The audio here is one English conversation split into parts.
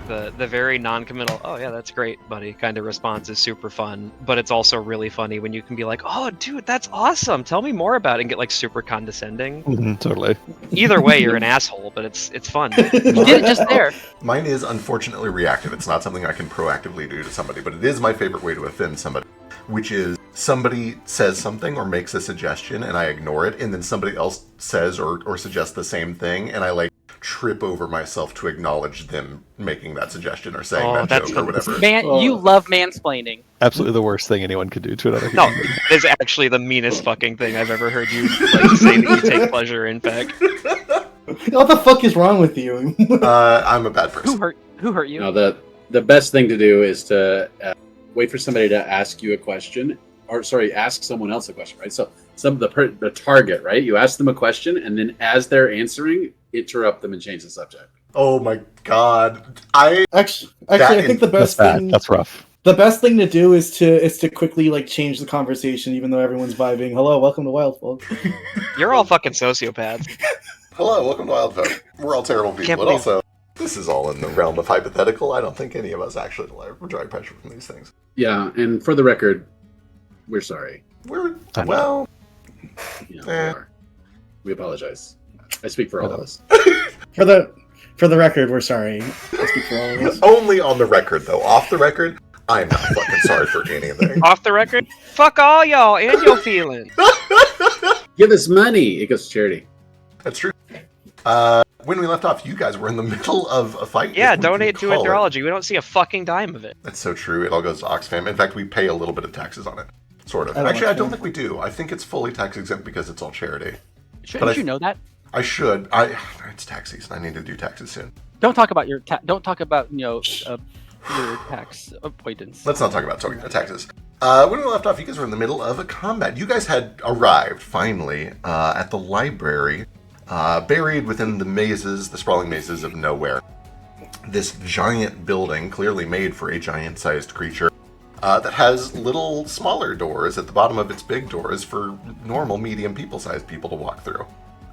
the very non-committal, oh yeah, that's great, buddy, kind of response is super fun. But it's also really funny when you can be like, oh dude, that's awesome. Tell me more about it, and get like super condescending. Totally. Either way, you're an asshole, but it's fun. You did it just there. Mine is unfortunately reactive. It's not something I can proactively do to somebody, but it is my favorite way to offend somebody, which is somebody says something or makes a suggestion and I ignore it, and then somebody else says or suggests the same thing, and I like trip over myself to acknowledge them making that suggestion or saying that joke or whatever. Man, you love mansplaining. Absolutely the worst thing anyone could do to another No, human being. it is actually the meanest fucking thing I've ever heard you like say that you take pleasure in, Peck. What the fuck is wrong with you? I'm a bad person. Who hurt you? No, the best thing to do is to wait for somebody to ask you a question, or ask someone else a question, right? So the target, right? You ask them a question, and then as they're answering, interrupt them and change the subject. Oh my god! Actually, I think the best thing. That's rough. The best thing to do is to quickly like change the conversation, even though everyone's vibing. Hello, welcome to Wildfolk. You're all fucking sociopaths. Hello, welcome to Wildfolk. We're all terrible people, but also this is all in the realm of hypothetical. I don't think any of us actually drawing pressure from these things. Yeah, and for the record, we're sorry. Well. We are. We apologize. I speak for all of us. For the record, we're sorry. I speak for all of us. Only on the record, though. Off the record, I'm not fucking sorry for anything. Off the record, fuck all y'all and your feelings. Give us money. It goes to charity. That's true. When we left off, you guys were in the middle of a fight. Yeah, donate to Enterology. We don't see a fucking dime of it. That's so true. It all goes to Oxfam. In fact, we pay a little bit of taxes on it. Sort of. Actually, I don't think we do. I think it's fully tax exempt because it's all charity. Shouldn't you know that? I should. It's tax season. I need to do taxes soon. Don't talk about your your tax avoidance. Let's not talk about taxes. When we left off, you guys were in the middle of a combat. You guys had arrived finally at the library, buried within the sprawling mazes of nowhere. This giant building, clearly made for a giant-sized creature, that has little smaller doors at the bottom of its big doors for normal, medium, people-sized people to walk through.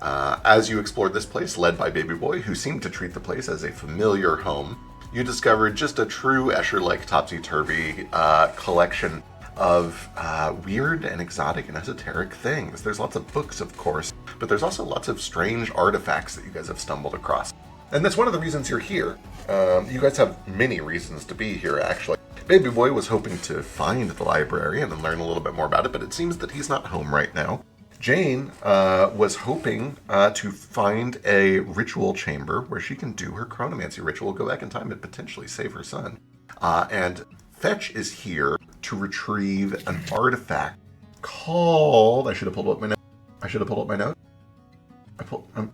As you explored this place, led by Baby Boy, who seemed to treat the place as a familiar home, you discovered just a true Escher-like topsy-turvy collection of weird and exotic and esoteric things. There's lots of books, of course, but there's also lots of strange artifacts that you guys have stumbled across. And that's one of the reasons you're here. You guys have many reasons to be here, actually. Baby Boy was hoping to find the library and then learn a little bit more about it, but it seems that he's not home right now. Jane was hoping to find a ritual chamber where she can do her chronomancy ritual, go back in time and potentially save her son. And Fetch is here to retrieve an artifact called... I should have pulled up my note.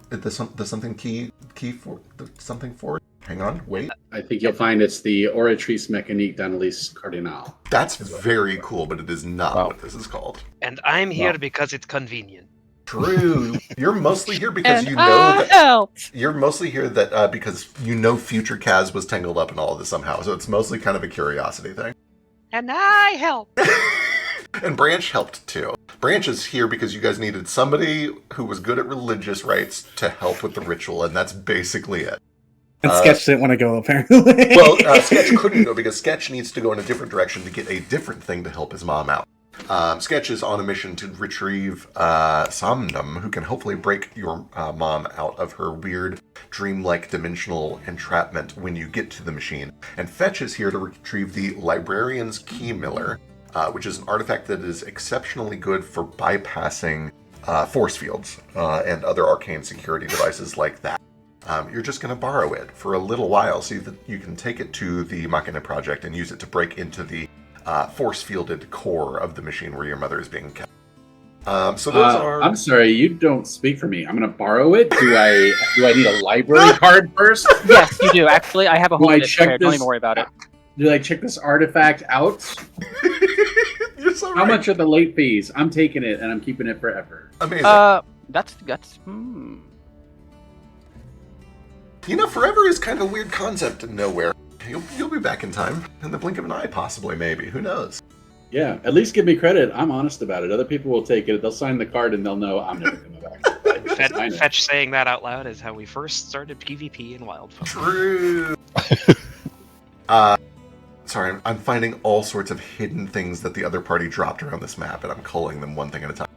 There's something key for something for it. Hang on, wait. I think you'll find it's the Oratrice Mécanique d'Analyse Cardinal. That's very cool, but it is not what this is called. And I'm here because it's convenient. True. You're mostly here because And you know that helped. you're mostly here that because you know future Kaz was tangled up in all of this somehow. So it's mostly kind of a curiosity thing. And I help. And Branch helped too. Branch is here because you guys needed somebody who was good at religious rites to help with the ritual, and that's basically it. And Sketch didn't want to go, apparently. Well, Sketch couldn't go because Sketch needs to go in a different direction to get a different thing to help his mom out. Sketch is on a mission to retrieve Somnum, who can hopefully break your mom out of her weird, dreamlike dimensional entrapment when you get to the machine. And Fetch is here to retrieve the Librarian's Key Miller, which is an artifact that is exceptionally good for bypassing force fields and other arcane security devices like that. You're just going to borrow it for a little while so that you can take it to the Machina project and use it to break into the force-fielded core of the machine where your mother is being kept. So those are... I'm sorry, you don't speak for me. I'm going to borrow it. Do I need a library card first? Yes, you do. Actually, I have a whole list check prepared. Don't this- even worry about it. Do I check this artifact out? You're so How right. much are the late fees? I'm taking it and I'm keeping it forever. Amazing. That's You know, forever is kind of a weird concept in nowhere. You'll be back in time. In the blink of an eye, possibly, maybe. Who knows? Yeah, at least give me credit. I'm honest about it. Other people will take it. They'll sign the card and they'll know I'm never coming back. I know. Fetch saying that out loud is how we first started PvP in Wildfolk. True. Sorry, I'm finding all sorts of hidden things that the other party dropped around this map, and I'm culling them one thing at a time.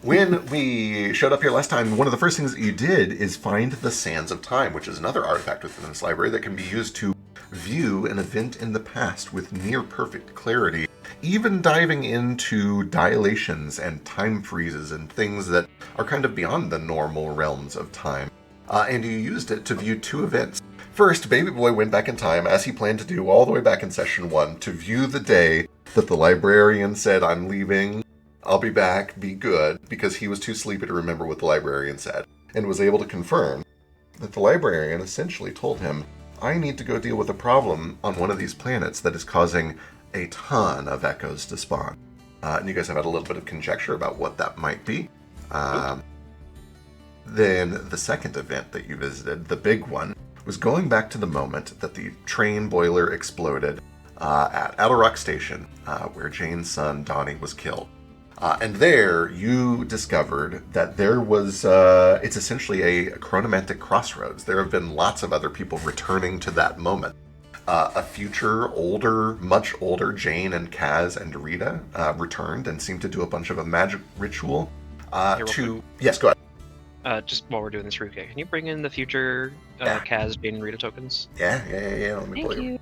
When we showed up here last time, one of the first things that you did is find the Sands of Time, which is another artifact within this library that can be used to view an event in the past with near perfect clarity, even diving into dilations and time freezes and things that are kind of beyond the normal realms of time. And you used it to view two events. First, Baby Boy went back in time, as he planned to do all the way back in Session 1, to view the day that the librarian said, "I'm leaving, I'll be back, be good," because he was too sleepy to remember what the librarian said, and was able to confirm that the librarian essentially told him, "I need to go deal with a problem on one of these planets that is causing a ton of echoes to spawn." And you guys have had a little bit of conjecture about what that might be. Then the second event that you visited, the big one, was going back to the moment that the train boiler exploded at Outer Rock Station, where Jane's son, Donnie, was killed. And there you discovered that there was, it's essentially a chronomantic crossroads. There have been lots of other people returning to that moment. A future, much older Jane and Kaz and Rita returned and seemed to do a bunch of a magic ritual Yes, go ahead. Just while we're doing this recap, can you bring in the future Kaz, Jane, and Rita tokens? Yeah. Let me Thank pull you.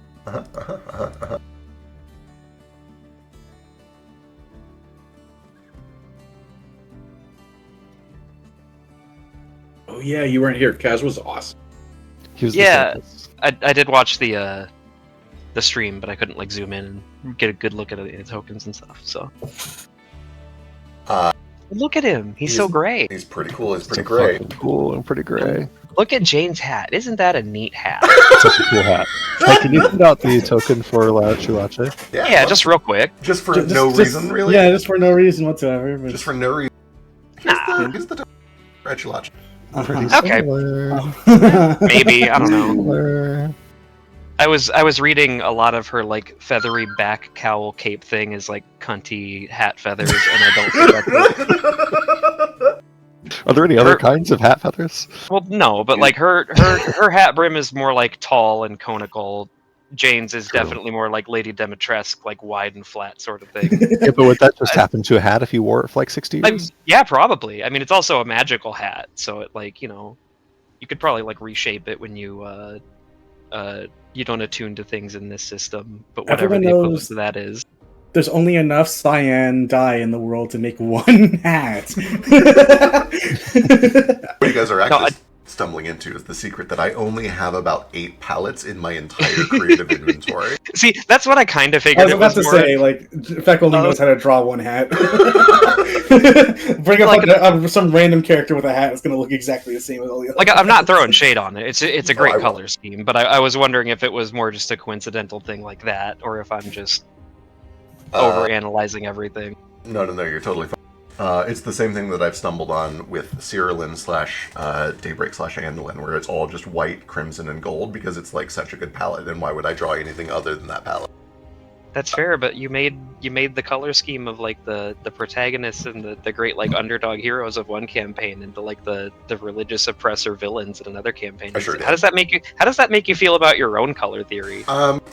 Oh yeah, you weren't here. Kaz was awesome. He was Yeah. the safest. I did watch the stream, but I couldn't like zoom in and get a good look at the tokens and stuff. So look at him; he's so great. He's pretty cool. He's pretty So great. fucking cool and pretty gray. Look at Jane's hat. Isn't that a neat hat? Such a cool hat. Hey, can you put out the token for La Chulache? Yeah, just real quick. just for Just- no just- reason, really. Yeah, just for no reason whatsoever. But... Just for no reason. Nah. Here's the Congratulations. Pretty Okay. similar. Maybe I don't know. Similar. I was reading a lot of her like feathery back cowl cape thing is like cunty hat feathers, and I don't think that's Are there any other kinds of hat feathers? well, no, but like her hat brim is more like tall and conical. Jane's is True. definitely more like Lady Dimitrescu, like wide and flat sort of thing. Yeah, but would that just happen to a hat if you wore it for like 60 years? Yeah, probably. I mean, it's also a magical hat, so it like you could probably like reshape it when you don't attune to things in this system. But whatever Everyone the equivalent knows- to that is. There's only enough cyan dye in the world to make one hat. What you guys are actually No, stumbling into is the secret that I only have about 8 pallets in my entire creative inventory. See, that's what I kind of I figured. was It about was to more. say, like, Feck only knows how to draw one hat. Bring up Like some random character with a hat that's going to look exactly the same as all the other. Like I'm not throwing shade on it. It's a great I won't. color scheme, but I was wondering if it was more just a coincidental thing like that, or if I'm just over analyzing everything. No, you're totally fine. It's the same thing that I've stumbled on with Cyrillin / Daybreak / Andalin, where it's all just white, crimson, and gold because it's like such a good palette, and why would I draw anything other than that palette? That's fair, but you made the color scheme of like the protagonists and the great like underdog heroes of one campaign into like the religious oppressor villains in another campaign. I sure did. How does that make you feel about your own color theory?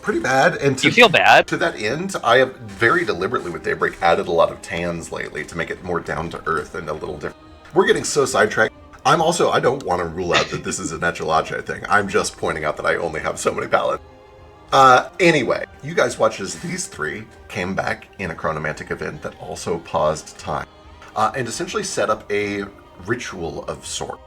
Pretty bad. And Do you feel bad? To that end, I have very deliberately with Daybreak added a lot of tans lately to make it more down to earth and a little different. We're getting so sidetracked. I don't want to rule out that this is a Netchelache thing. I'm just pointing out that I only have so many palettes. Anyway, you guys watch as these three came back in a chronomantic event that also paused time, and essentially set up a ritual of sort.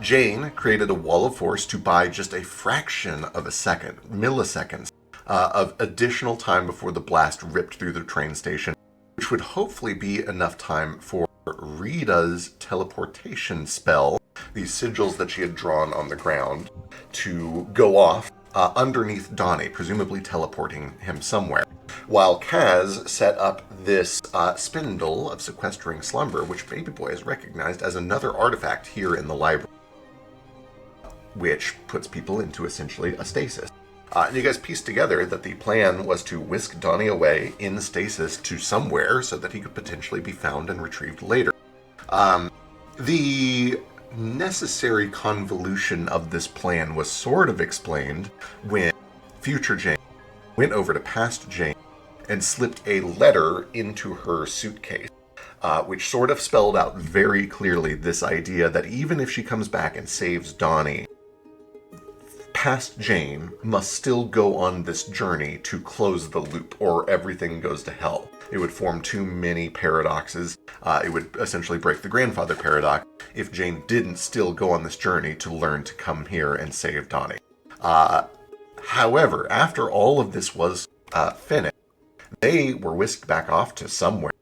Jane created a wall of force to buy just a fraction of a second, milliseconds, of additional time before the blast ripped through the train station, which would hopefully be enough time for Rita's teleportation spell, these sigils that she had drawn on the ground, to go off underneath Donnie, presumably teleporting him somewhere, while Kaz set up this spindle of sequestering slumber, which Baby Boy has recognized as another artifact here in the library, which puts people into essentially a stasis. And you guys pieced together that the plan was to whisk Donnie away in stasis to somewhere so that he could potentially be found and retrieved later. The necessary convolution of this plan was sort of explained when future Jane went over to past Jane and slipped a letter into her suitcase, which sort of spelled out very clearly this idea that even if she comes back and saves Donnie, past Jane must still go on this journey to close the loop, or everything goes to hell. It would form too many paradoxes. It would essentially break the grandfather paradox if Jane didn't still go on this journey to learn to come here and save Donnie. However, after all of this was finished, they were whisked back off to somewhere.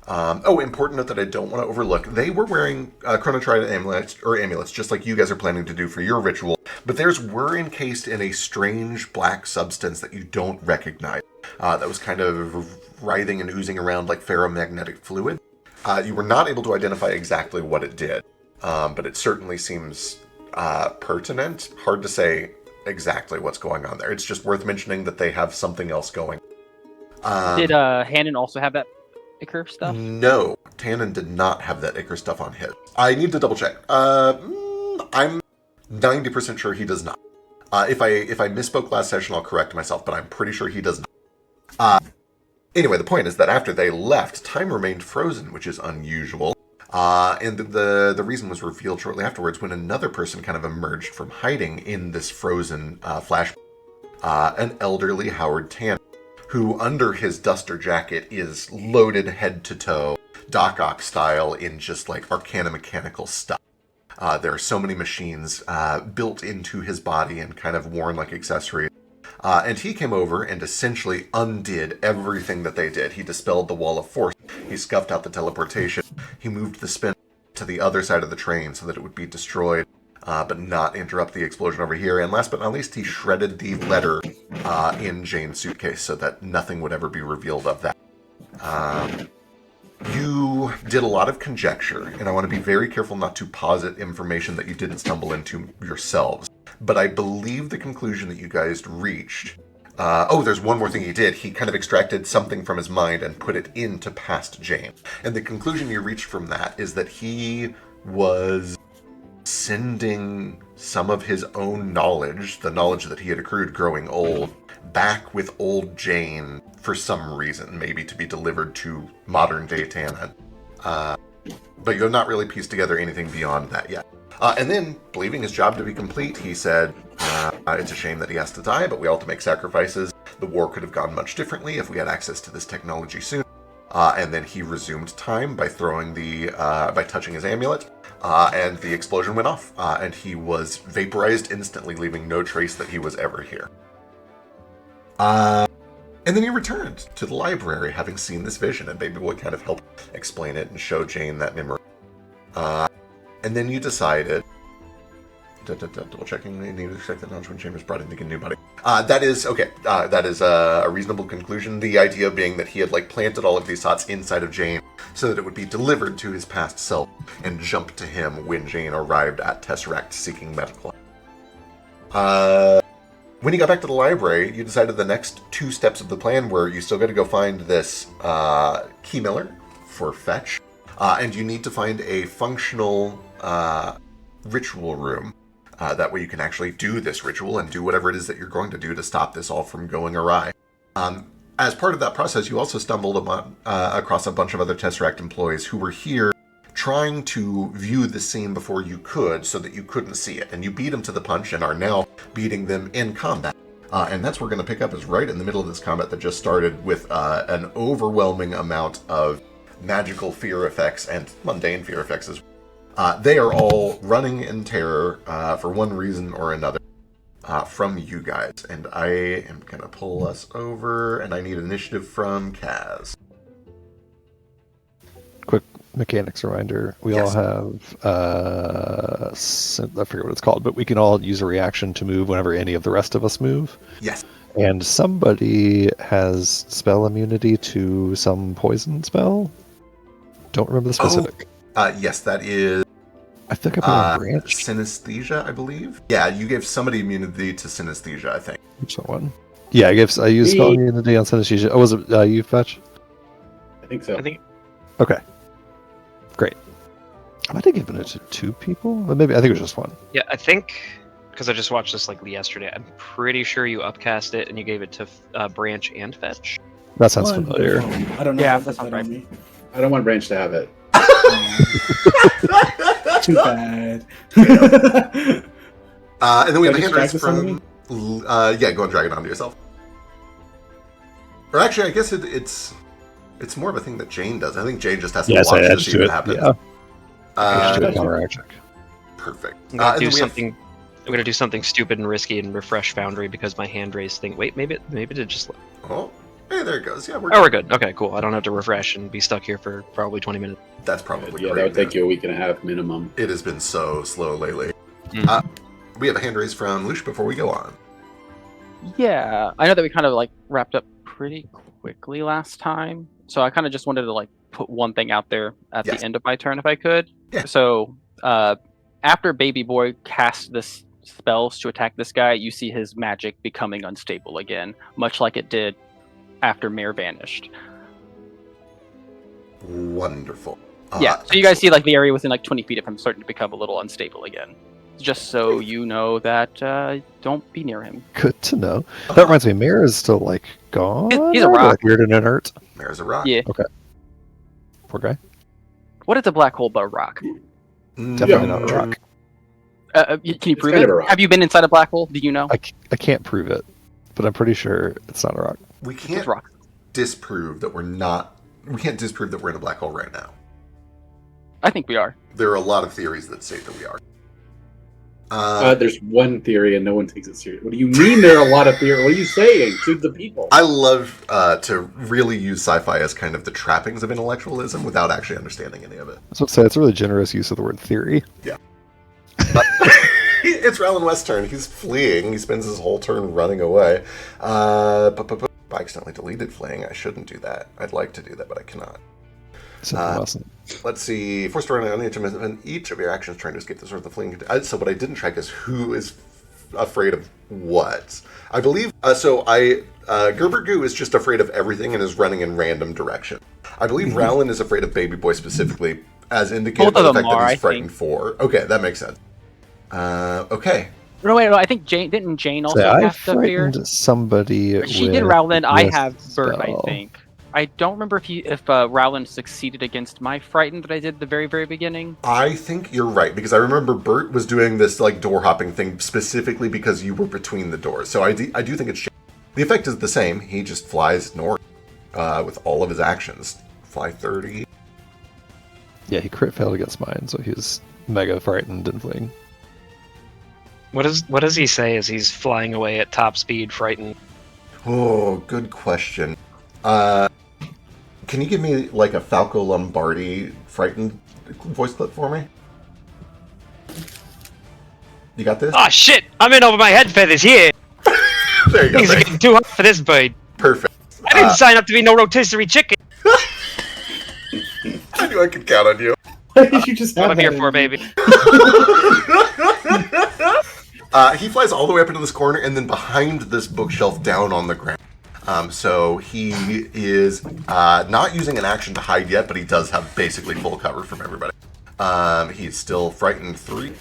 Important note that I don't want to overlook. They were wearing chronotride amulets, just like you guys are planning to do for your ritual, but theirs were encased in a strange black substance that you don't recognize. That was kind of writhing and oozing around like ferromagnetic fluid. You were not able to identify exactly what it did, but it certainly seems pertinent. Hard to say exactly what's going on there. It's just worth mentioning that they have something else going. Did Hannon also have that Icar stuff? No, Tannen did not have that Icar stuff on his. I need to double check. I'm 90% sure he does not. If I misspoke last session, I'll correct myself, but I'm pretty sure he does not. Anyway, the point is that after they left, time remained frozen, which is unusual. And the reason was revealed shortly afterwards when another person kind of emerged from hiding in this frozen flashback. An elderly Howard Tannen, who under his duster jacket is loaded head to toe, Doc Ock style, in just like arcana mechanical stuff. There are so many machines built into his body and kind of worn like accessories. And he came over and essentially undid everything that they did. He dispelled the wall of force. He scuffed out the teleportation. He moved the spin to the other side of the train so that it would be destroyed, but not interrupt the explosion over here. And last but not least, he shredded the letter in Jane's suitcase so that nothing would ever be revealed of that. You did a lot of conjecture, and I want to be very careful not to posit information that you didn't stumble into yourselves. But I believe the conclusion that you guys reached... there's one more thing he did. He kind of extracted something from his mind and put it into past Jane. And the conclusion you reached from that is that he was sending some of his own knowledge, the knowledge that he had accrued growing old, back with old Jane for some reason, maybe to be delivered to modern day Tannen. But you have not really pieced together anything beyond that yet. And then, believing his job to be complete, he said, it's a shame that he has to die, but we all have to make sacrifices. The war could have gone much differently if we had access to this technology soon. And then he resumed time by by touching his amulet, and the explosion went off, and he was vaporized instantly, leaving no trace that he was ever here. And then he returned to the library, having seen this vision, and Baby Boy kind of helped explain it and show Jane that memory. And then you decided... Double checking, you need to check that knowledge when Chambers brought in the new body. That is, okay, that is a reasonable conclusion. The idea being that he had, like, planted all of these thoughts inside of Jane so that it would be delivered to his past self and jump to him when Jane arrived at Tesseract seeking medical. When you got back to the library, you decided the next two steps of the plan were you still got to go find this key miller for fetch, and you need to find a functional ritual room. That way you can actually do this ritual and do whatever it is that you're going to do to stop this all from going awry. As part of that process, you also stumbled across a bunch of other Tesseract employees who were here trying to view the scene before you could so that you couldn't see it. And you beat them to the punch and are now beating them in combat. And that's where we're going to pick up is right in the middle of this combat that just started with an overwhelming amount of magical fear effects and mundane fear effects as well. They are all running in terror for one reason or another from you guys. And I am going to pull us over, and I need initiative from Kaz. Quick mechanics reminder. We all have, I forget what it's called, but we can all use a reaction to move whenever any of the rest of us move. Yes. And somebody has spell immunity to some poison spell. Don't remember the specific. Yes, that is... I think I put on branch. Synesthesia, I believe. Yeah, you gave somebody immunity to synesthesia, I think. Which one? Yeah, I used spell immunity on synesthesia. Oh, was it you, Fetch? I think so. Okay. Great. I might have given it to two people. Or maybe I think it was just one. Yeah, I think because I just watched this like yesterday. I'm pretty sure you upcast it and you gave it to branch and fetch. That sounds familiar. Wonderful. I don't know. Yeah, if that sounds right. me. I don't want Branch to have it. Too bad. And then we have a Can I hand just raise drag this onto from. Yeah, go and drag it onto yourself. Or actually, I guess it's more of a thing that Jane does. I think Jane just has to Yes, watch I to just see do what it. happens. Yeah. Uh, Do a counteract check. Perfect. I'm gonna And do then we have- something. I'm gonna do something stupid and risky and refresh Foundry because my hand raise thing. Wait, maybe it just. Oh, hey, there it goes. Yeah, Oh, we're good. Okay, cool. I don't have to refresh and be stuck here for probably 20 minutes. That's probably Yeah, great. that would take you a week and a half minimum. It has been so slow lately. Mm. We have a hand raise from Lush before we go on. Yeah, I know that we kind of like wrapped up pretty quickly last time, so I kind of just wanted to like put one thing out there at Yes. the end of my turn if I could. Yeah. So after Baby Boy casts this spells to attack this guy, you see his magic becoming unstable again, much like it did after Mare vanished. Wonderful. Yeah, so you guys see like the area within like 20 feet of him starting to become a little unstable again. Just so you know that don't be near him. Good to know. That reminds me, Mare is still like gone. He's a or, rock. like, weird and inert. There's a rock. Yeah. Poor guy. What is a black hole but a rock? Definitely not a rock. Can you prove kind it? of a rock. Have you been inside a black hole? Do you know? I can't prove it, but I'm pretty sure it's not a rock. We It's can't rock. disprove that we're not. We can't disprove that we're in a black hole right now. I think we are. There are a lot of theories that say that we are. There's one theory and no one takes it serious. What do you mean there are a lot of theories? What are you saying to the people? I love to really use sci-fi as kind of the trappings of intellectualism without actually understanding any of it. I was about to say, it's a really generous use of the word theory. It's Rowland West's turn. He's fleeing. He spends his whole turn running away. I accidentally deleted fleeing. I shouldn't do that. I'd like to do that, but I cannot. Simply mustn't. Let's see. Forced to run on each of your actions trying to escape the sword of the fleeing. So what I didn't check is who is afraid of what. I believe. Gerbergoo is just afraid of everything and is running in random direction. I believe Rowland is afraid of Baby Boy specifically, as indicated Both by of the them fact that are, he's I frightened think. for. Okay, that makes sense. Okay. No, wait, no. I think Didn't Jane also So I have to fear? frightened somebody. She did with Rowland. I this have Bert. I spell. think. I don't remember if Rowland succeeded against my frighten that I did at the very, very beginning. I think you're right, because I remember Bert was doing this like door hopping thing specifically because you were between the doors. So I do think it's the effect is the same. He just flies north with all of his actions. Fly 30. Yeah, he crit failed against mine, so he's mega frightened and fleeing. What does he say as he's flying away at top speed, frightened? Oh, good question. Can you give me like a Falco Lombardi frightened voice clip for me? You got this? Oh shit! I'm in over my head feathers here. There you go. Things are getting too hot for this bird. Perfect. I didn't sign up to be no rotisserie chicken. I knew I could count on you. You just What have I'm that here in for, you. baby. He flies all the way up into this corner and then behind this bookshelf down on the ground. So he is not using an action to hide yet, but he does have basically full cover from everybody. He's still frightened 3.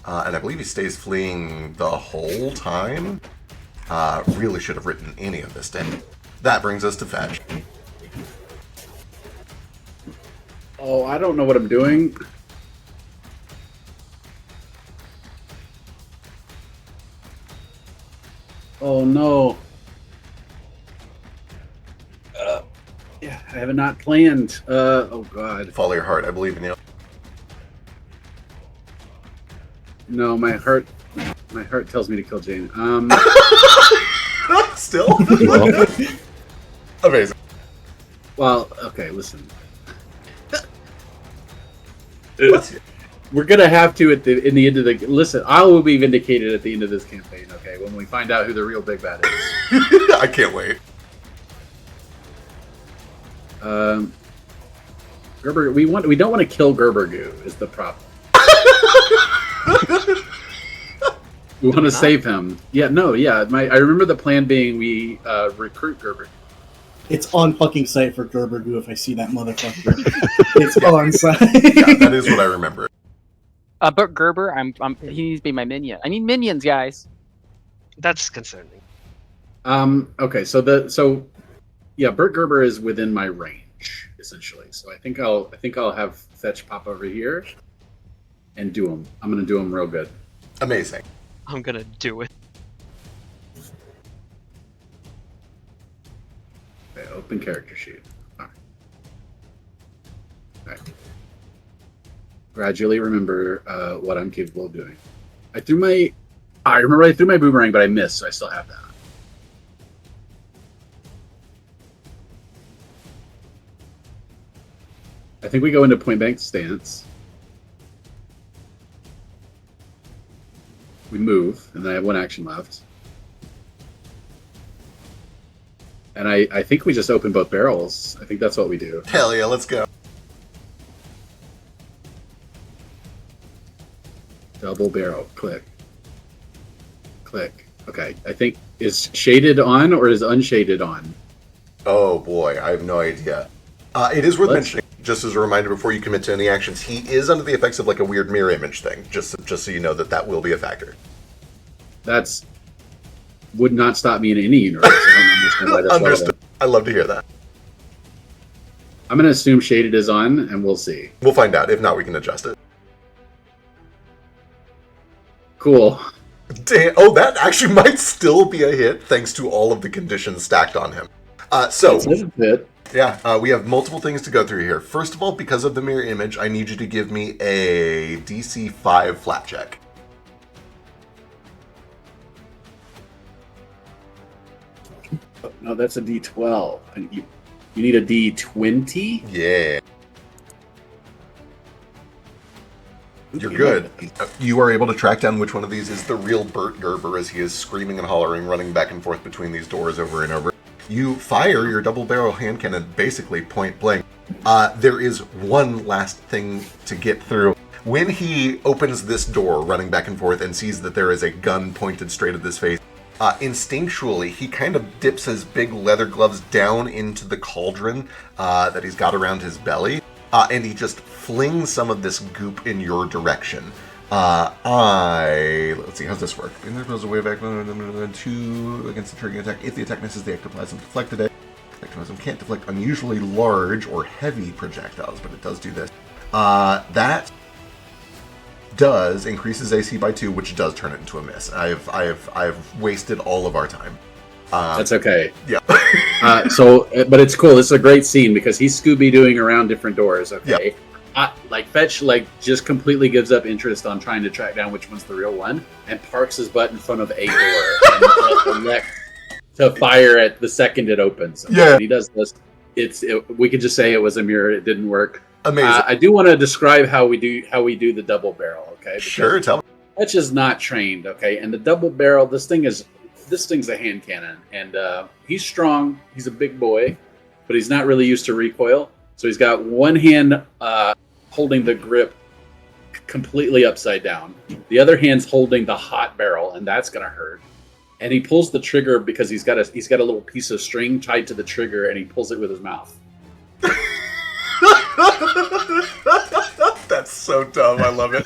And I believe he stays fleeing the whole time. Really should have written any of this down. That brings us to Fetch. Oh, I don't know what I'm doing. Oh no. Yeah, I have it not planned. Oh god. Follow your heart. I believe in you. No, my heart tells me to kill Jane. Still? Amazing. Well, okay, listen. What's- We're gonna have to in the end of the listen. I will be vindicated at the end of this campaign. Okay, when we find out who the real big bad is. I can't wait. Gerber, we don't want to kill Gerbergoo is the problem. We want to save him. Yeah, no, yeah. I remember the plan being we recruit Gerber. It's on fucking site for Gerbergoo if I see that motherfucker. It's on site. Yeah, that is what I remember. Bert Gerber, he needs to be my minion. I need minions, guys. That's concerning. Okay, so Bert Gerber is within my range essentially. So I think I'll have Fetch pop over here and do him. I'm gonna do him real good. Amazing. I'm gonna do it. Okay, open character sheet. All right. Okay. Gradually remember what I'm capable of doing. I remember I threw my boomerang, but I missed, so I still have that. I think we go into point blank stance. We move, and then I have one action left. And I think we just open both barrels. I think that's what we do. Hell yeah, let's go. Double barrel. Click. Click. Okay. I think, is shaded on or is unshaded on? Oh boy, I have no idea. It is worth mentioning, just as a reminder before you commit to any actions, he is under the effects of like a weird mirror image thing, just so you know that will be a factor. That's would not stop me in any universe. I don't understand why that's Understood. relevant. I love to hear that. I'm going to assume shaded is on, and we'll see. We'll find out. If not, we can adjust it. Cool. Damn. Oh, that actually might still be a hit, thanks to all of the conditions stacked on him. So, That's a bit. yeah, we have multiple things to go through here. First of all, because of the mirror image, I need you to give me a DC 5 flat check. No, that's a D12. And you need a D20? Yeah. You're good. You are able to track down which one of these is the real Bert Gerber as he is screaming and hollering, running back and forth between these doors over and over. You fire your double barrel hand cannon basically point blank. There is one last thing to get through. When he opens this door, running back and forth, and sees that there is a gun pointed straight at his face, instinctually, he kind of dips his big leather gloves down into the cauldron that he's got around his belly, and he just flings some of this goop in your direction. Let's see, how's this work? Interpels away back 2 against the triggering attack. If the attack misses, the ectoplasm deflected it. Ectoplasm can't deflect unusually large or heavy projectiles, but it does do this. That does increase his AC by 2, which does turn it into a miss. I've wasted all of our time. That's okay. Yeah. But it's cool. This is a great scene because he's Scooby-Dooing around different doors. Okay. Yep. Fetch just completely gives up interest on trying to track down which one's the real one and parks his butt in front of a door and elect to fire at the second it opens. Okay? Yeah. And he does this. We could just say it was a mirror. It didn't work. Amazing. I do want to describe how we do the double barrel. Okay. Because Sure, tell me. Fetch is not trained. Okay, and the double barrel. This thing's a hand cannon, and he's strong. He's a big boy, but he's not really used to recoil. So he's got one hand holding the grip completely upside down. The other hand's holding the hot barrel, and that's gonna hurt. And he pulls the trigger because he's got a little piece of string tied to the trigger, and he pulls it with his mouth. That's so dumb. I love it.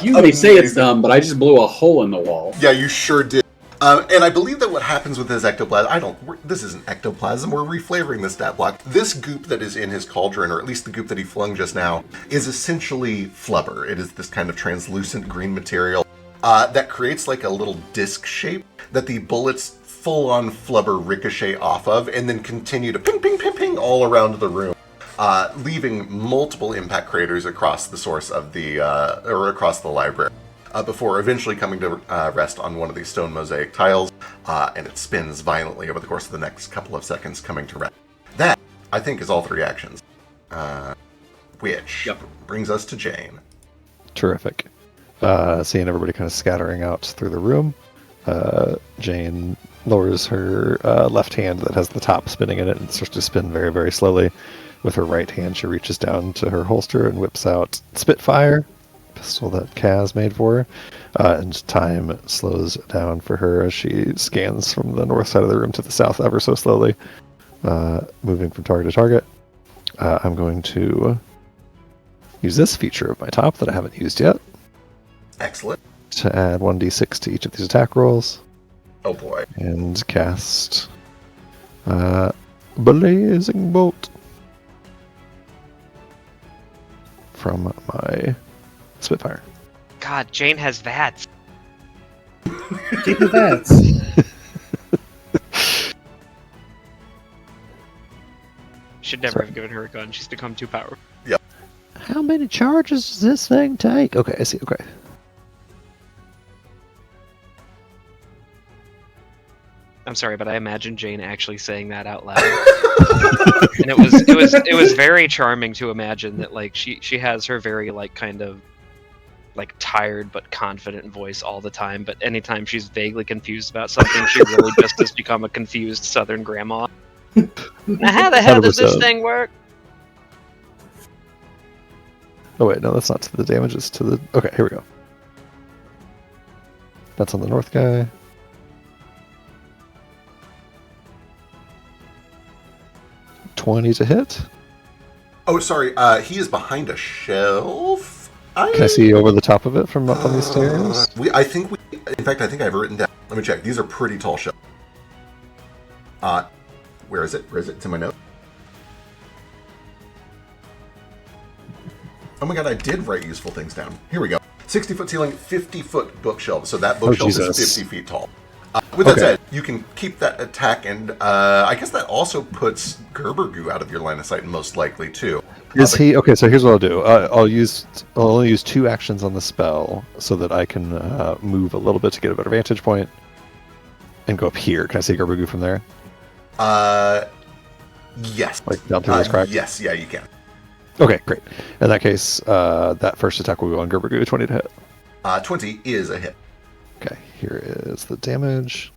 You may say it's dumb, but I just blew a hole in the wall. Yeah, you sure did. And I believe that what happens with his ectoplasm, this isn't ectoplasm, we're reflavoring the stat block. This goop that is in his cauldron, or at least the goop that he flung just now, is essentially flubber. It is this kind of translucent green material that creates like a little disc shape that the bullets full-on flubber ricochet off of, and then continue to ping, ping, ping, ping all around the room, leaving multiple impact craters across the source of or across the library. Before eventually coming to rest on one of these stone mosaic tiles, and it spins violently over the course of the next couple of seconds, coming to rest. That, I think, is all 3 actions. Which brings us to Jane. Terrific. Seeing everybody kind of scattering out through the room, Jane lowers her left hand that has the top spinning in it and starts to spin very, very slowly. With her right hand, she reaches down to her holster and whips out Spitfire, pistol that Kaz made for her, and time slows down for her as she scans from the north side of the room to the south ever so slowly, moving from target to target. I'm going to use this feature of my top that I haven't used yet Excellent. to add 1d6 to each of these attack rolls Oh boy. and cast Blazing Bolt from my Spitfire. God, Jane has VATS. Keep the bats. Should never have given her a gun. She's become too powerful. How many charges does this thing take? Okay, I see. Okay. I'm sorry, but I imagine Jane actually saying that out loud. And it was very charming to imagine that like she has her very like kind of like tired but confident voice all the time, but anytime she's vaguely confused about something, she really just has become a confused Southern grandma. Now, how the hell does this 100%. thing work? Oh wait, no, that's not to the damage. It's to the. Okay, here we go. That's on the north guy. $20 to hit. Oh, sorry. He is behind a shelf. Can I see over the top of it from up on these stairs? I think we. In fact, I think I have it written down. Let me check. These are pretty tall shelves. Where is it? Where is it? It's in my note. Oh my god, I did write useful things down. Here we go. 60-foot ceiling, 50-foot bookshelf. So that bookshelf is Jesus. 50 feet tall. With that Okay. said, you can keep that attack, and I guess that also puts Gerber Goo out of your line of sight, most likely too. Is he okay? So here's what I'll do. I'll only use 2 actions on the spell so that I can move a little bit to get a better vantage point and go up here. Can I see Gerber Goo from there? Yes. Like down through this crack? Yes, yeah, you can. Okay, great. In that case, that first attack will go on Gerber Goo, 20 to hit. 20 is a hit. Okay, here is the damage.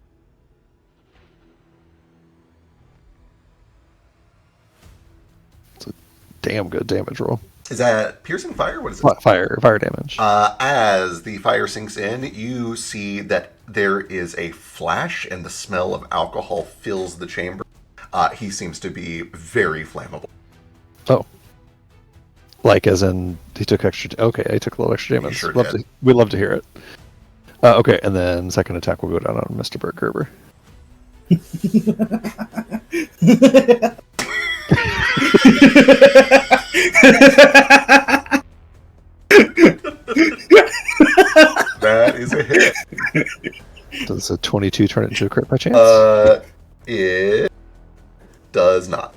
It's a damn good damage roll. Is that piercing fire? What is it? Fire damage. As the fire sinks in, you see that there is a flash and the smell of alcohol fills the chamber. He seems to be very flammable. Oh. Like as in he took extra... Okay, he took a little extra damage. Sure Love did. we'd love to hear it. Okay, and then second attack will go down on Mr. Bert Gerber. That is a hit. Does a 22 turn it into a crit by chance? It does not.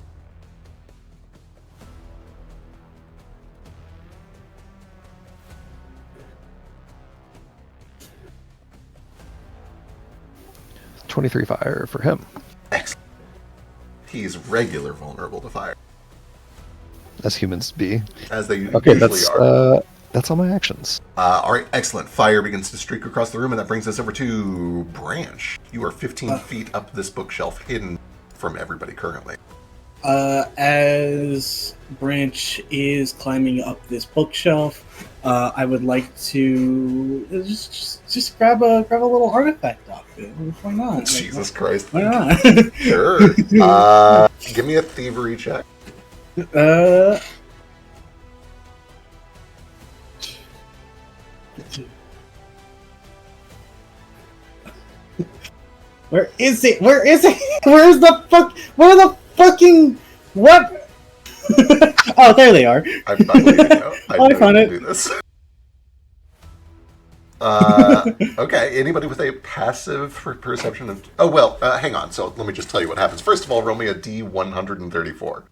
$23 fire for him. Excellent. He's regular vulnerable to fire, As humans be. as they Okay, usually are. that's all my actions. All right, excellent. Fire begins to streak across the room, and that brings us over to Branch. You are 15 feet up this bookshelf, hidden from everybody currently. As Branch is climbing up this bookshelf, I would like to just grab a little artifact off it. Why not? Jesus Christ. Why not? Sure. Give me a thievery check. Where is it? Where is it? Where's the fuck? Where the fucking what? Oh, there they are. I believe you know. I I know found you it. can do this. Okay, anybody with a passive perception of... Oh, well, hang on. So let me just tell you what happens. First of all, roll me a D134.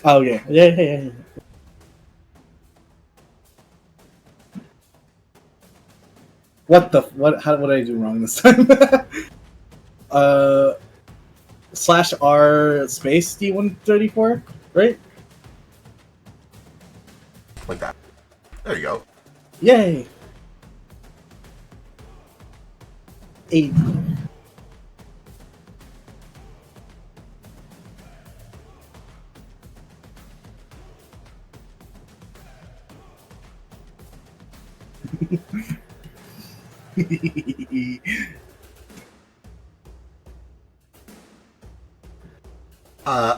Oh yeah, yeah. What the what? What did I do wrong this time? /R space D134, right? Like that. There you go. Yay! 8.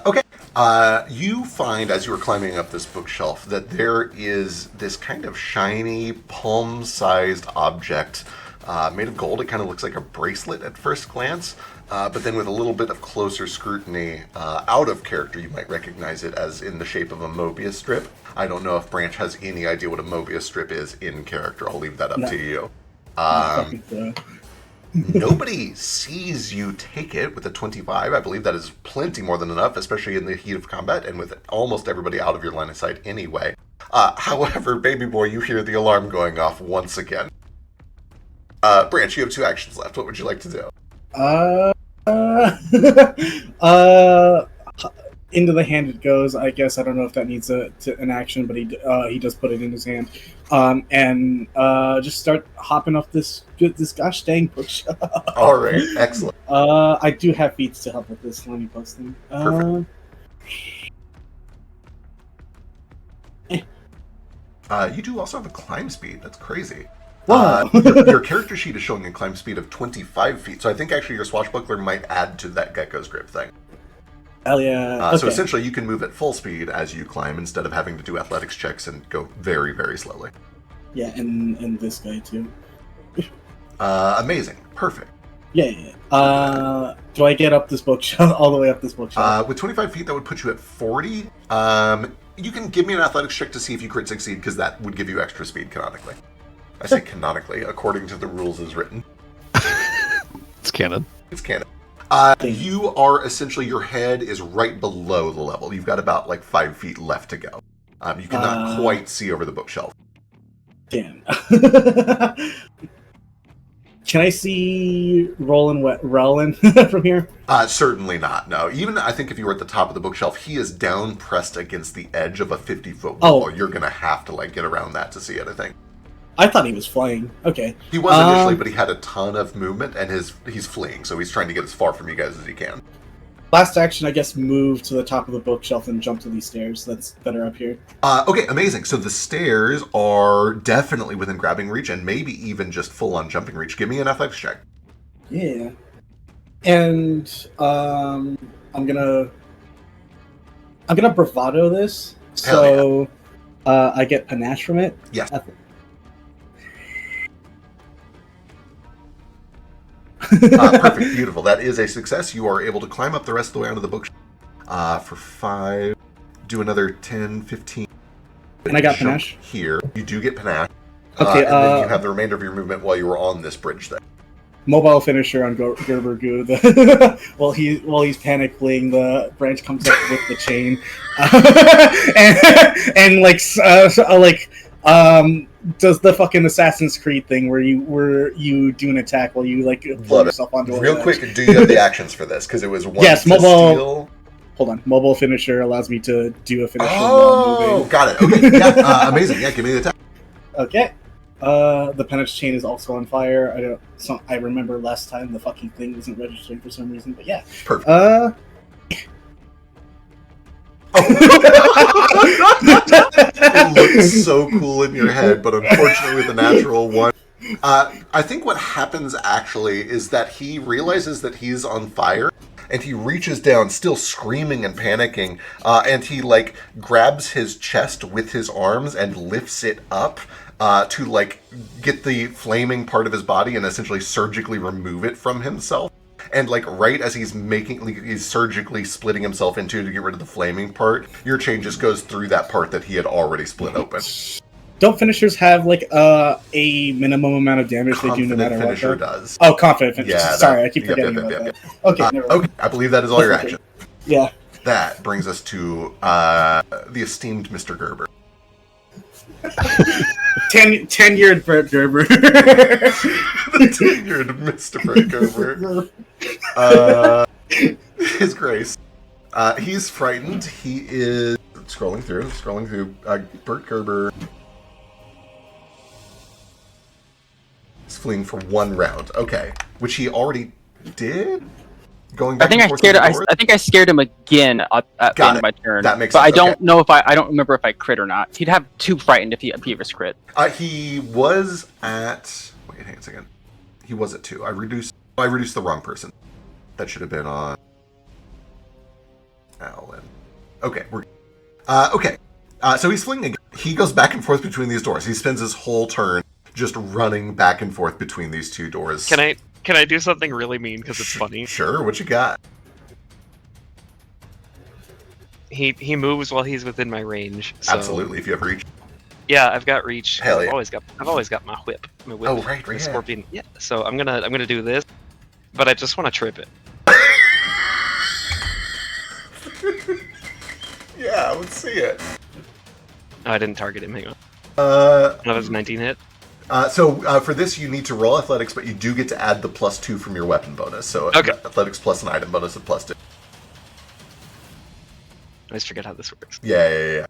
Okay. You find, as you were climbing up this bookshelf, that there is this kind of shiny, palm-sized object made of gold. It kind of looks like a bracelet at first glance, but then with a little bit of closer scrutiny, out of character, you might recognize it as in the shape of a Mobius strip. I don't know if Branch has any idea what a Mobius strip is in character. I'll leave that up to you. Nobody sees you take it with a 25. I believe that is plenty more than enough, especially in the heat of combat and with almost everybody out of your line of sight anyway. However, baby boy, you hear the alarm going off once again. Branch, you have 2 actions left. What would you like to do? Into the hand it goes. I guess I don't know if that needs an action, but he does put it in his hand, and just start hopping off this gosh dang bookshelf. All right, excellent. I do have feats to help with this. Let me post them. Perfect. You do also have a climb speed. That's crazy. Wow. Your character sheet is showing a climb speed of 25 feet, so I think actually your swashbuckler might add to that gecko's grip thing. Hell yeah. Okay. So essentially you can move at full speed as you climb instead of having to do athletics checks and go very, very slowly. Yeah, and this guy too. Amazing. Perfect. Yeah. Do I get up this bookshelf, all the way up this bookshelf? With 25 feet, that would put you at 40. You can give me an athletics check to see if you crit succeed, because that would give you extra speed canonically. I say canonically, according to the rules as written. It's canon. It's canon. You are essentially, your head is right below the level. You've got about 5 feet left to go. You cannot quite see over the bookshelf. Damn. Can I see Roland from here? Certainly not, no. Even, I think if you were at the top of the bookshelf, he is down pressed against the edge of a 50-foot wall. Oh. You're going to have to, get around that to see it, I think. I thought he was flying. Okay. He was initially, but he had a ton of movement, and he's fleeing, so he's trying to get as far from you guys as he can. Last action, I guess, move to the top of the bookshelf and jump to these stairs that are up here. Okay, amazing. So the stairs are definitely within grabbing reach, and maybe even just full-on jumping reach. Give me an athletics check. Yeah. And I'm gonna bravado this, so I get panache from it. Yes. Perfect, beautiful. That is a success. You are able to climb up the rest of the way onto the bookshelf for 5. Do another 10, 15. And I got jump panache? Here. You do get panache. Okay, and then you have the remainder of your movement while you were on this bridge there. Mobile finisher on Gerber Goo. While he's panic fleeing, the branch comes up with the chain, does the fucking Assassin's Creed thing where you do an attack while you pull yourself onto a real ledge. quick. Do you have the actions for this? Because it was one. Yes, to mobile. Steal. Hold on, mobile finisher allows me to do a finisher while moving. Got it. Okay, yeah, amazing. Yeah, give me the attack. Okay. The penance chain is also on fire. I remember last time the fucking thing wasn't registering for some reason, but yeah. Perfect. It looks so cool in your head, but unfortunately with the natural one. I think what happens actually is that he realizes that he's on fire, and he reaches down, still screaming and panicking, and he grabs his chest with his arms and lifts it up to get the flaming part of his body and essentially surgically remove it from himself. And right as he's he's surgically splitting himself into to get rid of the flaming part, your chain just goes through that part that he had already split open. Don't finishers have a minimum amount of damage they do no matter what? Finisher does. Oh, confident finisher. Yeah, sorry, I keep forgetting about that. Okay, never mind. Okay, I believe that is all your action. Yeah. That brings us to the esteemed Mr. Gerber. Tenured Brett Gerber. The tenured Mr. Brett Gerber. His Grace. He's frightened. He is scrolling through. Bert Gerber is fleeing for 1 round. Okay, which he already did. Going back. I think I scared him again at the end of my turn. That makes sense. But okay. I don't remember if I crit or not. He'd have 2 frightened if he was crit. He was at. Wait, hang on a second. He was at 2. I reduced the wrong person. That should have been on Alan. Okay, we're okay. So he's fleeing again. He goes back and forth between these doors. He spends his whole turn just running back and forth between these two doors. Can I do something really mean because it's funny? Sure, what you got? He moves while he's within my range. So, Absolutely, if you have reach. Yeah, I've got reach. Hell yeah. I've always got my whip. My whip. Oh, right, my yeah. scorpion. Yeah. So I'm gonna do this, but I just want to trip it. Yeah, let's see it. Oh, I didn't target him. Hang on. Uh, No, it was 19 hit. For this, you need to roll athletics, but you do get to add the +2 from your weapon bonus. So Okay. Athletics plus an item bonus of +2. I just forget how this works. Yeah.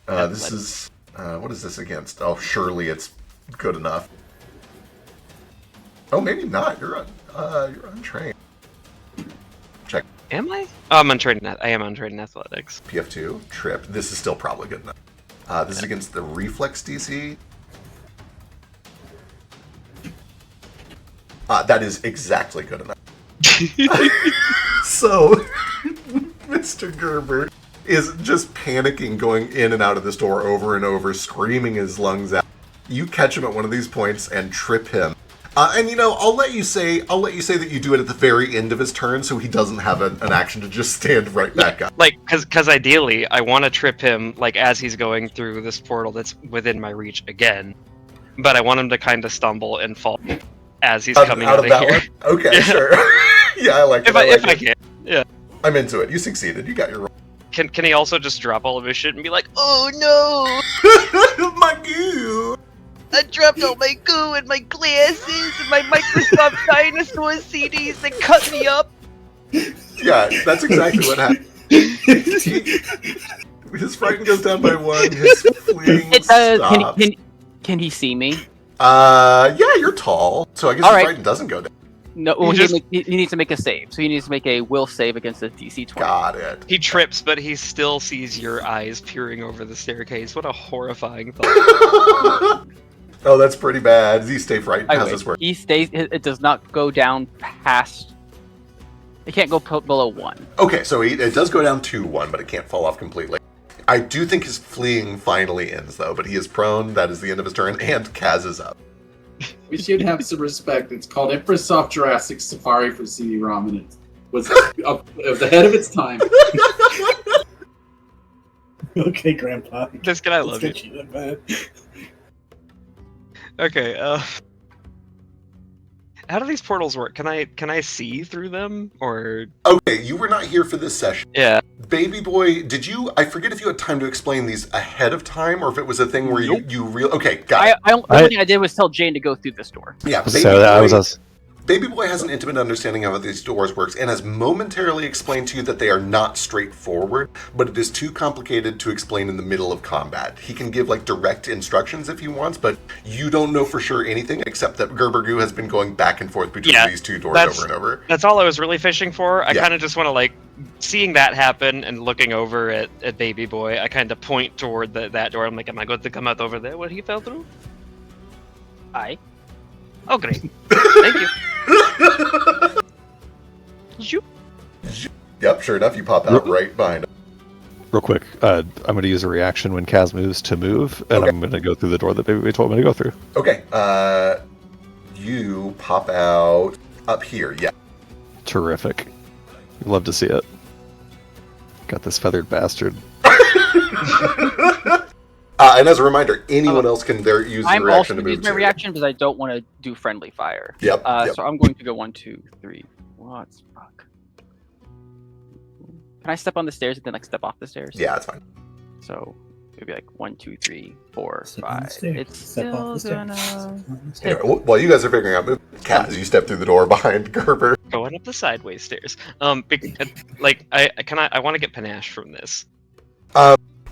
This is what is this against? Oh, surely it's good enough. Oh, maybe not. You're untrained. Check Am I? Oh, I'm untrained. I am untrained in athletics. PF2 trip. This is still probably good enough. This is against the reflex DC. That is exactly good enough. So, Mr. Gerber is just panicking, going in and out of this door over and over, screaming his lungs out. You catch him at one of these points and trip him. And I'll let you say that you do it at the very end of his turn, so he doesn't have an action to just stand right back up. Like, because ideally, I want to trip him like as he's going through this portal that's within my reach again, but I want him to kind of stumble and fall as he's coming out of that here. one? Okay, Yeah. Sure. Yeah, I like it. If I can. Yeah. I'm into it. You succeeded. You got your roll. Can he also just drop all of his shit and be like, oh no, My goo. I dropped all my goo and my glasses and my Microsoft Dinosaur CDs that cut me up. Yeah, that's exactly what happened. His frighten goes down by 1. His fleeing stops. Can he see me? Yeah, you're tall, so I guess All his right. frighten doesn't go down. No, well, He he needs to make a save. So he needs to make a will save against the DC 20. Got it. He trips, but he still sees your eyes peering over the staircase. What a horrifying thought. Oh, that's pretty bad. Does he stay frightened? How's this work? He stays. It does not go down past. It can't go below 1. Okay, so it does go down to 1, but it can't fall off completely. I do think his fleeing finally ends, though, but he is prone. That is the end of his turn, and Kaz is up. We should have some respect. It's called Infrasoft Jurassic Safari for CD-ROM, and it was ahead of its time. Okay, Grandpa. This guy, I Let's love you. get you to bed. Okay, how do these portals work? Can I see through them, or? Okay, you were not here for this session. Yeah. Baby boy, I forget if you had time to explain these ahead of time, or if it was a thing where okay, got it. The only thing I did was tell Jane to go through this door. Yeah, So that was us. Baby boy has an intimate understanding of how these doors works and has momentarily explained to you that they are not straightforward, but it is too complicated to explain in the middle of combat. He can give direct instructions if he wants, but you don't know for sure anything except that Gerbergoo has been going back and forth between these two doors over and over. That's all I was really fishing for. I Yeah. kind of just want to seeing that happen and looking over at Baby Boy. I kind of point toward that door. I'm like, am I going to come out over there where he fell through? Aye. Oh, great. Thank you. Zoop. Yep, sure enough, you pop out right behind him. Real quick, I'm going to use a reaction when Kaz moves to move, and Okay. I'm going to go through the door that Baby Boy told me to go through. Okay, you pop out up here, yeah. Terrific. Love to see it. Got this feathered bastard. And as a reminder, anyone else can use their I'm reaction also to going to move use my too. reaction because I don't want to do friendly fire. Yep, yep. So I'm going to go 1, 2, 3. What? Fuck. Can I step on the stairs and then step off the stairs? Yeah, that's fine. So maybe 1, 2, 3, 4, Step on the 5. stairs. It's Step off the still stairs. gonna. Step on the stairs. Anyway, while you guys are figuring out, Kaz, you step through the door behind Gerber. Going up the sideways stairs. I want to get panache from this.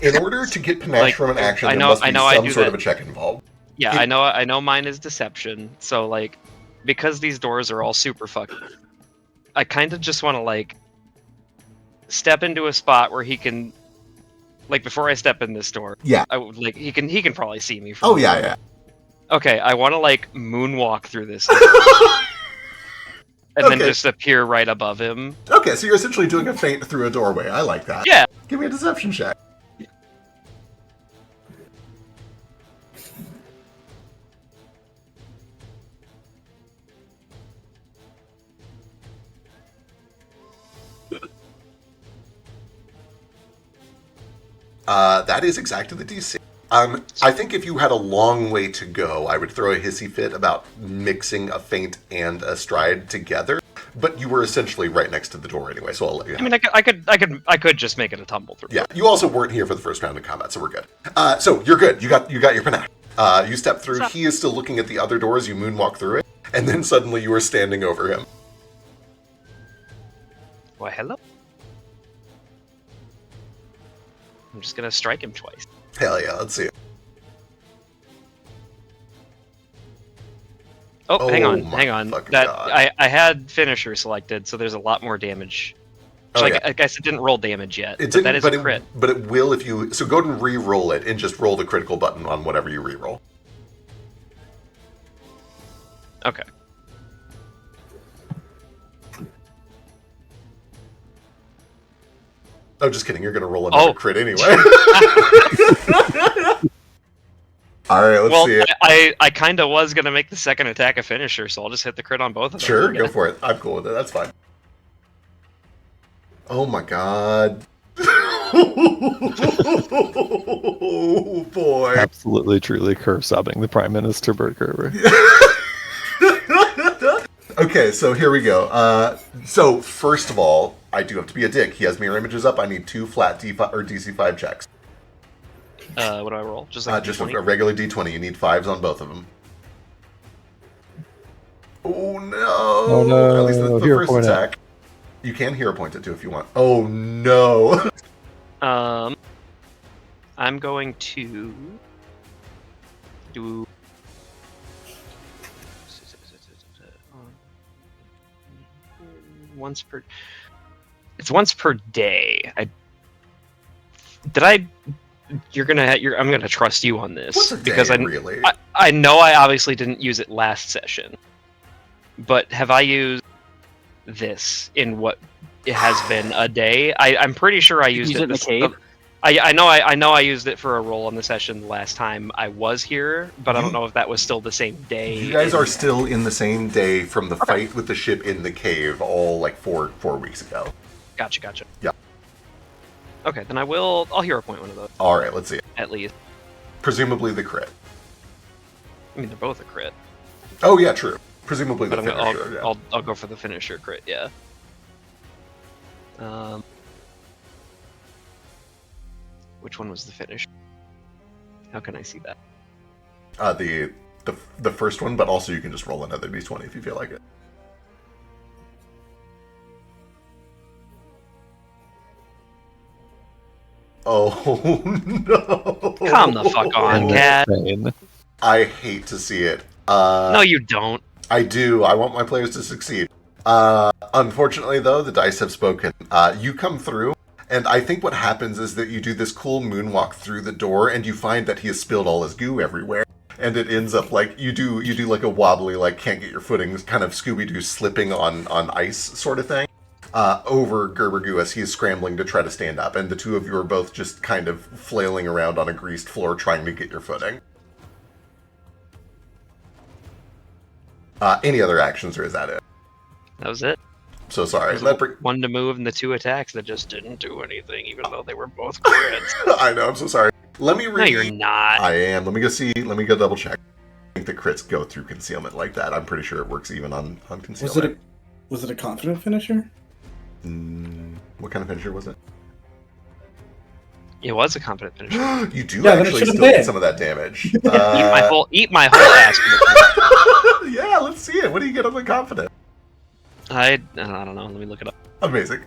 In order to get panache from an action, there must be some sort of a check involved. Yeah, I know mine is deception. So because these doors are all super fucky, I kind of just want to step into a spot where he can, before I step in this door. Yeah. I would he can probably see me. From Oh yeah. Okay, I want to moonwalk through this. And then Okay. just appear right above him. Okay, so you're essentially doing a feint through a doorway. I like that. Yeah. Give me a deception check. That is exactly the DC. I think if you had a long way to go, I would throw a hissy fit about mixing a feint and a stride together. But you were essentially right next to the door anyway, so I'll let you have I mean, I could just make it a tumble through. Yeah, you also weren't here for the first round of combat, so we're good. So you're good. You got your panache. You step through. He is still looking at the other doors. You moonwalk through it, and then suddenly you are standing over him. Why, hello? I'm just gonna strike him twice. Hell yeah, let's see it. Oh, hang on. fucking That God. I had finisher selected, so there's a lot more damage. Oh, Which yeah. I guess it didn't roll damage yet. It but didn't, that is but a crit. but it will if you. So go ahead and re-roll it, and just roll the critical button on whatever you re-roll. Okay. Oh, just kidding. You're gonna roll another crit anyway. All right, let's see it. I kind of was gonna make the second attack a finisher, so I'll just hit the crit on both of them. Sure, go for it. I'm cool with it. That's fine. Oh my God. Oh boy. Absolutely, truly curve sobbing the Prime Minister Bert Gerber. Okay, so here we go. So first of all, I do have to be a dick. He has mirror images up. I need 2 flat D5 or DC5 checks. What do I roll? Just like Just D20? a regular D20. You need 5s on both of them. Oh no! Oh, no. At least the Hero first point it. attack. You can hero point it too if you want. Oh no! I'm going to do. Once per. It's once per day. You're gonna. I'm gonna trust you on this What's a day, because really? I know I obviously didn't use it last session, but have I used this in what it has been a day? I'm pretty sure I used it in the cave. I know I used it for a roll on the session last time I was here, but I don't know if that was still the same day. You guys are still in the same day from the fight with the ship in the cave, all like four weeks ago. Gotcha. Yeah. Okay, then I'll hero point one of those All right, let's see it. at least. Presumably the crit. I mean, they're both a crit, Oh yeah, true. Presumably the but finisher. Yeah. I'll go for the finisher crit. Yeah. Which one was the finish? How can I see that? The first one, but also you can just roll another d20 if you feel like it. Oh no! Come the fuck on, cat. Insane. I hate to see it. No, you don't. I do. I want my players to succeed. Unfortunately, though, the dice have spoken. You come through, and I think what happens is that you do this cool moonwalk through the door, and you find that he has spilled all his goo everywhere. And it ends up like you do like a wobbly, like can't get your footing, kind of Scooby-Doo slipping on ice sort of thing. Over Gerber Goo as he is scrambling to try to stand up, and the two of you are both just kind of flailing around on a greased floor trying to get your footing. Any other actions, or is that it? That was it. So sorry. One to move and the 2 attacks that just didn't do anything, even though they were both crits. I know, I'm so sorry. Let me read. No, you're not. I am. Let me go double check. I think the crits go through concealment like that. I'm pretty sure it works even on concealment. Was it a confident finisher? What kind of finisher was it? It was a competent finisher. You do Yeah, then it actually should've still get been. some of that damage. Eat my whole ass. Yeah, let's see it. What do you get on the confident? I don't know. Let me look it up. Amazing.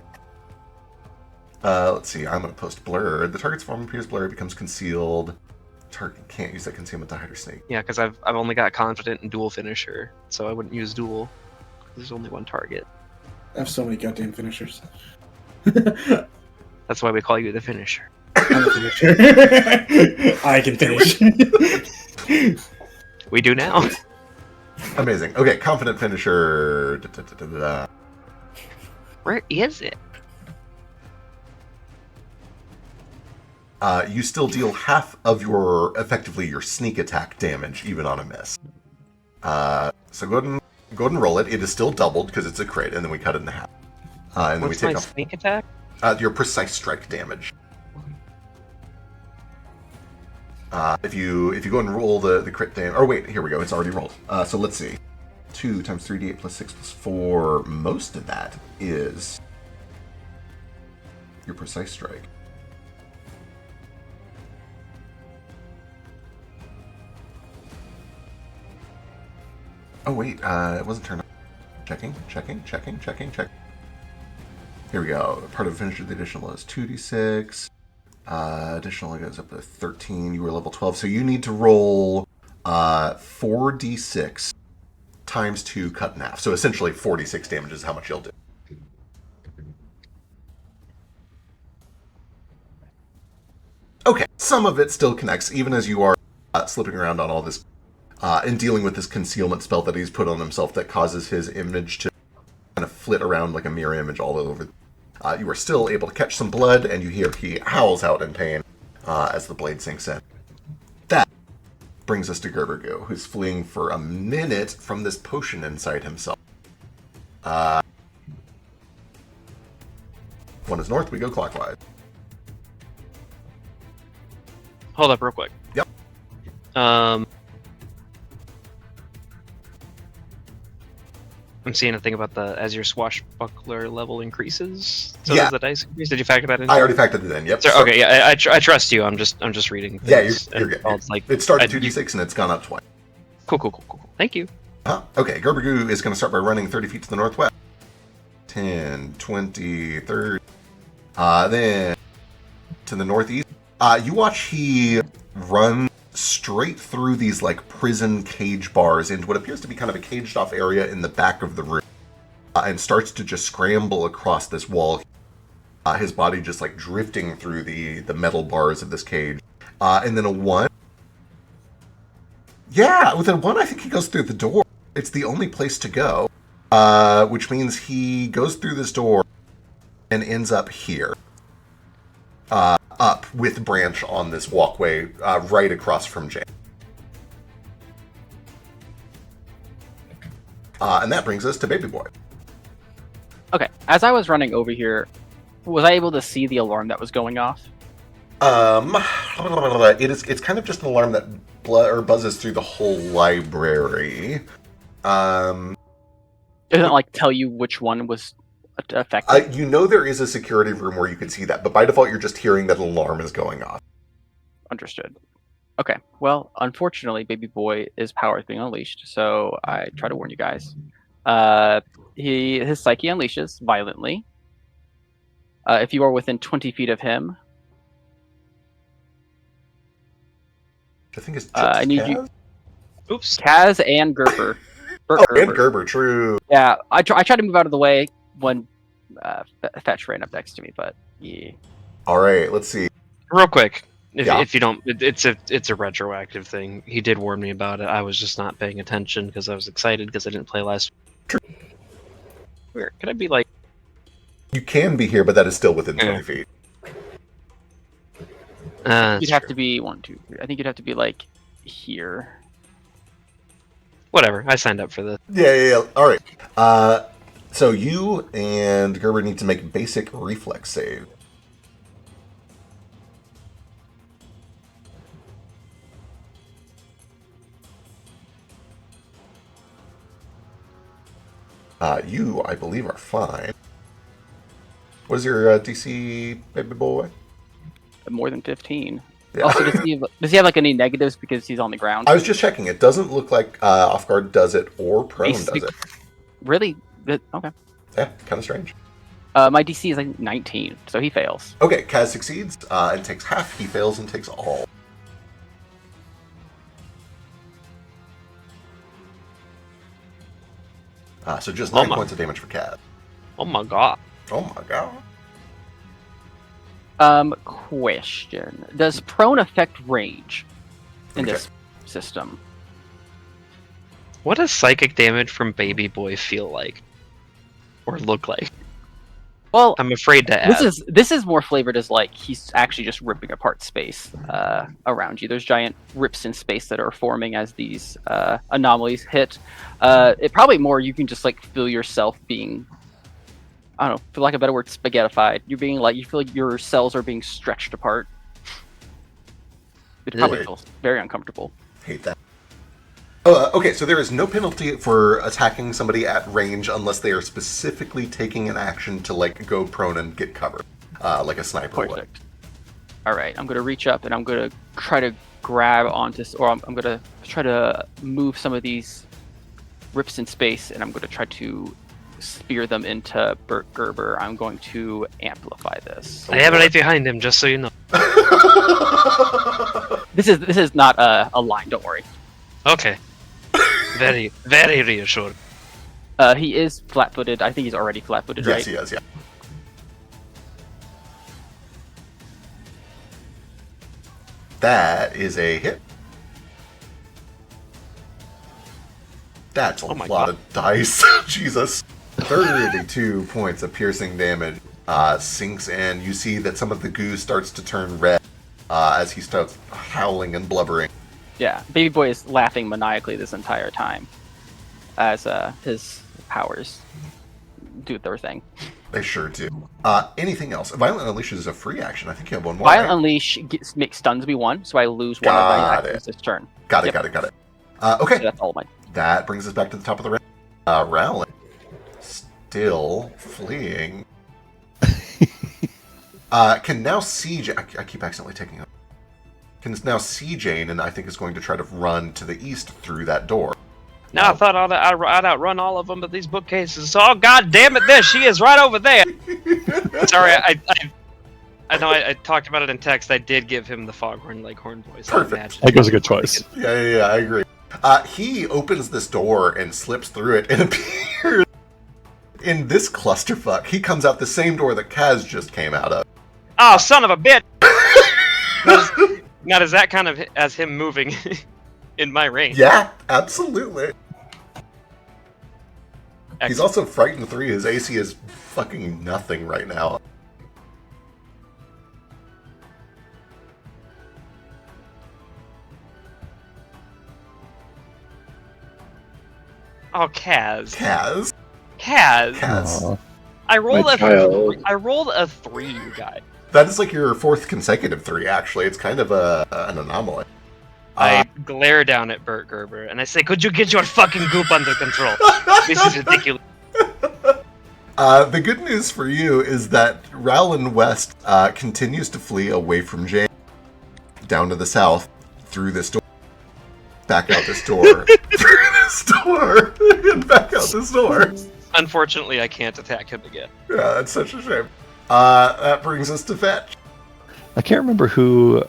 Let's see. I'm going to post blur. The target's form appears blurred, becomes concealed. Target can't use that concealment to hide or sneak. Yeah, because I've only got confident and dual finisher, so I wouldn't use dual. There's only one target. I have so many goddamn finishers. That's why we call you the finisher. I'm a finisher. I can finish. We do now. Amazing. Okay, confident finisher. Where is it? you still deal half of your sneak attack damage, even on a miss. So go ahead and roll it. It is still doubled because it's a crit, and then we cut it in half. And then What's we take my off sneak attack? your precise strike damage. If you go and roll the crit damage, or wait, here we go. It's already rolled. So let's see. 2 times 3d8 plus 6 plus 4. Most of that is your precise strike. Oh wait, it wasn't turned on. Checking. Here we go. Part of finished with the additional is 2d6. Additional goes up to 13. You were level 12, so you need to roll 4d6 times 2 cut in half. So essentially 46 damage is how much you'll do. Okay, some of it still connects, even as you are slipping around on all this and dealing with this concealment spell that he's put on himself that causes his image to kind of flit around like a mirror image all over. You are still able to catch some blood, and you hear he howls out in pain as the blade sinks in. That brings us to Gerbergu, who's fleeing for a minute from this potion inside himself. One is north, we go clockwise. Hold up real quick. Yep. I'm seeing a thing about as your swashbuckler level increases. So Yeah. does the dice increase? Did you factor that in? I already factored it in, yep. So, okay, yeah, I trust you. I'm just reading things. Yeah, you're good. It's like, It started 2d6 and it's gone up twice. Cool. Thank you. Okay, Gerbergu is going to start by running 30 feet to the northwest. 10, 20, 30. Then to the northeast. You watch he run straight through these like prison cage bars into what appears to be kind of a caged off area in the back of the room, and starts to just scramble across this wall. His body just like drifting through the metal bars of this cage. And then a 1. Yeah, with a 1, I think he goes through the door. It's the only place to go, which means he goes through this door and ends up here. Up with Branch on this walkway right across from Jane. And that brings us to Baby Boy. Okay, as I was running over here, was I able to see the alarm that was going off? It's kind of just an alarm that buzzes through the whole library. It doesn't like tell you which one was affected. You know there is a security room where you can see that, but by default you're just hearing that an alarm is going off. Understood. Okay, well, unfortunately, Baby Boy, his power is being unleashed, so I try to warn you guys. His psyche unleashes violently. If you are within 20 feet of him, I think it's just I need Kaz? you. Oops. Kaz and Gerber. And Gerber, true. Yeah, I tried to move out of the way when Fetch ran up next to me, but yeah. All right, let's see. Real quick, Yeah. if you don't, it's a retroactive thing. He did warn me about it. I was just not paying attention because I was excited because I didn't play last. Where could I be like? You can be here, but that is still within 20 feet. You'd have to be 1, 2, 3. I think you'd have to be like here. Whatever. I signed up for this. Yeah. All right. So you and Gerber need to make basic reflex save. You, I believe, are fine. What is your DC, Baby Boy? More than 15. Yeah. Also, does he have like any negatives because he's on the ground? I was just checking. It doesn't look like Off Guard does it or Prone does it. Really? Okay. Yeah, kind of strange. My DC is like 19, so he fails. Okay, Kaz succeeds and takes half. He fails and takes all. So just 9 points of damage for Kaz. Oh my god. Oh my god. Question. Does prone affect range in Okay. this system? What does psychic damage from Baby Boy feel like? Or look like? Well, I'm afraid to add. this is more flavored as like he's actually just ripping apart space around you. There's giant rips in space that are forming as these anomalies hit. It probably more you can just like feel yourself being, I don't know, for lack of a better word, spaghettified. You're being like, you feel like your cells are being stretched apart. It probably Really? feels very uncomfortable. Hate that. Okay, so there is no penalty for attacking somebody at range unless they are specifically taking an action to like go prone and get cover, like a sniper would. Perfect. All right, I'm gonna reach up and I'm gonna try to grab onto, or I'm gonna try to move some of these rips in space, and I'm gonna try to spear them into Bert Gerber. I'm going to amplify this. I am right behind him, just so you know. This is not a line. Don't worry. Okay. Very, very reassured. He is flat-footed. I think he's already flat-footed, right? Yes, he is, yeah. That is a hit. That's a Oh my lot God. of dice. Jesus. 32 points of piercing damage sinks in. You see that some of the goo starts to turn red as he starts howling and blubbering. Yeah, Baby Boy is laughing maniacally this entire time as his powers do their thing. They sure do. Anything else? Violent Unleash is a free action. I think you have one more. Violent right? Unleash stuns me one, so I lose one of Got my it. actions this turn. Got it, Yep. got it. Okay, So that's all mine. that brings us back to the top of the round. Rowling. Still fleeing. Can now see... I keep accidentally taking it. Can now see Jane, and I think is going to try to run to the east through that door. Now I thought I'd outrun all of them, but these bookcases. Oh God damn it! There she is, right over there. Sorry, I know I talked about it in text. I did give him the Foghorn Leghorn voice. Perfect. I think it was a good choice. Yeah, I agree. He opens this door and slips through it and appears in this clusterfuck. He comes out the same door that Kaz just came out of. Oh, son of a bitch! Not as that kind of as him moving in my range. Yeah, absolutely. He's Excellent. also frightened 3. His AC is fucking nothing right now. Oh, Kaz. Kaz. Aw. I rolled My a child. I rolled a 3, you guys. That is like your 4th consecutive 3, actually. It's kind of an anomaly. I glare down at Bert Gerber and I say, "Could you get your fucking goop under control? This is ridiculous." The good news for you is that Rowland West continues to flee away from Jane, down to the south, through this door, back out this door, through this door, and back out this door. Unfortunately, I can't attack him again. Yeah, that's such a shame. That brings us to Fetch. I can't remember who,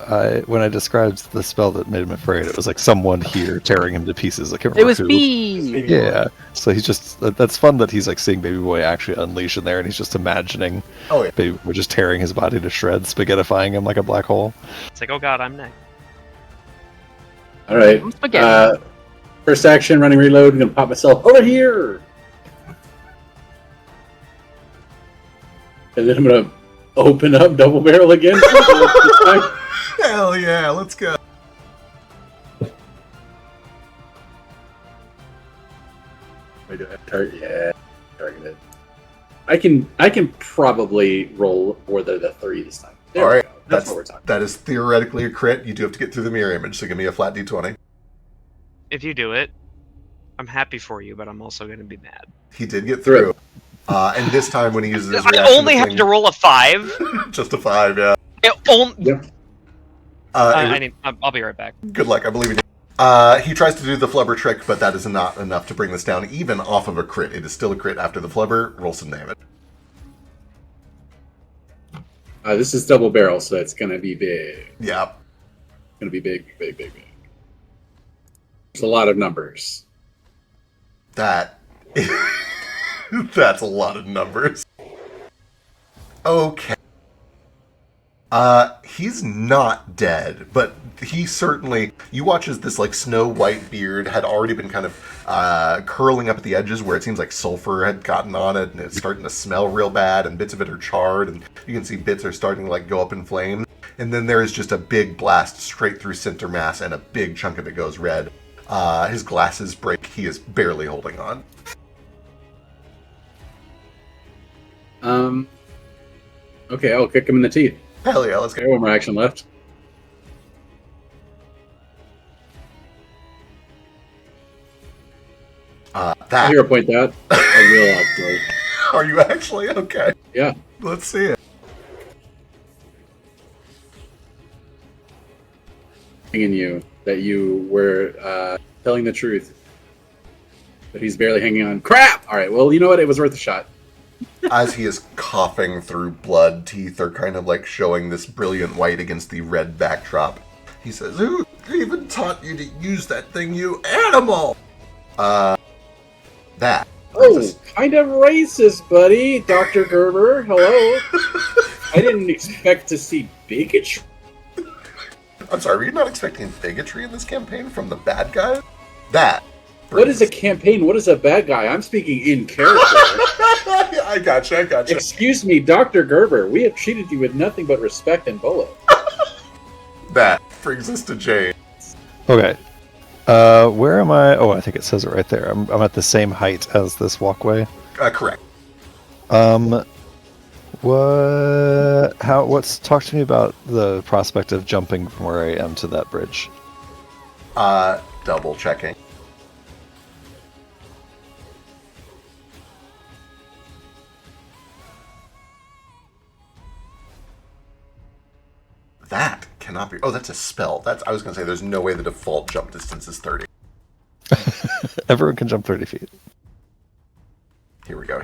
when I described the spell that made him afraid, it was like someone here tearing him to pieces. I can't remember It was who. me. Yeah, so he's just, that's fun that he's like seeing Baby Boy actually unleash in there, and he's just imagining Oh, yeah. Baby Boy just tearing his body to shreds, spaghettifying him like a black hole. It's like, oh God, I'm next. All right. Spaghetti. First action, running reload. I'm gonna pop myself over here, and then I'm gonna open up double barrel again. Hell yeah, let's go. Wait, do I have target? Yeah, targeted. I can probably roll more than the 3 this time. There All we right, go. That's what we're talking. that is theoretically a crit. You do have to get through the mirror image, so give me a flat d20. If you do it, I'm happy for you, but I'm also going to be mad. He did get through. And this time when he uses his I reaction only have thing, to roll a 5. just a 5, yeah. Yep. I'll be right back. Good luck, I believe in you. He tries to do the flubber trick, but that is not enough to bring this down, even off of a crit. It is still a crit after the flubber. Roll some damage. This is double barrel, so it's gonna be big. Yeah. Gonna be big. There's a lot of numbers. That... That's a lot of numbers. Okay. He's not dead, but he certainly. You watch as this like snow white beard had already been kind of curling up at the edges, where it seems like sulfur had gotten on it, and it's starting to smell real bad, and bits of it are charred, and you can see bits are starting to like go up in flames. And then there is just a big blast straight through center mass, and a big chunk of it goes red. His glasses break. He is barely holding on. Okay, I'll kick him in the teeth. Hell yeah, let's Okay, go. one more action left. That. Hero point that. I will, actually. Are you actually okay? Yeah. Let's see it. In you that you were telling the truth. But he's barely hanging on. Crap! All right, well, you know what? It was worth a shot. As he is coughing through blood, teeth are kind of like showing this brilliant white against the red backdrop. He says, "Who even taught you to use that thing, you animal?" That. Oh, kind of racist, buddy. Dr. Gerber, hello. I didn't expect to see bigotry. I'm sorry, were you not expecting bigotry in this campaign from the bad guys? That. What is a campaign? What is a bad guy? I'm speaking in character. I gotcha. Excuse me, Dr. Gerber. We have treated you with nothing but respect and bullet. That brings us to Jane. Okay. Where am I? Oh, I think it says it right there. I'm at the same height as this walkway. Correct. Talk to me about the prospect of jumping from where I am to that bridge. Double checking. That cannot be. Oh, that's a spell. I was going to say, there's no way the default jump distance is 30. Everyone can jump 30 feet. Here we go.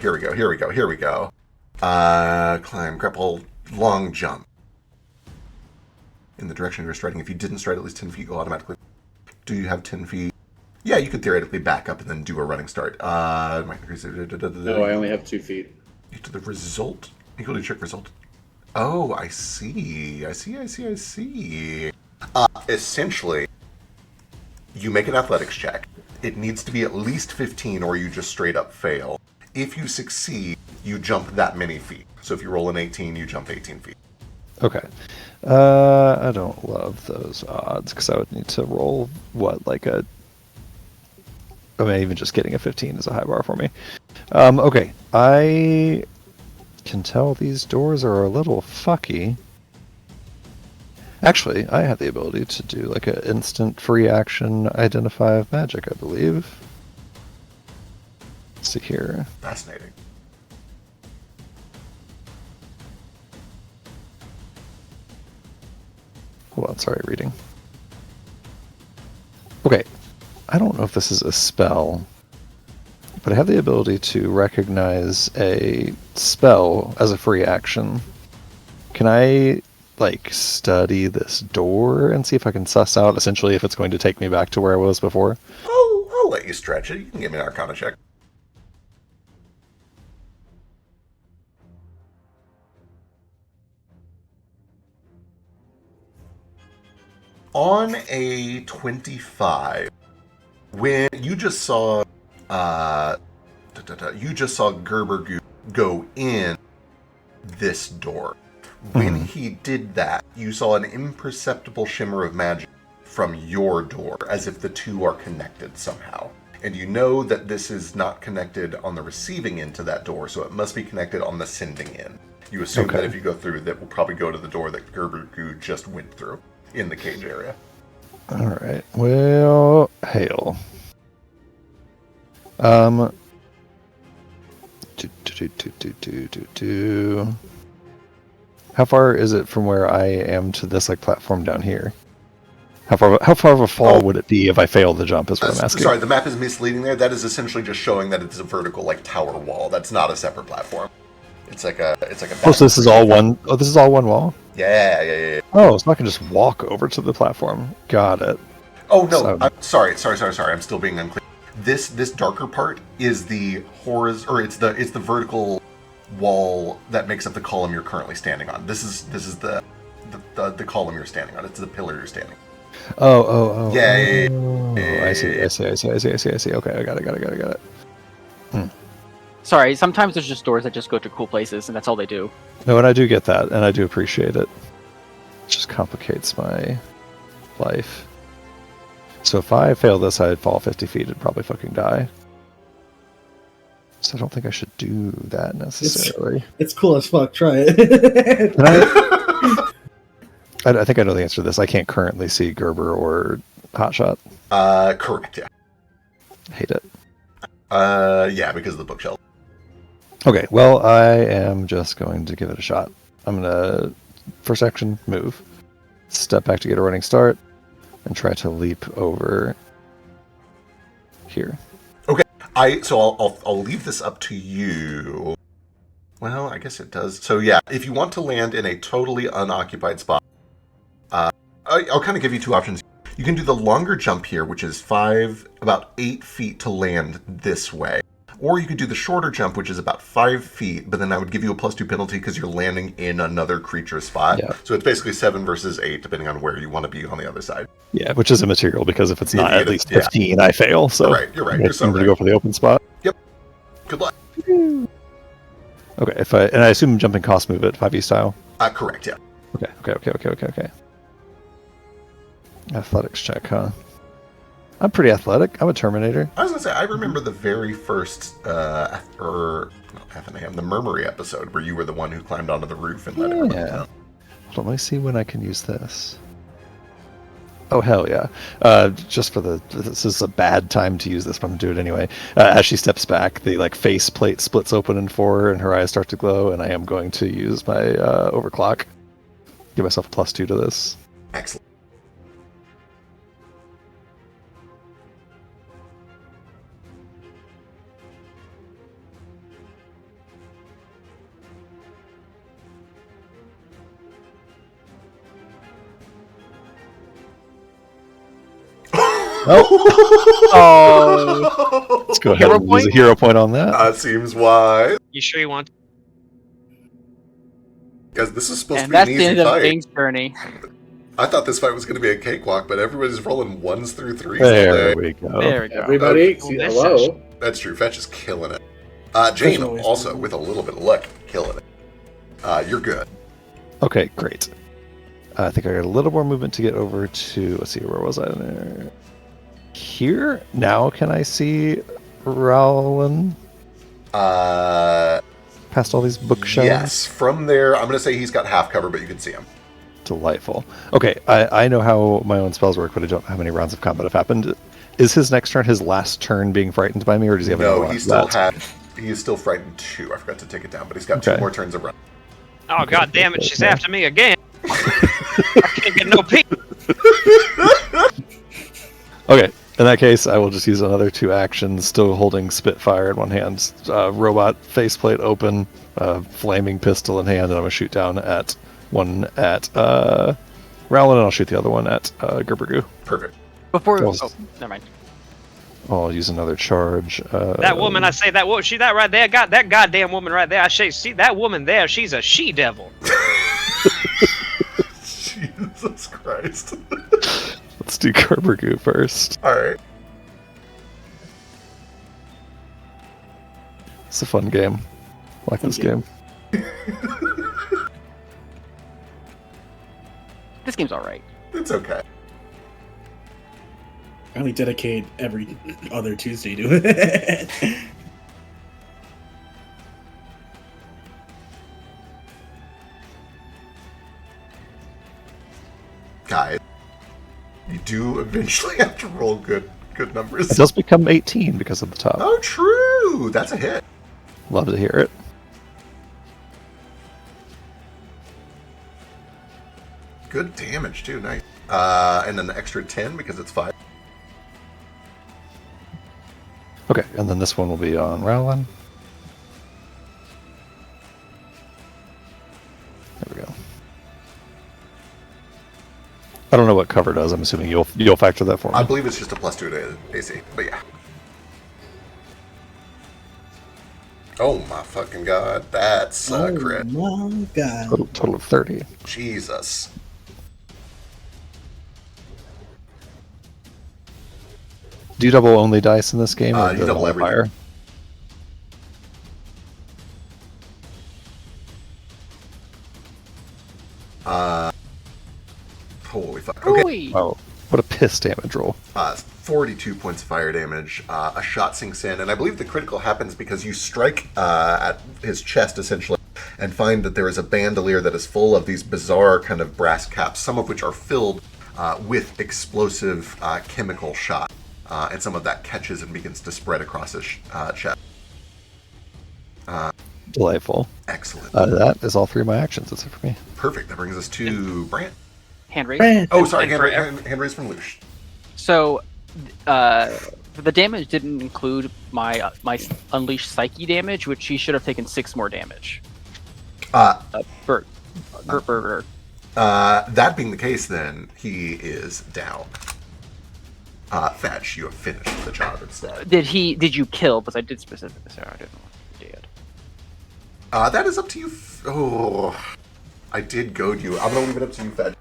Climb, grapple, long jump. In the direction you're striding. If you didn't stride at least 10 feet, you'll automatically. Do you have 10 feet? Yeah, you could theoretically back up and then do a running start. No, I only have 2 feet. To the result. Equal to check result. Oh, I see. Essentially, you make an athletics check. It needs to be at least 15 or you just straight up fail. If you succeed, you jump that many feet. So if you roll an 18, you jump 18 feet. Okay. I don't love those odds because I would need to roll, even just getting a 15 is a high bar for me. Okay. I can tell these doors are a little fucky. Actually, I have the ability to do like an instant free action identify of magic, I believe. Let's see here. Fascinating. Hold on, sorry, reading. Okay, I don't know if this is a spell, but I have the ability to recognize a spell as a free action. Can I, study this door and see if I can suss out, essentially, if it's going to take me back to where I was before? I'll let you stretch it. You can give me an Arcana check. On a 25, when you just saw Gerber go in this door. When he did that, you saw an imperceptible shimmer of magic from your door, as if the two are connected somehow. And you know that this is not connected on the receiving end to that door, so it must be connected on the sending end. You assume that if you go through, that will probably go to the door that Gerber just went through in the cage area. Alright, well, hail. How far is it from where I am to this platform down here? How far of a fall would it be if I failed the jump? Is what I'm asking. Sorry, the map is misleading there. That is essentially just showing that it's a vertical tower wall. That's not a separate platform. It's like a. Oh, so this is all one. Oh, this is all one wall. Yeah. Oh, so I can just walk over to the platform. Got it. Oh no! I'm sorry. I'm still being unclear. This darker part is the it's the vertical wall that makes up the column you're currently standing on. This is the the column you're standing on. It's the pillar you're standing. Oh. Yeah. I see. Okay, I got it. Sorry, sometimes there's just doors that just go to cool places, and that's all they do. No, and I do get that, and I do appreciate it. It just complicates my life. So if I fail this, I'd fall 50 feet and probably fucking die. So I don't think I should do that necessarily. It's cool as fuck. Try it. I think I know the answer to this. I can't currently see Gerber or Hotshot. Correct, yeah. Hate it. Yeah, because of the bookshelf. Okay, well, I am just going to give it a shot. I'm going to, first action, move. Step back to get a running start, and try to leap over here. Okay, so I'll leave this up to you. Well, I guess it does. So yeah, if you want to land in a totally unoccupied spot, I'll kind of give you two options. You can do the longer jump here, which is about 8 feet to land this way. Or you could do the shorter jump, which is about 5 feet, but then I would give you a +2 penalty because you're landing in another creature spot. Yeah. So it's basically 7 versus 8, depending on where you want to be on the other side. Yeah, which is immaterial because if it's not Yeah, at least 15, I fail. So You're right. You're so I'm going right. to go for the open spot. Yep. Good luck. Okay, and I assume jumping cost move it 5e style. Correct, yeah. Okay. Athletics check, huh? I'm pretty athletic. I'm a Terminator. I was going to say, I remember the very first, the Murmury episode, where you were the one who climbed onto the roof and let everyone down. Let me see when I can use this. Oh, hell yeah. Just for this is a bad time to use this, but I'm going to do it anyway. As she steps back, the face plate splits open in 4 and her eyes start to glow, and I am going to use my overclock. Give myself a +2 to this. Excellent. Oh. Let's go ahead Hero and use a point? hero point on that. That seems wise. You sure you want? Guys, this is supposed And to be that's an the easy end of fight. Bing's journey. I thought this fight was going to be a cakewalk, but everybody's rolling 1s through 3s There all day. we go. There we go. Everybody, Oh, see, that's hello. That's true. Fetch is killing it. Jane, always also, cool. with a little bit of luck, killing it. You're good. Okay, great. I think I got a little more movement to get over to, let's see, where was I there? Here? Now can I see Rowland past all these bookshelves? Yes, from there, I'm going to say he's got half cover, but you can see him. Delightful. Okay, I know how my own spells work, but I don't know how many rounds of combat have happened. Is his next turn his last turn being frightened by me, or does he have another No, one he after still is still frightened 2. I forgot to take it down, but he's got Okay. 2 more turns of run. Oh god damn it! She's Okay. after me again. I can't get no peek. Okay, in that case, I will just use another 2 actions, still holding Spitfire in one hand, robot faceplate open, flaming pistol in hand, and I'm going to shoot down at one at Rowland, and I'll shoot the other one at Gerbergoo. Perfect. Before, Well, oh, never mind. I'll use another charge. That woman, I say that woman. See that right there? Got that goddamn woman right there. I say, see that woman there? She's a she devil. Jesus Christ. Let's do Gerbergoo first. Alright. It's a fun game. I like this game. This game's alright. It's okay. I only dedicate every other Tuesday to it. Guys, you do eventually have to roll good numbers. It does become 18 because of the top. Oh, true! That's a hit. Love to hear it. Good damage, too. Nice. And then the extra 10 because it's 5. Okay, and then this one will be on Rowland. There we go. I don't know what cover does. I'm assuming you'll factor that for me. I believe it's just a +2 to AC, but yeah. Oh my fucking god, that's a crit. Oh my god. Total of 30. Jesus. Do you double only dice in this game, or You the double everything. modifier? Holy fuck. Okay. Ooh. Oh, what a piss damage roll. 42 points of fire damage. A shot sinks in, and I believe the critical happens because you strike at his chest, essentially, and find that there is a bandolier that is full of these bizarre kind of brass caps, some of which are filled with explosive chemical shot. And some of that catches and begins to spread across his chest. Delightful. Excellent. That is all 3 of my actions. That's it for me. Perfect. That brings us to Brant. Hand raise. Brand. Oh, sorry. And for Hand raise from Lush. So, the damage didn't include my unleashed psyche damage, which he should have taken 6 more damage. Bert. That being the case, then he is down. Fetch, you have finished the job instead. Did you kill? Because I did specifically say I didn't know if you did. That is up to you. I did goad you. I'm going to leave it up to you, Fetch.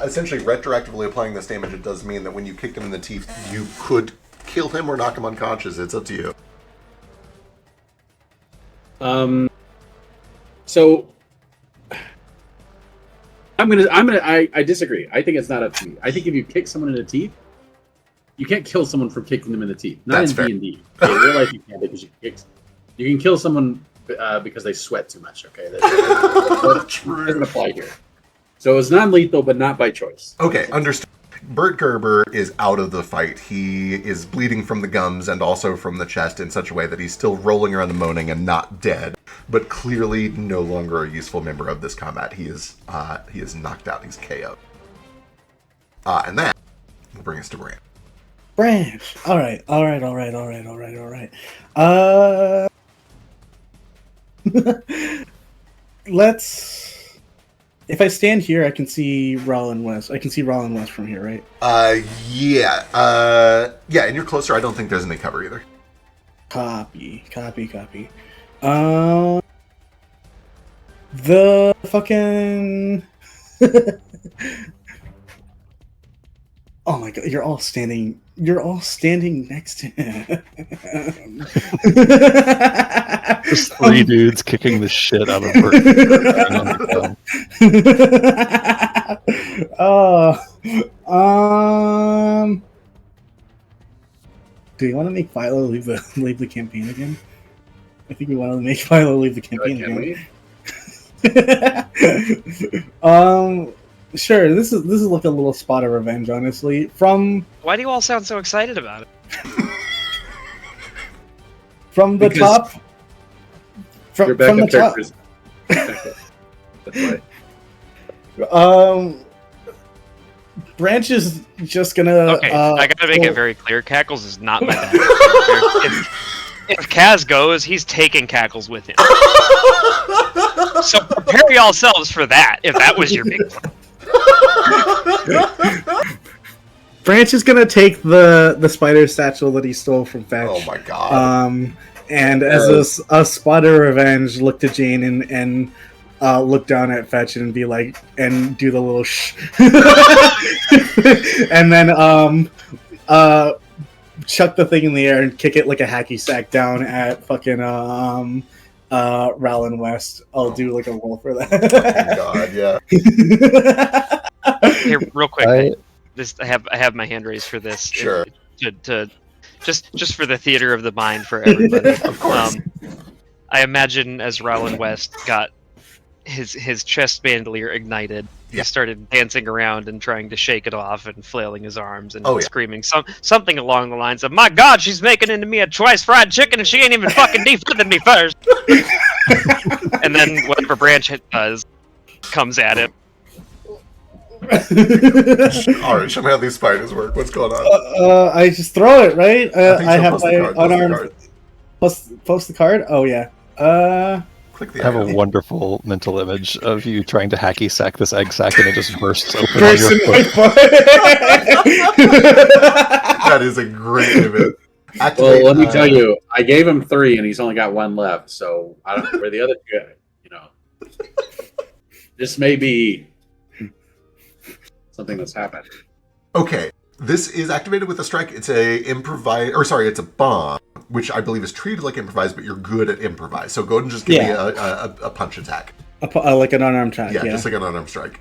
Essentially, retroactively applying this damage, it does mean that when you kicked him in the teeth, you could kill him or knock him unconscious. It's up to you. So I disagree. I think it's not up to you. I think if you kick someone in the teeth, you can't kill someone for kicking them in the teeth. Not That's in fair. D&D. In real life, you can because you can kill someone because they sweat too much. Okay, that doesn't apply here. So it's non-lethal, but not by choice. Okay, understood. Bert Gerber is out of the fight. He is bleeding from the gums and also from the chest in such a way that he's still rolling around and moaning and not dead, but clearly no longer a useful member of this combat. He is knocked out. He's KO'd. And that will bring us to Brand. Branch. All right. Let's. If I stand here, I can see Rollin West. I can see Rollin West from here, right? Yeah, and you're closer. I don't think there's any cover either. Copy. The fucking. Oh my god! You're all standing next to him. Just 3 dudes kicking the shit out of Bert. Do you want to make Philo leave the campaign again? I think we want to make Philo leave the campaign again. Sure. This is like a little spot of revenge, honestly. Why do you all sound so excited about it? From the top. Your From the backup top. characters. That's why. Branch is just gonna. Okay, I gotta make it very clear. Cackles is not my bad. if Kaz goes, he's taking Cackles with him. So prepare yourselves for that. If that was your big plan. Branch is gonna take the spider satchel that he stole from Fetch. Oh my god. And as a spot of revenge, look to Jane and look down at Fetch and be like, and do the little shh. And then chuck the thing in the air and kick it like a hacky sack down at fucking Rowland West. I'll do like a roll for that. Oh god, yeah. Here, real quick. I have my hand raised for this. Sure. To just for the theater of the mind for everybody. Of course. I imagine as Rowland West got his chest bandolier ignited, he started dancing around and trying to shake it off and flailing his arms and screaming something along the lines of, "My God, she's making into me a twice fried chicken and she ain't even fucking defending me first." And then whatever Branch does comes at him. Alright, show me how these spiders work. What's going on? I just throw it, right? I have Post my the card, post the unarmed. card. Post the card? Oh, yeah. Click the I have a item. wonderful mental image of you trying to hacky sack this egg sack and it just bursts open on Burst your in my foot. foot. That is a great image. Well, let me tell you, I gave him 3 and he's only got 1 left. So I don't know where the other 2, this may be something that's happened. Okay, This is activated with a strike. It's it's a bomb, which I believe is treated like improvise, but you're good at improvise. So go ahead and just give me a punch attack. Like an unarmed attack. Yeah, just like an unarmed strike.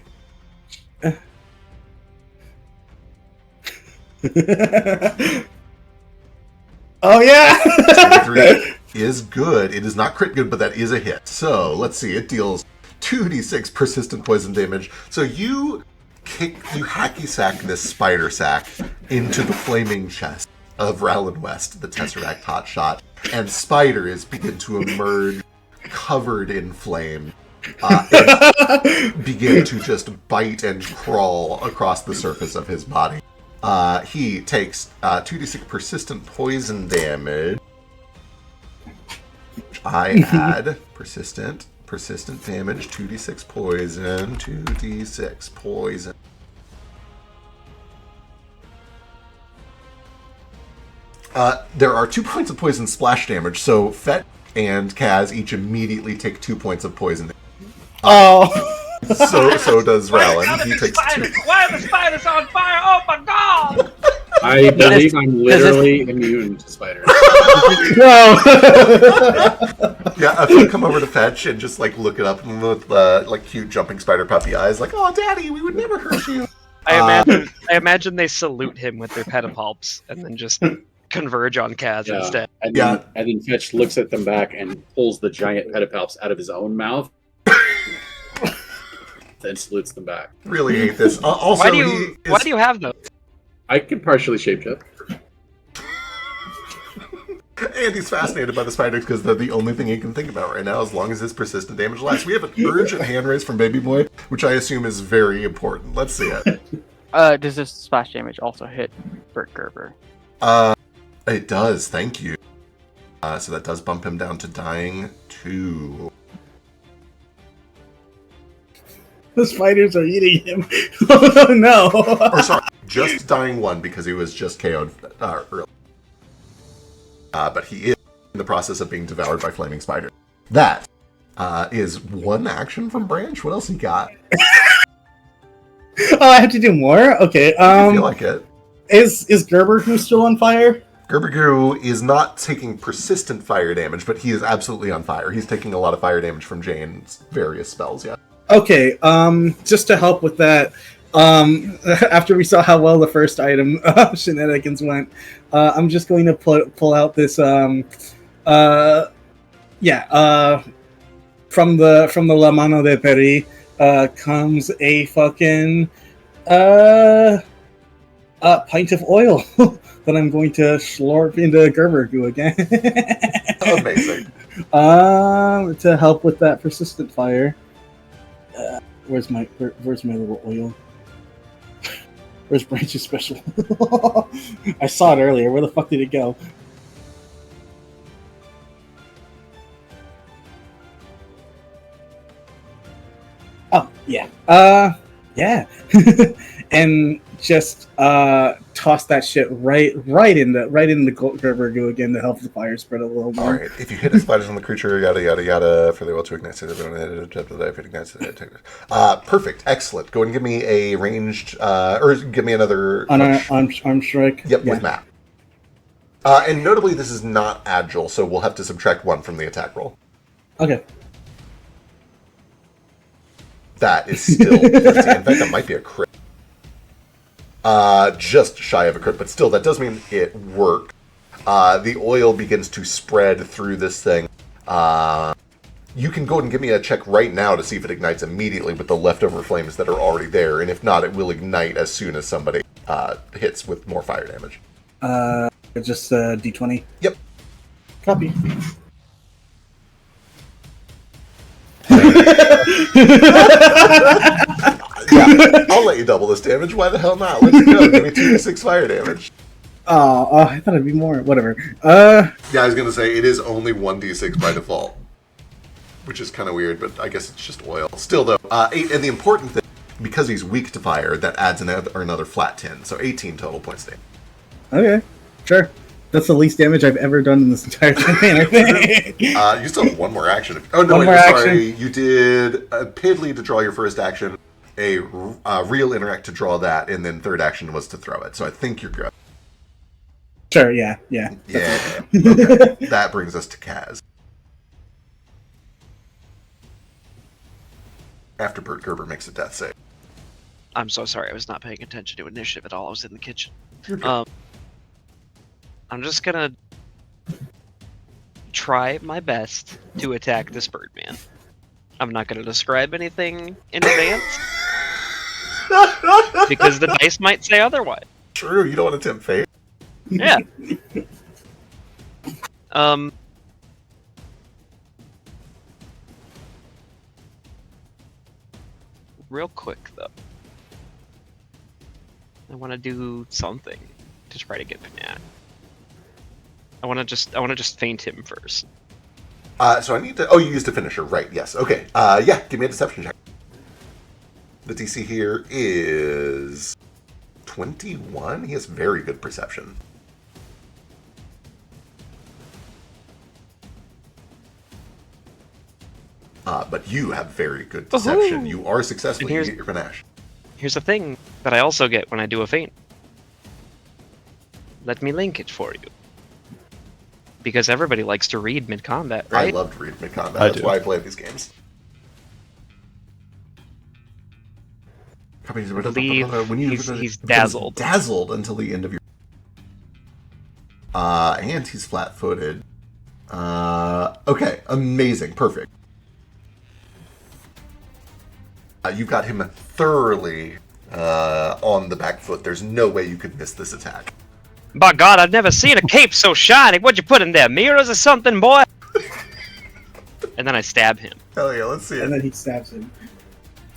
Oh yeah! 23 is good. It is not crit good, but that is a hit. So let's see. It deals 2d6 persistent poison damage. So you hacky sack this spider sack into the flaming chest of Rowland West, the Tesseract hotshot, and spiders begin to emerge covered in flame. And begin to just bite and crawl across the surface of his body. He takes 2d6 persistent poison damage. I add persistent damage, 2d6 poison, 2d6 poison. There are 2 points of poison splash damage, so Fett and Kaz each immediately take 2 points of poison. So does Rowland. He takes 2. Why are the spiders on fire? Oh my god! I believe I'm literally immune to spiders. No. Yeah, if you come over to Fetch and just like look it up with like cute jumping spider puppy eyes, like, "Oh, Daddy, we would never hurt you." I imagine they salute him with their pedipalps and then just converge on Kaz instead. And then Fetch looks at them back and pulls the giant pedipalps out of his own mouth. Then salutes them back. Really hate this. Also, why do you have those? I can partially shapeshift. Andy's fascinated by the spiders because they're the only thing he can think about right now as long as his persistent damage lasts. We have an urgent hand raise from Baby Boy, which I assume is very important. Let's see it. Does this splash damage also hit Bert Gerber? It does, thank you. So that does bump him down to dying 2. The spiders are eating him. Oh no! Or sorry, just dying 1 because he was just KO'd early. But he is in the process of being devoured by flaming spiders. That is 1 action from Branch. What else he got? Oh, I have to do more? Okay. I feel like it. Is Gerber who's still on fire? Gerbergoo is not taking persistent fire damage, but he is absolutely on fire. He's taking a lot of fire damage from Jane's various spells, yeah. Okay, just to help with that, after we saw how well the first item shenanigans went, I'm just going to pull out this, from the La Mano de Peri, comes a fucking, pint of oil that I'm going to slurp into Gerbergoo again. Amazing. To help with that persistent fire. Where's my little oil? Where's Branch's special? I saw it earlier. Where the fuck did it go? Oh, yeah. Yeah. And just toss that shit right in the Gerbergoo again to help the fire spread a little more. Alright, if you hit the spiders on the creature, yada yada yada, fairly well to ignite it. If it ignites it, perfect, excellent. Go ahead and give me a ranged, or give me another arm strike. Yep, with Matt. And notably, this is not agile, so we'll have to subtract 1 from the attack roll. Okay. That is still 15. In fact, that might be a crit. Just shy of a crit, but still, that does mean it worked. The oil begins to spread through this thing. You can go ahead and give me a check right now to see if it ignites immediately with the leftover flames that are already there, and if not, it will ignite as soon as somebody hits with more fire damage. Just D20? Yep. Copy. Yeah, I'll let you double this damage. Why the hell not? Let's go. Give me 2d6 fire damage. Oh, I thought it'd be more. Whatever. Yeah, I was gonna say it is only 1d6 by default, which is kind of weird, but I guess it's just oil. Still, though, 8. And the important thing, because he's weak to fire, that adds another flat 10, so 18 total points damage. Okay, sure. That's the least damage I've ever done in this entire campaign, I think. You still have 1 more action. Oh, no, wait, sorry. You did Pidley to draw your first action. a real interact to draw that, and then third action was to throw it. So I think you're good. Sure, yeah. Yeah. Okay. That brings us to Kaz. After Bert Gerber makes a death save. I'm so sorry. I was not paying attention to initiative at all. I was in the kitchen. You're good. I'm just gonna try my best to attack this Birdman. I'm not gonna describe anything in advance because the dice might say otherwise. True, you don't want to tempt fate. Yeah. Real quick though, I want to do something to try to get Panat. I want to just feint him first. So I need to. Oh, you used a finisher, right? Yes. Okay. Yeah. Give me a deception check. The DC here is 21. He has very good perception. But you have very good deception. Woohoo! You are successful. You And get your panache. Here's the thing that I also get when I do a feint. Let me link it for you. Because everybody likes to read mid-combat, right? I love to read mid-combat. I That's do. why I play these games. I believe he's dazzled. Dazzled until the end of your... and he's flat-footed. Okay, amazing, perfect. You've got him thoroughly on the back foot. There's no way you could miss this attack. By God, I've never seen a cape so shiny. What'd you put in there? Mirrors or something, boy? And then I stab him. Hell yeah, let's see And it. then he stabs him.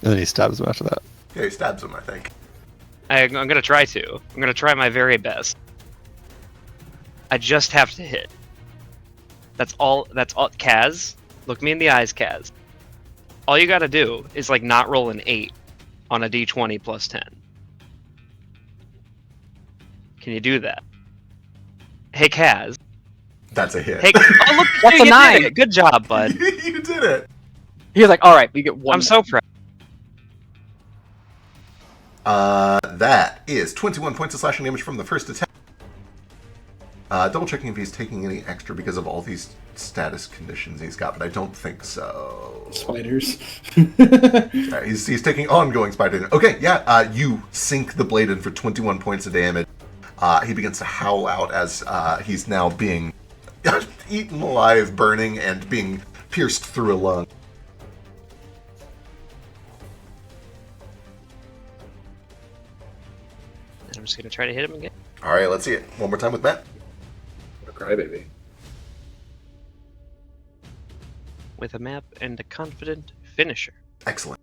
And then he stabs him after that. Yeah, he stabs him, I think. I'm gonna try to. I'm gonna try my very best. I just have to hit. That's all. Kaz, look me in the eyes, Kaz. All you gotta do is like not roll an 8 on a d20 plus 10. Can you do that? Hey, Kaz. That's a hit. Hey, oh look, That's you a 9. did it. Good job, bud. You did it. He's like, all right, we get one. I'm so proud. That is 21 points of slashing damage from the first attack. Double checking if he's taking any extra because of all these status conditions he's got, but I don't think so. Spiders. He's taking ongoing spider damage. Okay, yeah, you sink the blade in for 21 points of damage. He begins to howl out as he's now being eaten alive, burning, and being pierced through a lung. And I'm just gonna try to hit him again. All right, let's see it. One more time with Matt. What a crybaby. With a map and a confident finisher. Excellent.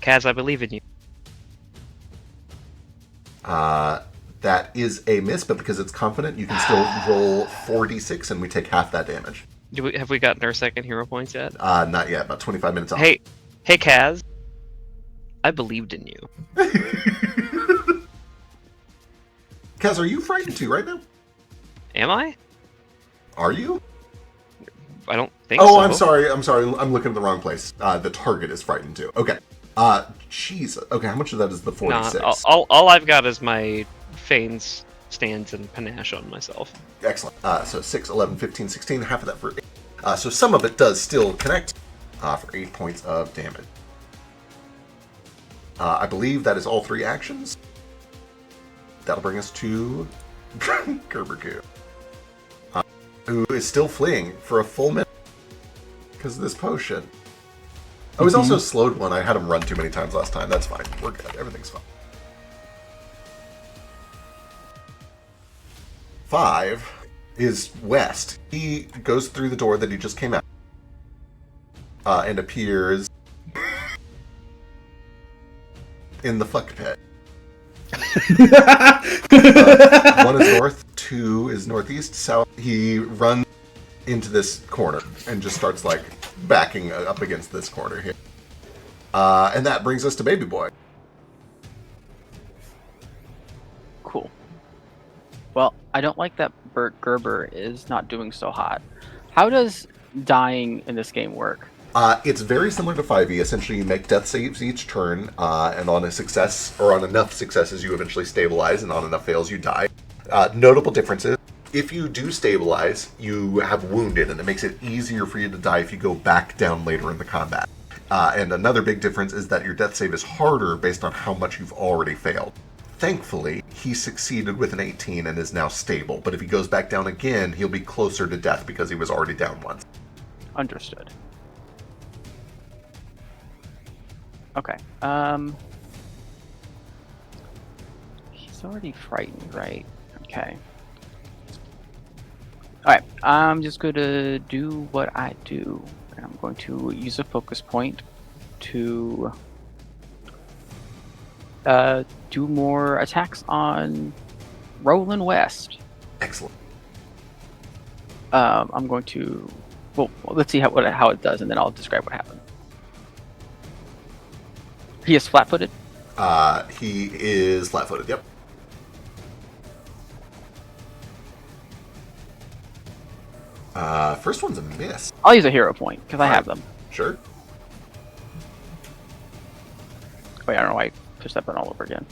Kaz, I believe in you. That is a miss, but because it's confident, you can still roll 4d6, and we take half that damage. Have we gotten our second hero points yet? Not yet. About 25 minutes off. Hey, Kaz. I believed in you. Kaz, are you frightened too right now? Am I? Are you? I don't think Oh, so. I'm sorry. I'm looking at the wrong place. The target is frightened too. Okay. Jeez. Okay, how much of that is the 46? Nah, all I've got is my feigns, stands, and panache on myself. Excellent. So 6, 11, 15, 16, half of that for 8. So some of it does still connect for 8 points of damage. I believe that is all 3 actions. That'll bring us to Gerberku, who is still fleeing for a full minute because of this potion. Oh, he's also slowed one. I had him run too many times last time. That's fine. We're good. Everything's fine. 5 is west. He goes through the door that he just came out and appears in the fuck pit. 1 is north, 2 is northeast, south. He runs into this corner and just starts like backing up against this corner here. And that brings us to Baby Boy. Cool. Well, I don't like that Bert Gerber is not doing so hot. How does dying in this game work? It's very similar to 5e. Essentially, you make death saves each turn, and on a success, or on enough successes, you eventually stabilize, and on enough fails, you die. Notable differences. If you do stabilize, you have wounded, and it makes it easier for you to die if you go back down later in the combat. And another big difference is that your death save is harder based on how much you've already failed. Thankfully, he succeeded with an 18 and is now stable, but if he goes back down again, he'll be closer to death because he was already down once. Understood. Okay. He's already frightened, right? Okay. Alright, I'm just going to do what I do. I'm going to use a focus point to do more attacks on Roland West. Excellent. I'm going to... Well, let's see how it does, and then I'll describe what happened. He is flat-footed? He is flat-footed, yep. First one's a miss. I'll use a hero point, because I have them. Sure. Wait, I don't know why I pushed that button all over again.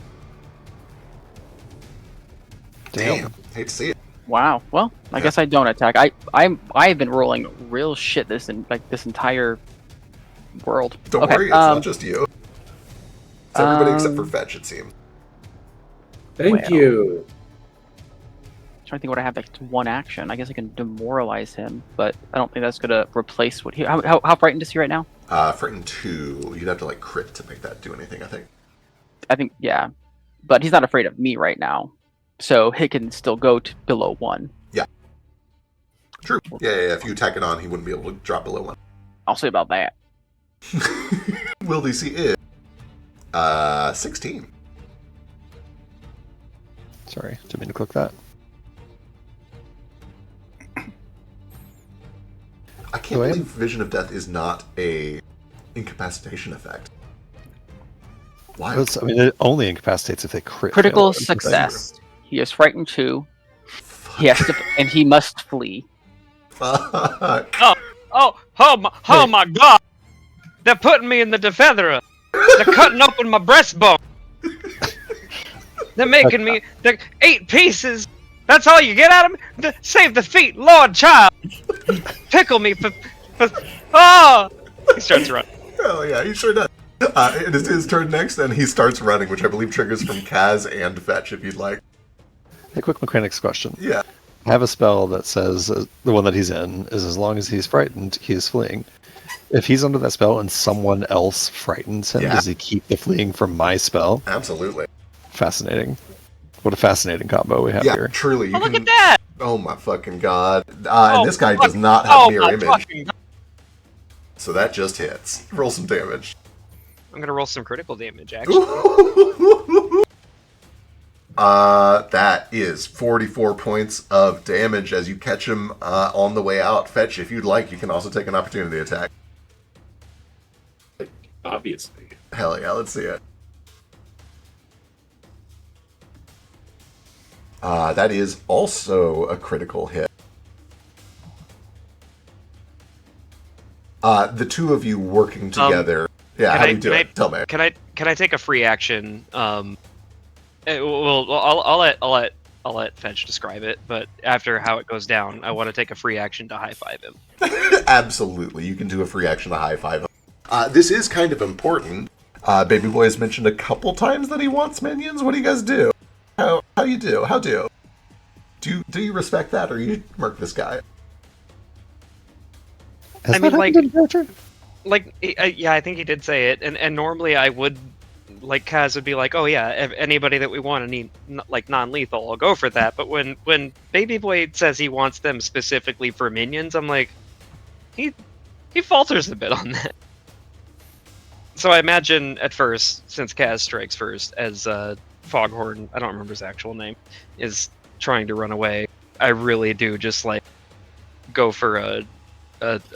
Damn. Hate to see it. Wow. Well, I guess I don't attack. I've been rolling real shit this entire world. Don't worry, it's not just you. It's everybody except for Fetch, it seems. Thank you. I'm trying to think what I have that's one action. I guess I can demoralize him, but I don't think that's gonna replace what he. How frightened is he right now? Frightened 2. You'd have to like crit to make that do anything, I think. I think yeah, but he's not afraid of me right now, so he can still go to below 1. Yeah. True. Yeah. If you attack it on, he wouldn't be able to drop below 1. I'll say about that. Will DC is 16. Sorry, didn't mean to click that. I can't believe Vision of Death is not a incapacitation effect. Why? I mean, it only incapacitates if they crit. Critical fail. success. He is frightened 2. He has to, and he must flee. Fuck. Oh my God! They're putting me in the defeatherer. They're cutting open my breastbone. They're making me 8 pieces. That's all you get out of me? Save the feet, Lord Child. Pickle me for oh! He starts running. Hell yeah, he sure does. It is his turn next, and he starts running, which I believe triggers from Kaz and Fetch, if you'd like. A quick mechanics question. Yeah. I have a spell that says the one that he's in is as long as he's frightened, he is fleeing. If he's under that spell and someone else frightens him, does he keep the fleeing from my spell? Absolutely. Fascinating. What a fascinating combo we have here. Yeah, truly. Look at that! Oh my fucking god. And this guy does not have mirror image. So that just hits. Roll some damage. I'm gonna roll some critical damage, actually. That is 44 points of damage as you catch him on the way out. Fetch, if you'd like, you can also take an opportunity attack. Obviously. Hell yeah, let's see it. That is also a critical hit. The two of you working together. How do you do it? Tell me. Can I take a free action? Well, I'll let Fetch describe it, but after how it goes down, I want to take a free action to high five him. Absolutely, you can do a free action to high five him. This is kind of important. Baby Boy has mentioned a couple times that he wants minions. What do you guys do? How you do? How do? Do you respect that, or you murk this guy? I mean, yeah, I think he did say it, and normally I would, like, Kaz would be like, oh yeah, anybody that we want to need, like, non-lethal, I'll go for that. But when Baby Boy says he wants them specifically for minions, I'm like, he falters a bit on that. So I imagine at first, since Kaz strikes first, as Foghorn, I don't remember his actual name, is trying to run away, I really do just, like, go for a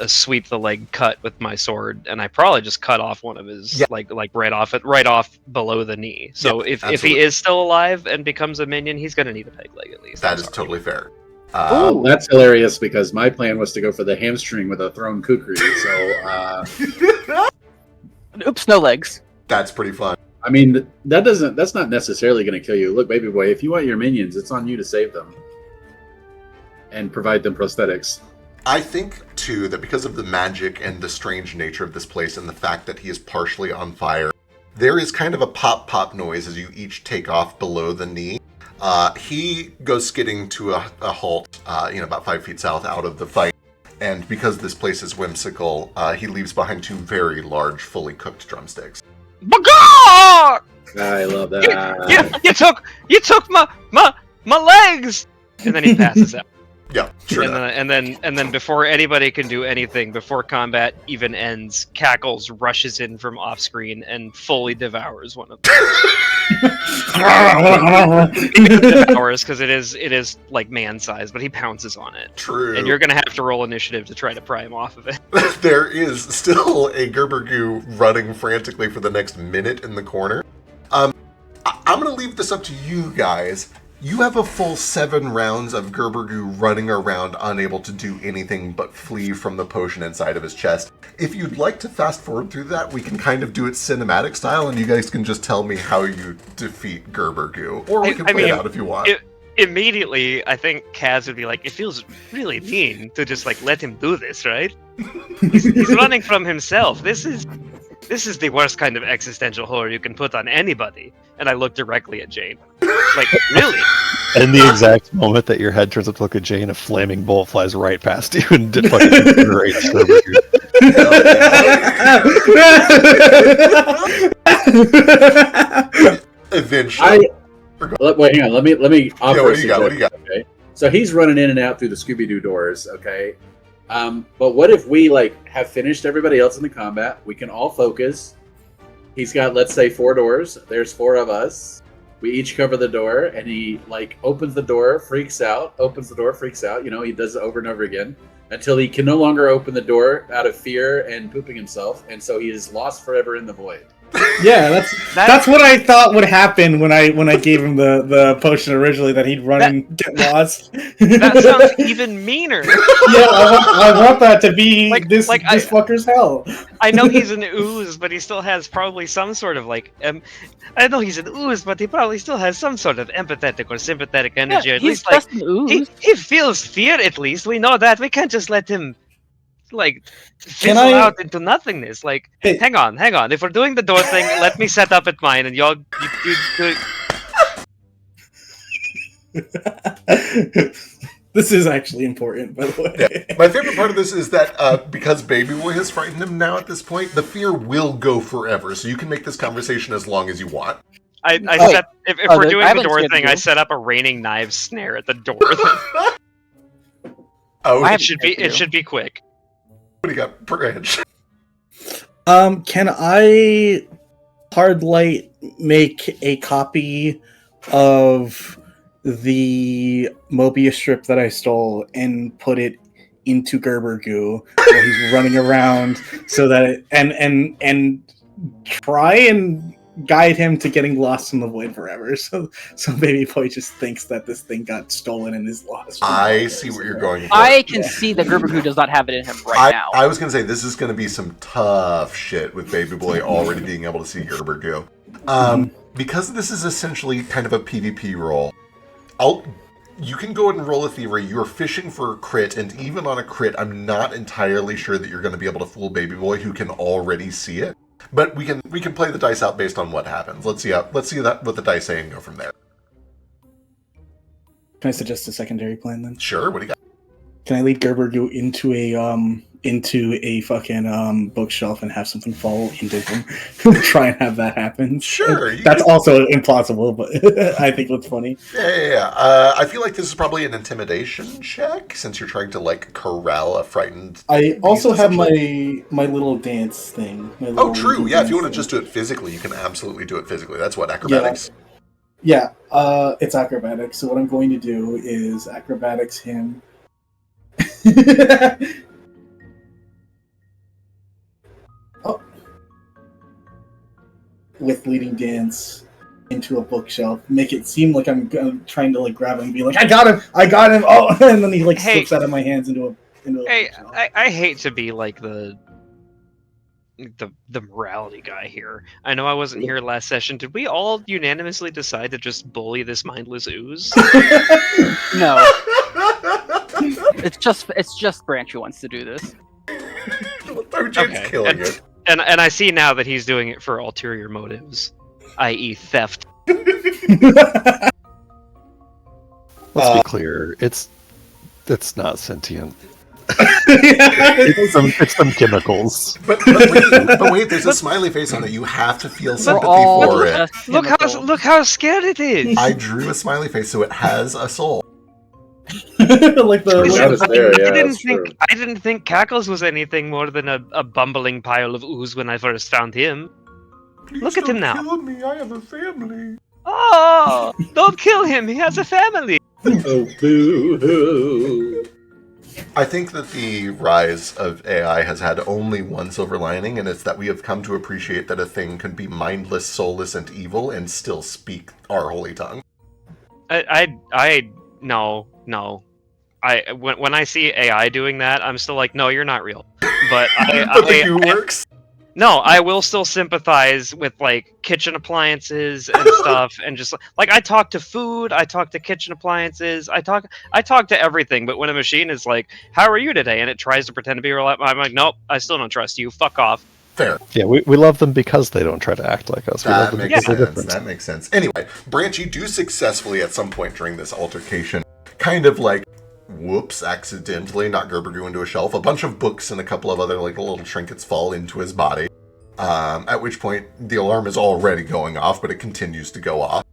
sweep the leg cut with my sword, and I probably just cut off one of his like right off below the knee. So if he is still alive and becomes a minion, he's gonna need a peg leg at least. That is totally fair. Ooh. That's hilarious because my plan was to go for the hamstring with a thrown kukri. So, Oops, no legs. That's pretty fun. I mean, that's not necessarily going to kill you. Look, baby boy, if you want your minions, it's on you to save them and provide them prosthetics. I think, too, that because of the magic and the strange nature of this place and the fact that he is partially on fire, there is kind of a pop-pop noise as you each take off below the knee. He goes skidding to a halt, about 5 feet south out of the fight. And because this place is whimsical, he leaves behind 2 very large, fully cooked drumsticks. Bagar! I love that. You took my legs! And then he passes out. Yeah, sure. And then before anybody can do anything, before combat even ends, Cackles rushes in from off screen and fully devours one of them. Devours because it is like man sized, but he pounces on it. True. And you're gonna have to roll initiative to try to pry him off of it. There is still a Gerbergoo running frantically for the next minute in the corner. I'm going to leave this up to you guys. You have a full 7 rounds of Gerbergoo running around, unable to do anything but flee from the potion inside of his chest. If you'd like to fast forward through that, we can kind of do it cinematic style, and you guys can just tell me how you defeat Gerbergoo. Or we can play it out if you want. Immediately, I think Kaz would be like, it feels really mean to just like let him do this, right? He's running from himself. This is the worst kind of existential horror you can put on anybody. And I look directly at Jane. Like, really? In the exact moment that your head turns up to look at Jane, a flaming bolt flies right past you and fucking incineраtes Gerbergoo. Eventually. Wait, hang on. Let me offer Yeah, what do you got? Okay. So he's running in and out through the Scooby-Doo doors, okay? But what if we have finished everybody else in the combat? We can all focus. He's got, let's say, 4 doors. There's 4 of us. We each cover the door, and he opens the door, freaks out, opens the door, freaks out. He does it over and over again until he can no longer open the door out of fear and pooping himself, and so he is lost forever in the void. Yeah, that's what I thought would happen when I gave him the potion originally, that he'd run and get lost. That sounds even meaner. Yeah, I want that to be this fucker's hell. I know he's an ooze, but he still has probably some sort of I know he's an ooze, but he probably still has some sort of empathetic or sympathetic energy. Yeah, at he's least just an ooze. He feels fear. At least we know that. We can't just let him fizzle out into nothingness. Hey. Hang on. If we're doing the door thing, let me set up at mine, and you do. This is actually important, by the way. Yeah. My favorite part of this is that because Baby Boy has frightened him now at this point, the fear will go forever. So you can make this conversation as long as you want. If we're doing the door thing, I set up a raining knives snare at the door. It should be quick. What do you got, Branch? Can I hardlight make a copy of the Mobius strip that I stole and put it into Gerbergoo while he's running around, so that and try and guide him to getting lost in the void forever. So Baby Boy just thinks that this thing got stolen and is lost. I see what you're going for. I can see that Gerbergoo does not have it in him now. I was going to say, this is going to be some tough shit with Baby Boy already being able to see Gerbergoo. Because this is essentially kind of a PvP role, you can go ahead and roll a theory. You're fishing for a crit, and even on a crit, I'm not entirely sure that you're going to be able to fool Baby Boy, who can already see it. But we can play the dice out based on what happens. Let's see what the dice say and go from there. Can I suggest a secondary plan then? Sure. What do you got? Can I lead Gerbergoo into a fucking bookshelf and have something fall into him? Try and have that happen. Sure. That's also implausible, but I think it's funny. Yeah. I feel like this is probably an intimidation check, since you're trying to corral a frightened. I also have my little dance thing. Oh, true. Yeah, if you want to just do it physically, you can absolutely do it physically. That's what, acrobatics? Yeah. It's acrobatics. So what I'm going to do is acrobatics him. Oh. With leading dance into a bookshelf, make it seem like I'm trying to like grab him and be like, I got him! Oh, and then he like Hey. slips out of my hands into a Hey, bookshelf. I hate to be like the morality guy here. I know I wasn't here last session. Did we all unanimously decide to just bully this mindless ooze? No, it's just Branch who wants to do this. Jane's Okay. killing it. And I see now that he's doing it for ulterior motives, i.e., theft. Let's be clear. It's not sentient. Yeah. It's some chemicals. But wait, there's a smiley face on it. You have to feel We're sympathy all for it. just Look chemicals. how scared it is. I drew a smiley face so it has a soul. Like the Turns out it's there, yeah, that's true. I didn't think Cackles was anything more than a bumbling pile of ooze when I first found him. Look at him now. Kill me, I have a family. Oh, don't kill him. He has a family. Oh, boo-hoo. I think that the rise of AI has had only one silver lining, and it's that we have come to appreciate that a thing can be mindless, soulless, and evil and still speak our holy tongue. No. When I see AI doing that, I'm still like, no, you're not real. But But the goo works. No, I will still sympathize with like kitchen appliances and stuff, and just like I talk to food, I talk to kitchen appliances, I talk to everything. But when a machine is like, "How are you today?" and it tries to pretend to be real, I'm like, nope, I still don't trust you. Fuck off. Fair. Yeah, we love them because they don't try to act like us. We love That them makes because they're sense. different. That makes sense. Anyway, Branch, you do successfully at some point during this altercation, kind of like, whoops, accidentally knock Gerbergoo into a shelf. A bunch of books and a couple of other like little trinkets fall into his body. At which point the alarm is already going off, but it continues to go off.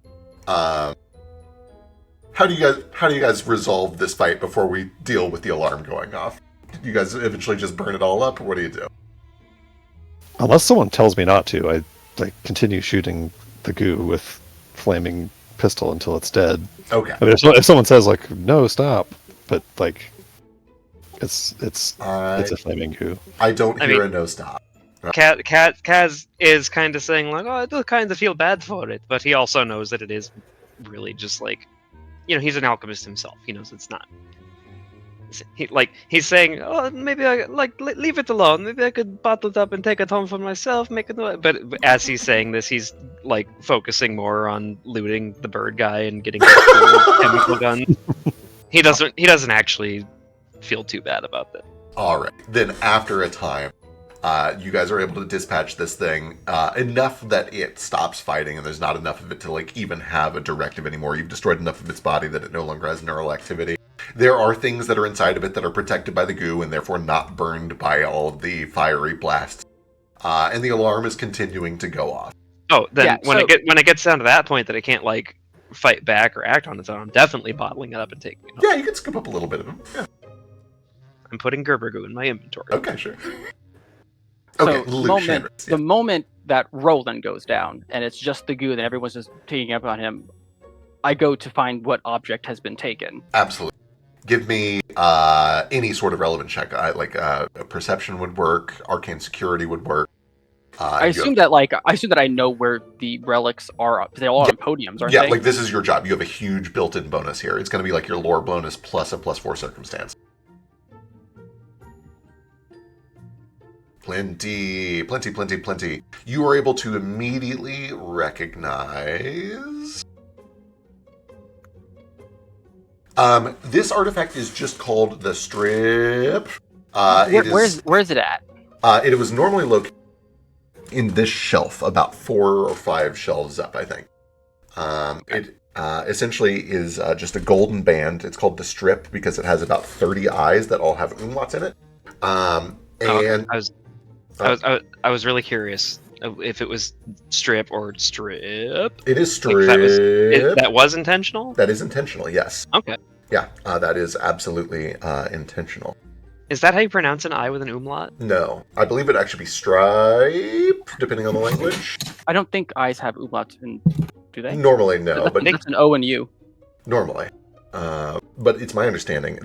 How do you guys resolve this fight before we deal with the alarm going off? Do you guys eventually just burn it all up, or what do you do? Unless someone tells me not to, I like continue shooting the goo with flaming pistol until it's dead. Okay. I mean, if someone says like, "No, stop," but like, it's a flaming goo. I don't I hear mean- a no stop. Kaz is kind of saying like, oh, I do kind of feel bad for it, but he also knows that it is really just like, he's an alchemist himself. He knows it's not. He's saying, oh, maybe I leave it alone. Maybe I could bottle it up and take it home for myself. Make it. But as he's saying this, he's like focusing more on looting the bird guy and getting the chemical gun. He doesn't actually feel too bad about that. All right. Then after a time, you guys are able to dispatch this thing enough that it stops fighting, and there's not enough of it to like even have a directive anymore. You've destroyed enough of its body that it no longer has neural activity. There are things that are inside of it that are protected by the goo and therefore not burned by all of the fiery blasts. And the alarm is continuing to go off. Oh, then Yeah, when it gets down to that point that it can't like fight back or act on its own, I'm definitely bottling it up and taking it home. Yeah, you can scoop up a little bit of them. Yeah. I'm putting Gerbergoo in my inventory. Okay, sure. So Okay, Luke Shandrix, the moment that Roland goes down and it's just the goo and everyone's just taking up on him, I go to find what object has been taken. Absolutely. Give me any sort of relevant check. Perception would work. Arcane security would work. I assume that I know where the relics are. They all are on podiums, aren't Yeah, they? like this is your job. You have a huge built-in bonus here. It's going to be like your lore bonus plus a +4 circumstance. Plenty. You are able to immediately recognize... this artifact is just called the Strip. Where's it at? It was normally located in this shelf, about 4 or 5 shelves up, I think. It essentially is just a golden band. It's called the Strip because it has about 30 eyes that all have umlauts in it. And I was really curious if it was strip or strip. it is Strip. That was intentional? That is intentional, yes. Okay. Yeah, that is absolutely intentional. Is that how you pronounce an I with an umlaut? No, I believe it'd actually be Stripe, depending on the language. I don't think eyes have umlauts in, do they? Normally, no, but That's an O and U. normally. But it's my understanding.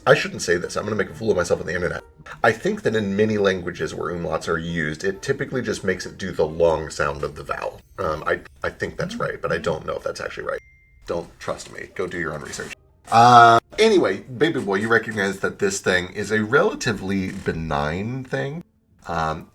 I shouldn't say this. I'm going to make a fool of myself on the internet. I think that in many languages where umlauts are used, it typically just makes it do the long sound of the vowel. I think that's right, but I don't know if that's actually right. Don't trust me. Go do your own research. Anyway, baby boy, you recognize that this thing is a relatively benign thing.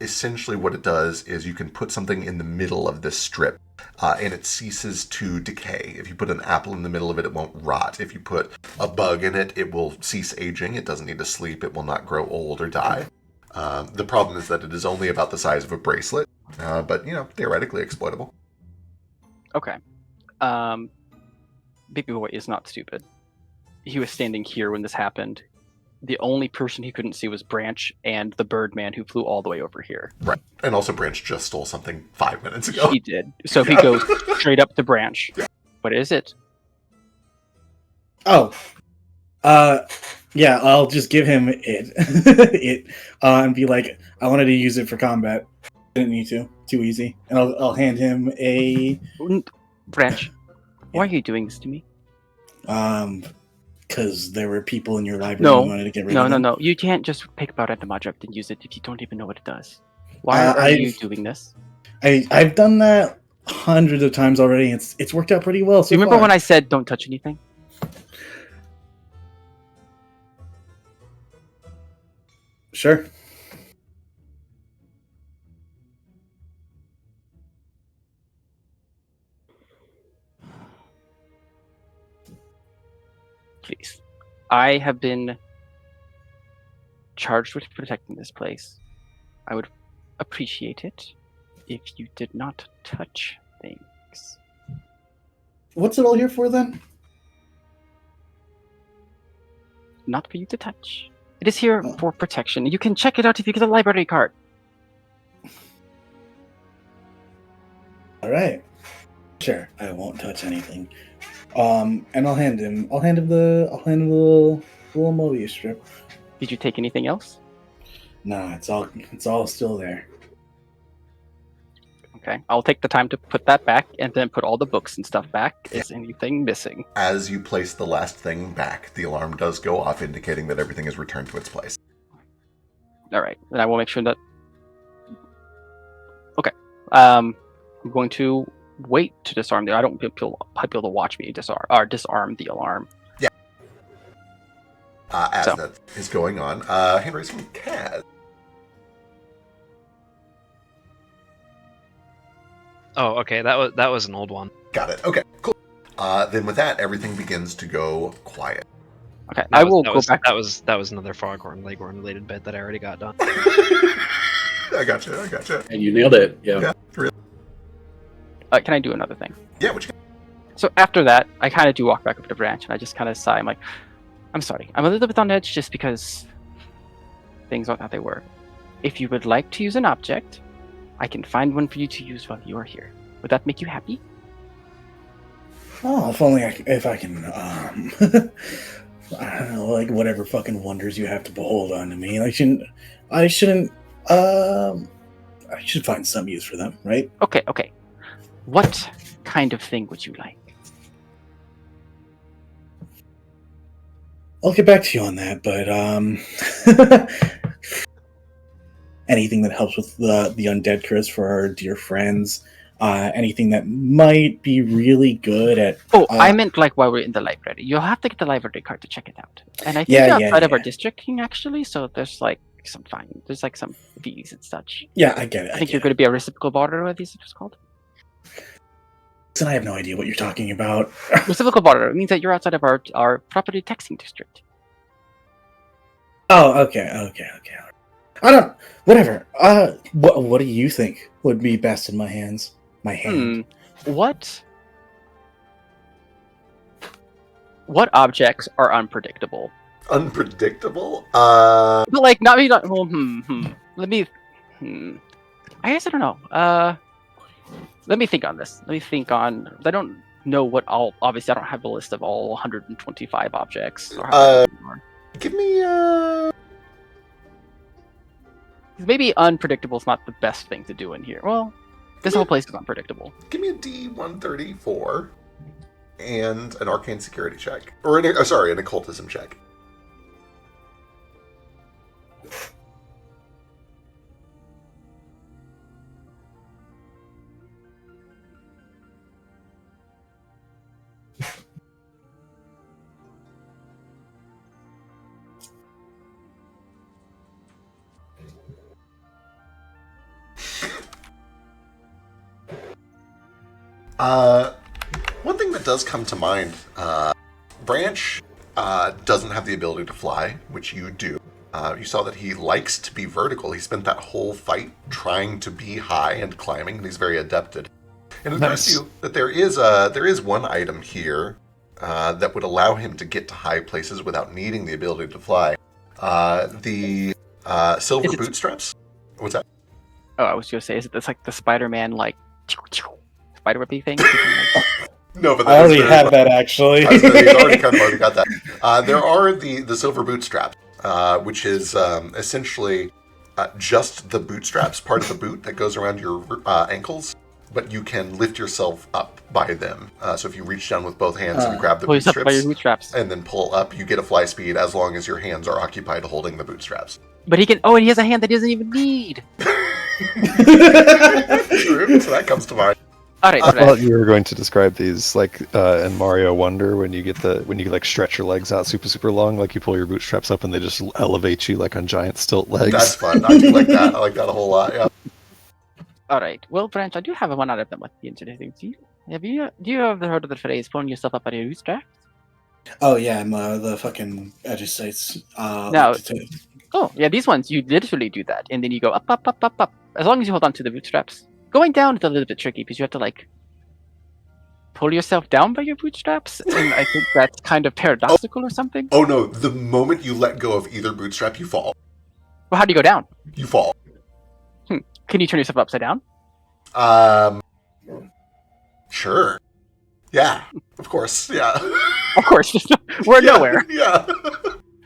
Essentially what it does is you can put something in the middle of this strip, and it ceases to decay. If you put an apple in the middle of it, it won't rot. If you put a bug in it, it will cease aging. It doesn't need to sleep. It will not grow old or die. The problem is that it is only about the size of a bracelet, but, theoretically exploitable. Okay. Baby boy is not stupid. He was standing here when this happened. The only person he couldn't see was Branch and the Birdman who flew all the way over here. Right. And also Branch just stole something 5 minutes ago. He did. So he goes straight up to Branch. Yeah. What is it? Oh. Yeah, I'll just give him it. And be like, I wanted to use it for combat. Didn't need to. Too easy. And I'll hand him a... Branch, why are you doing this to me? Because there were people in your library who wanted to get rid of them. No. You can't just pick about random object and use it if you don't even know what it does. Why are you doing this? I've done that hundreds of times already. It's worked out pretty well so Do you remember far. when I said don't touch anything? Sure. Please. I have been charged with protecting this place. I would appreciate it if you did not touch things. What's it all here for then? Not for you to touch. It is here for protection. You can check it out if you get a library card. All right. Sure, I won't touch anything. And I'll hand him the little Mobius strip. Did you take anything else? Nah, it's all still there. Okay, I'll take the time to put that back and then put all the books and stuff back. Is anything missing? As you place the last thing back, the alarm does go off, indicating that everything is returned to its place. All right, then I will make sure that. Okay, I'm going to wait to disarm the. I don't think you'll be able to watch me disarm the alarm. Yeah. As that is going on, hand raise from Kaz. Oh, okay. That was an old one. Got it. Okay, cool. Then with that, everything begins to go quiet. Okay, I will go back. That was another Foghorn Leghorn related bit that I already got done. I gotcha. And you nailed it. Yeah. Really. Can I do another thing? Yeah, what you So after that, I kind of do walk back up to Branch, and I just kind of sigh. I'm like, I'm sorry. I'm a little bit on edge just because things aren't how they were. If you would like to use an object, I can find one for you to use while you are here. Would that make you happy? Oh, if I can, I don't know, like whatever fucking wonders you have to behold onto me. I should find some use for them, right? Okay. What kind of thing would you like? I'll get back to you on that, but anything that helps with the undead curse for our dear friends. Anything that might be really good at. Oh, I meant like while we're in the library. You'll have to get the library card to check it out. And I think outside of our district actually, so there's like some fine. There's like some fees and such. Yeah, I get it. I think you're going to be a reciprocal barter, what these are called. Listen, I have no idea what you're talking about. Reciprocal barter means that you're outside of our property taxing district. Oh, okay. I don't. Whatever. What do you think would be best in my hands? My hand. What objects are unpredictable? Unpredictable? But like not. Well, Let me. I guess I don't know. Let me think on this. I don't know what all. Obviously, I don't have a list of all 125 objects. Give me Maybe unpredictable is not the best thing to do in here. Well, this whole place is unpredictable. Give me a D134 and an arcane security check, or an occultism check. One thing that does come to mind, Branch doesn't have the ability to fly, which you do. You saw that he likes to be vertical. He spent that whole fight trying to be high and climbing, and he's very adept at it. And it occurs to you that there is one item here that would allow him to get to high places without needing the ability to fly. The silver bootstraps. What's that? Oh, I was going to say, is it this like the Spider-Man like spider whippy thing? No, but I already have that actually. I was gonna say, he's already got that. There are the silver bootstraps, which is essentially just the bootstraps, part of the boot that goes around your ankles, but you can lift yourself up by them. So if you reach down with both hands and grab the pull yourself by your bootstraps bootstraps. and then pull up, you get a fly speed as long as your hands are occupied holding the bootstraps. But he can. Oh, and he has a hand that he doesn't even need. True, so that comes to mind. All right. I thought you were going to describe these like in Mario Wonder when you like stretch your legs out super long, like you pull your bootstraps up and they just elevate you like on giant stilt legs. That's fun. I do like that. I like that a whole lot. Yeah. All right. Well, Branch, I do have one out of them with the interesting thing. Do you ever heard of the phrase "pulling yourself up by your bootstraps"? Oh yeah, I'm the fucking edge sites. No. Oh yeah, these ones you literally do that, and then you go up. As long as you hold on to the bootstraps. Going down is a little bit tricky because you have to like pull yourself down by your bootstraps, and I think that's kind of paradoxical or something. Oh no! The moment you let go of either bootstrap, you fall. Well, how do you go down? You fall. Can you turn yourself upside down? Sure. Yeah, of course. Yeah. Of course, we're nowhere. Yeah.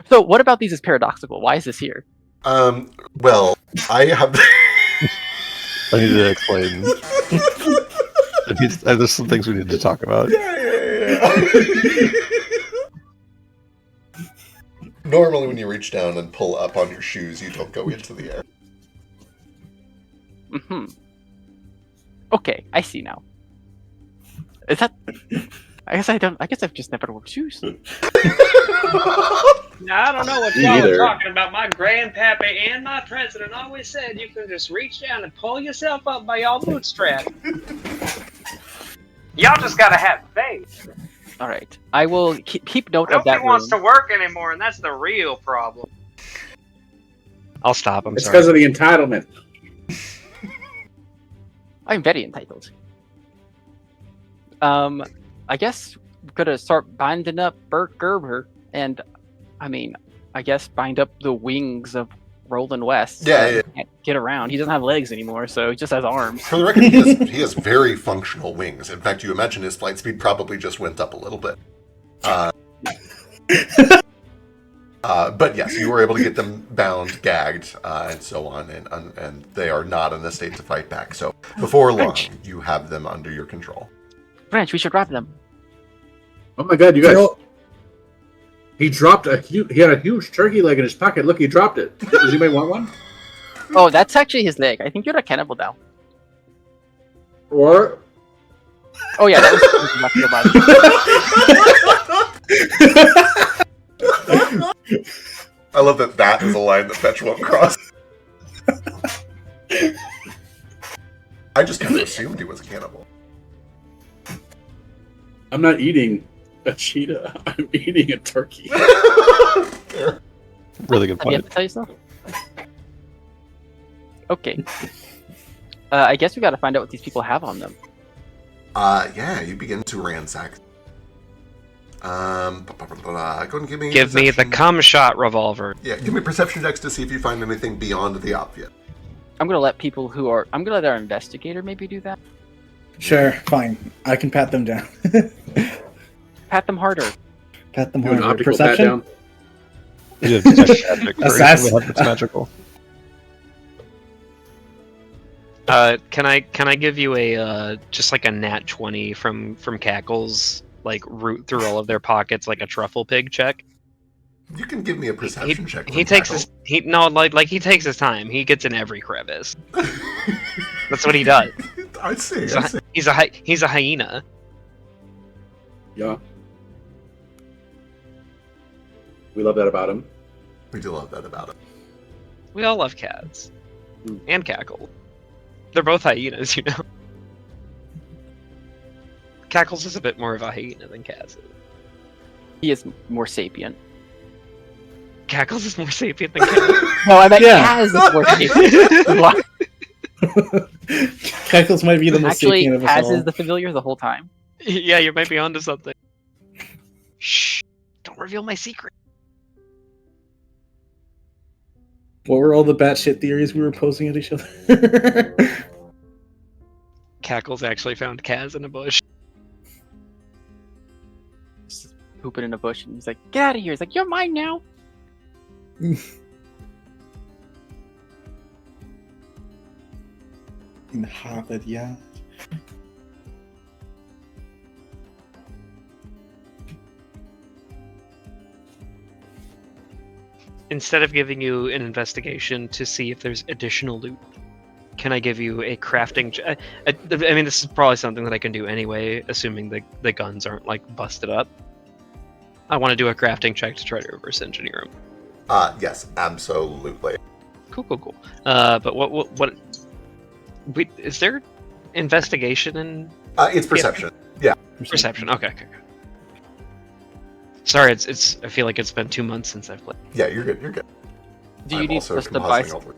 So, what about these is paradoxical? Why is this here? Well, I have. I need to explain. There's some things we need to talk about. Yeah. Normally, when you reach down and pull up on your shoes, you don't go into the air. Okay, I see now. Is that? I guess I've just never worn shoes. Now, I don't know what y'all are talking about. My grandpappy and my president always said you can just reach down and pull yourself up by y'all bootstrap. Y'all just gotta have faith. All right, I will keep note of that. Nobody wants to work anymore, and that's the real problem. I'll stop. I'm It's sorry. because of the entitlement. I'm very entitled. I guess we're gonna start binding up Bert Gerber, and I guess bind up the wings of Roland West. Yeah. He can't get around. He doesn't have legs anymore, so he just has arms. For the record, he has very functional wings. In fact, you imagine his flight speed probably just went up a little bit. But yes, you were able to get them bound, gagged, and so on, and they are not in a state to fight back. So before long, you have them under your control. Branch, we should rob them. Oh my god, you guys! He dropped he had a huge turkey leg in his pocket. Look, he dropped it. Does anybody want one? Oh, that's actually his leg. I think you're a cannibal now. Or Oh yeah, that was I love that is a line that Fetch won't cross. I just kind of assumed he was a cannibal. I'm not eating a cheetah. I'm eating a turkey. Really good Have you point. have to tell yourself? Okay. I guess we gotta find out what these people have on them. Yeah, you begin to ransack. Go ahead and give me Give me the perception- cum shot revolver. Yeah, give me perception checks to see if you find anything beyond the obvious. I'm gonna let our investigator maybe do that. Sure, fine. I can pat them down. Pat them harder. Pat them Do an harder. optical pat Perception? down. You have detect magic first, Assassin. we'll have it's magical. Can I give you a just like a nat 20 from Cackles, like root through all of their pockets like a truffle pig check? You can give me a perception check. He takes his he takes his time. He gets in every crevice. That's what he does. I see. He's a hyena. Yeah. We love that about him. We do love that about it. We all love cats. And Cackle. They're both hyenas, you know. Cackles is a bit more of a hyena than Kaz is. He is more sapient. Cackles is more sapient than Kaz. No, I meant Yeah. Kaz is more sapient. Cackles might be the most Actually, sapient of us Kaz all. is the familiar the whole time. Yeah, you might be onto something. Shh! Don't reveal my secret. What were all the batshit theories we were posing at each other? Cackles actually found Kaz in a bush. Just pooping in a bush, and he's like, "Get out of here!" He's like, "You're mine now." In Harvard, yeah. Instead of giving you an investigation to see if there's additional loot, can I give you a crafting? I mean, this is probably something that I can do anyway, assuming the guns aren't like busted up. I want to do a crafting check to try to reverse engineer them. Yes, absolutely. Cool. But what? Wait, is there investigation and It's perception. Yeah. perception? Okay. Sorry, it's. I feel like it's been 2 months since I've played. Yeah, you're good. You're good. Do you I'm need also us to buy? compositing all the-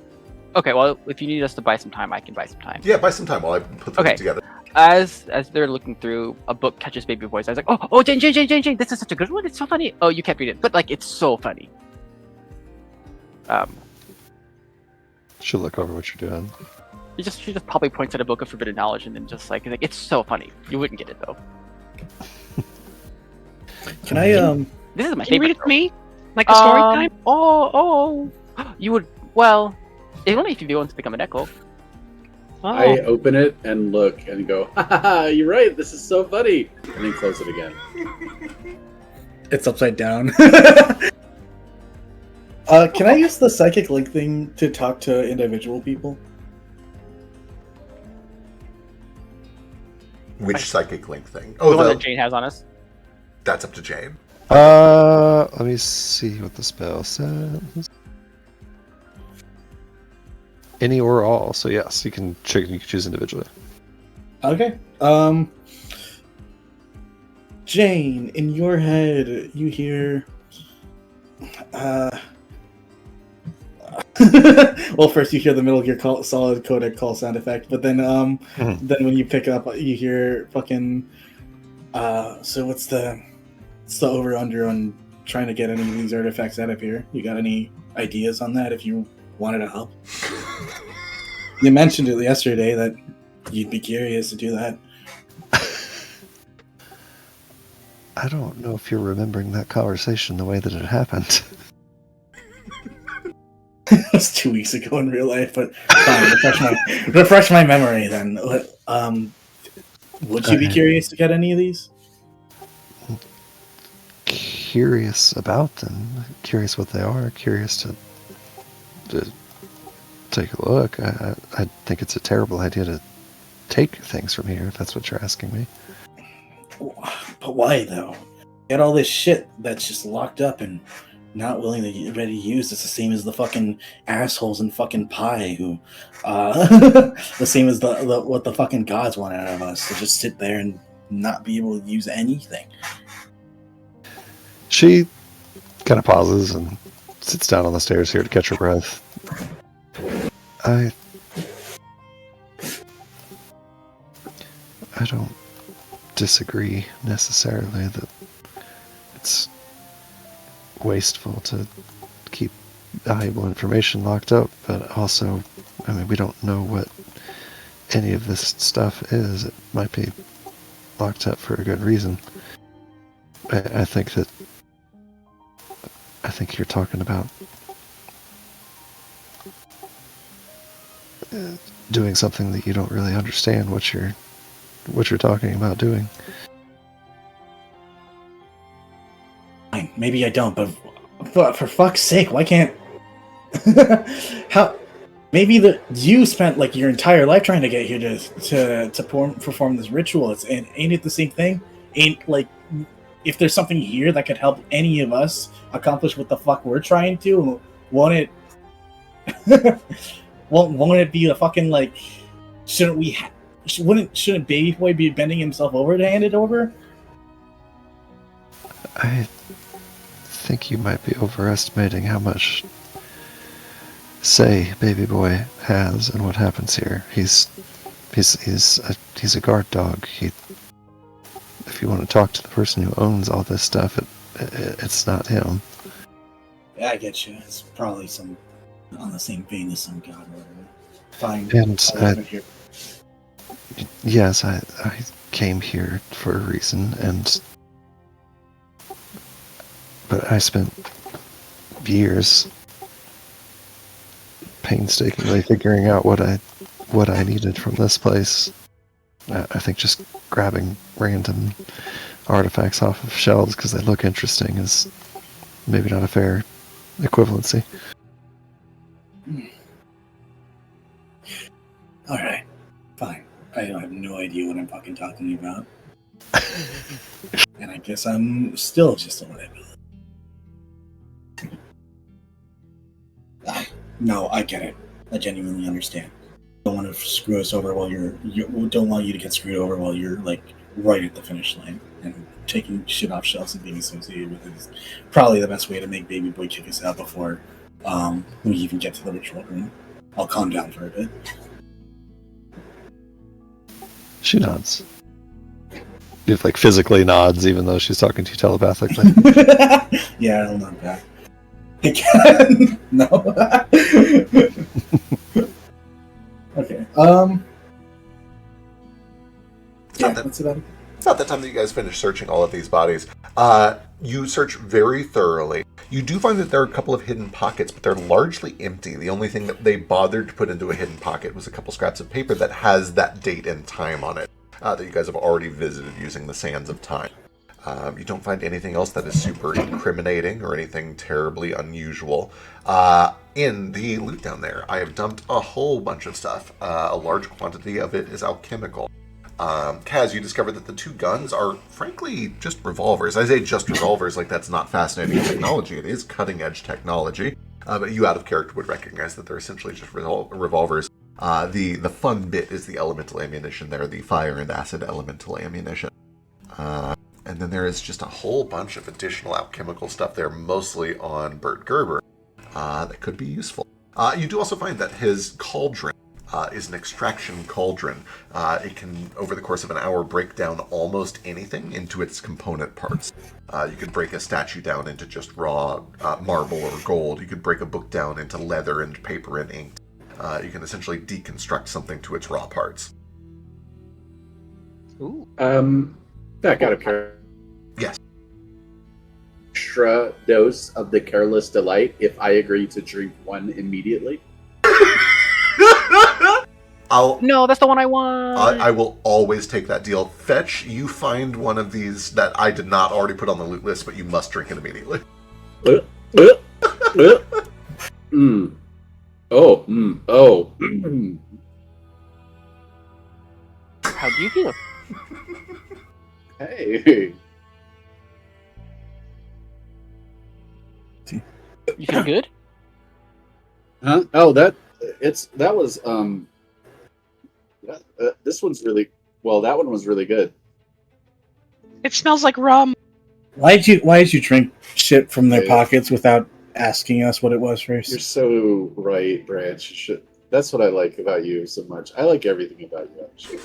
Okay, well, if you need us to buy some time, I can buy some time. Yeah, buy some time while I put things Okay. together. As they're looking through, a book catches Baby Boy's eyes. Like, oh, Jane, this is such a good one. It's so funny. Oh, you can't read it, but like, it's so funny. Should look over what you're doing. She just probably points at a book of forbidden knowledge and then just like it's so funny. You wouldn't get it though. Can I This is my Can you favorite. read it to me? Like a story time? Oh, you would. Well, if only if you want to become an echo. Oh. I open it and look and go, ha ha ha, you're right, this is so funny. And then close it again. It's upside down. Can I use the psychic link thing to talk to individual people? Which psychic link thing? The Oh, one that Jane has on us. that's up to Jane. Let me see what the spell says. Any or all. So yes, you can choose individually. Okay. Jane, in your head, you hear. Well, first you hear the Metal Gear Solid codec call sound effect, but then then when you pick up, you hear fucking. So what's the over under on trying to get any of these artifacts out of here? You got any ideas on that? If you wanted to help, you mentioned it yesterday that you'd be curious to do that. I don't know if you're remembering that conversation the way that it happened. It was 2 weeks ago in real life, but fine, refresh my memory then. Would you be curious to get any of these? Curious about them. Curious what they are. Curious to take a look. I think it's a terrible idea to take things from here, if that's what you're asking me. But why though? Get all this shit that's just locked up and not willing to get ready to use. It's the same as the fucking assholes in fucking Pie who the same as the what the fucking gods want out of us, to just sit there and not be able to use anything. She kind of pauses and sits down on the stairs here to catch her breath. I don't disagree necessarily that it's wasteful to keep valuable information locked up, but also, I mean, we don't know what any of this stuff is. It might be locked up for a good reason. I think you're talking about doing something that you don't really understand what you're talking about doing. Fine, maybe I don't, but for fuck's sake, why can't how maybe you spent like your entire life trying to get here to perform this ritual. Ain't it the same thing? Ain't like, if there's something here that could help any of us accomplish what the fuck we're trying to, won't it be a fucking like, shouldn't we shouldn't Baby Boy be bending himself over to hand it over? I think you might be overestimating how much say Baby Boy has in what happens here. He's a guard dog. If you want to talk to the person who owns all this stuff, it's not him. Yeah, I get you. It's probably some on the same vein as some god or whatever. Fine. And yes, I came here for a reason, but I spent years painstakingly figuring out what I needed from this place. I think just grabbing random artifacts off of shelves because they look interesting is maybe not a fair equivalency. Alright, fine. I have no idea what I'm fucking talking about. And I guess I'm still just a liability. No, I get it. I genuinely understand. Don't want to screw us over while don't want you to get screwed over while you're like right at the finish line, and taking shit off shelves and being associated with it is probably the best way to make Baby Boy kick us out before we even get to the ritual room. I'll calm down for a bit. She nods. She like physically nods, even though she's talking to you telepathically. Yeah, I'll nod back. Again? No. Okay. Yeah, that's about it. It's not the time that you guys finish searching all of these bodies. You search very thoroughly. You do find that there are a couple of hidden pockets, but they're largely empty. The only thing that they bothered to put into a hidden pocket was a couple scraps of paper that has that date and time on it that you guys have already visited using the sands of time. You don't find anything else that is super incriminating or anything terribly unusual. In the loot down there, I have dumped a whole bunch of stuff. A large quantity of it is alchemical. Kaz, you discovered that the two guns are, frankly, just revolvers. I say just revolvers like that's not fascinating technology. It is cutting-edge technology. But you, out of character, would recognize that they're essentially just revolvers. The fun bit is the elemental ammunition there, the fire and acid elemental ammunition. And then there is just a whole bunch of additional alchemical stuff there, mostly on Bert Gerber, that could be useful. You do also find that his cauldron is an extraction cauldron. It can, over the course of an hour, break down almost anything into its component parts. You could break a statue down into just raw marble or gold. You could break a book down into leather and paper and ink. You can essentially deconstruct something to its raw parts. Ooh. Back out of character. Yes. Extra dose of the Careless Delight if I agree to drink one immediately. No, that's the one I want. I will always take that deal. Fetch, you find one of these that I did not already put on the loot list, but you must drink it immediately. Oh. How do you feel? Hey. You feel good? Huh? Oh, this one's really well. That one was really good. It smells like rum. Why did you drink shit from their pockets without asking us what it was first? You're so right, Branch. That's what I like about you so much. I like everything about you, actually.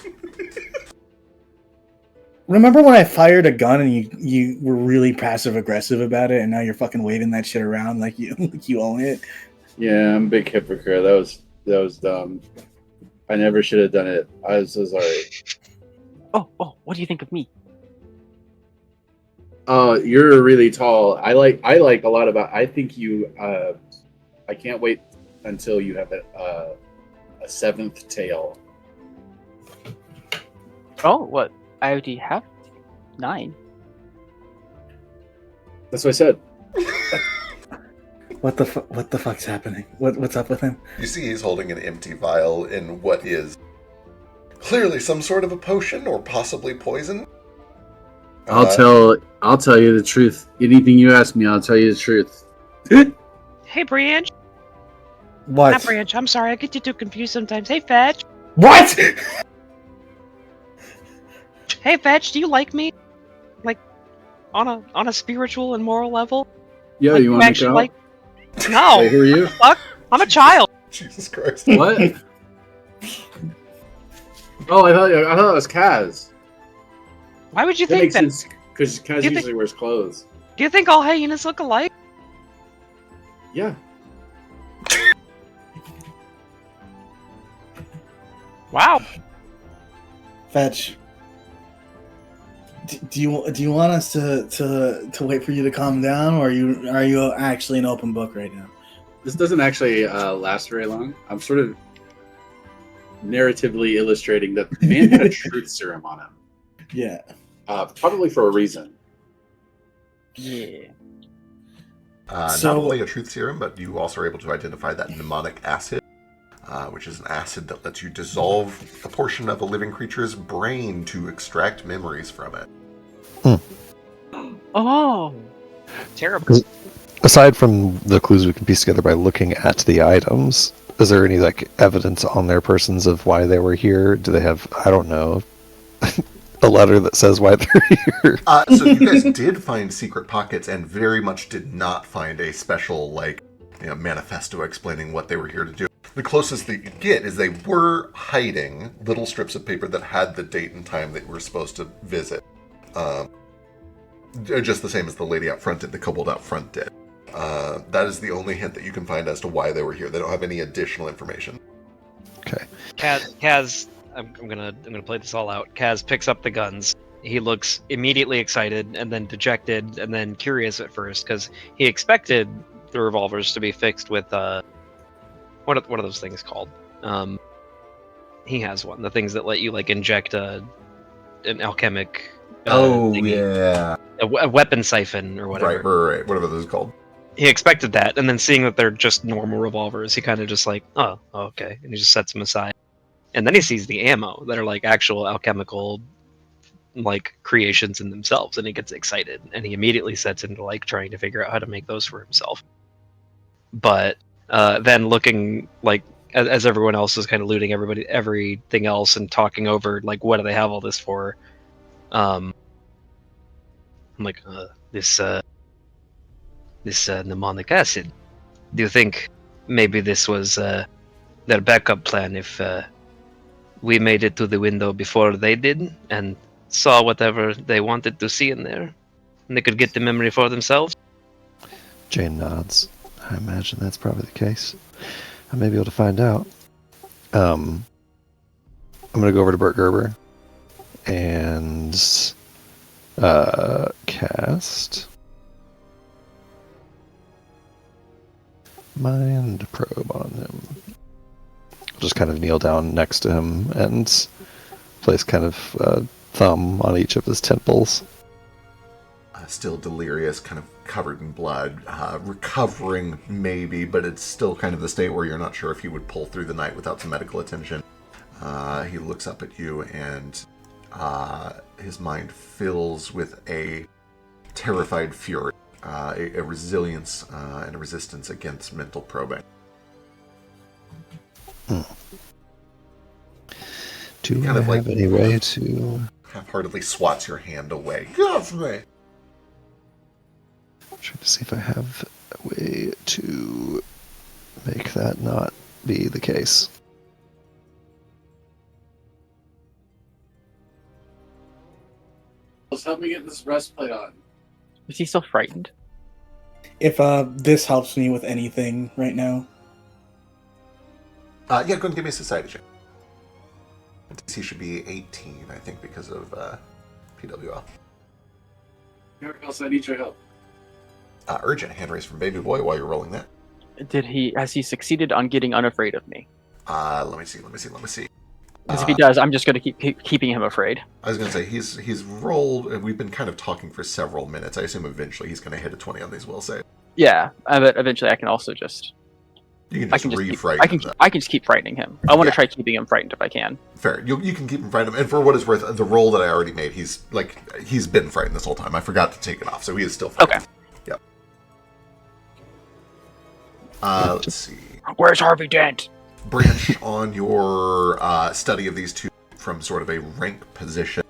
Remember when I fired a gun and you were really passive aggressive about it, and now you're fucking waving that shit around like you own it? Yeah, I'm a big hypocrite. That was dumb. I never should have done it. I was so sorry. Oh, what do you think of me? You're really tall. I like a lot about. I think you. I can't wait until you have a seventh tail. Oh, what? I already have 9. That's what I said. What the fuck's happening? What's up with him? You see he's holding an empty vial in what is clearly some sort of a potion or possibly poison. I'll tell you the truth. Anything you ask me, I'll tell you the truth. Hey, Branch. What? Not Branch. I'm sorry. I get you too confused sometimes. Hey, Fetch. What? Hey, Fetch, do you like me? Like, on a spiritual and moral level? Yo, Like, you want to actually go? like? No. Hey, who are you? Fuck. I'm a child. Jesus Christ. What? Oh, I thought it was Kaz. Why would you That think makes that? sense because Kaz you think- usually wears clothes. Do you think all hyenas look alike? Yeah. Wow. Fetch. Do you want us to wait for you to calm down, or are you actually an open book right now? This doesn't actually last very long. I'm sort of narratively illustrating that the man had a truth serum on him. Yeah. Probably for a reason. Yeah. Not only a truth serum, but you also are able to identify that mnemonic acid, which is an acid that lets you dissolve a portion of a living creature's brain to extract memories from it. Oh. Terrible. Aside from the clues we can piece together by looking at the items, is there any like evidence on their persons of why they were here? Do they have, I don't know, a letter that says why they're here? So you guys did find secret pockets and very much did not find a special, manifesto explaining what they were here to do. The closest that you get is they were hiding little strips of paper that had the date and time that you were supposed to visit. Just the same as the lady out front did, the kobold out front did. That is the only hint that you can find as to why they were here. They don't have any additional information. Okay. Kaz, I'm gonna play this all out. Kaz picks up the guns. He looks immediately excited, and then dejected, and then curious at first because he expected the revolvers to be fixed with what are those things called? He has one. The things that let you like inject an alchemic. Thingy. Yeah. A weapon siphon or whatever. Right. Whatever those are called. He expected that, and then seeing that they're just normal revolvers, he kind of just like, oh, okay, and he just sets them aside. And then he sees the ammo that are like actual alchemical like creations in themselves, and he gets excited, and he immediately sets into like trying to figure out how to make those for himself. But then looking like as everyone else is kind of looting everything else and talking over like what do they have all this for? I'm like this mnemonic acid. Do you think maybe this was their backup plan if we made it to the window before they did and saw whatever they wanted to see in there, and they could get the memory for themselves? Jane nods. I imagine that's probably the case. I may be able to find out. I'm going to go over to Bert Gerber and cast Mind Probe on him. I'll just kind of kneel down next to him and place kind of a thumb on each of his temples. Still delirious, kind of covered in blood, recovering maybe, but it's still kind of the state where you're not sure if he would pull through the night without some medical attention. He looks up at you, and his mind fills with a terrified fury, a resilience and a resistance against mental probing. Do Kind I of have like- any way to... Half-heartedly swats your hand away. Get off me! Trying to see if I have a way to make that not be the case. Let's help me get this breastplate on. Is he still frightened? If this helps me with anything right now. Yeah, go ahead and give me a society check. DC should be 18, I think, because of PWL. Eric else, I need your help. Urgent hand raise from Baby Boy while you're rolling that. Has he succeeded on getting unafraid of me? Let me see. Because if he does, I'm just going to keep keeping him afraid. I was going to say, he's rolled, and we've been kind of talking for several minutes. I assume eventually he's going to hit a 20 on these will save. Yeah, but eventually I can also just... You can I just can just re-frighten him. I can just keep frightening him. I want to Yeah. try keeping him frightened if I can. Fair. You can keep him frightened. And for what it's worth, the roll that I already made, he's been frightened this whole time. I forgot to take it off, so he is still frightened. Okay. Yep. Let's see. Where's Harvey Dent? Branch on your study of these two from sort of a rank position.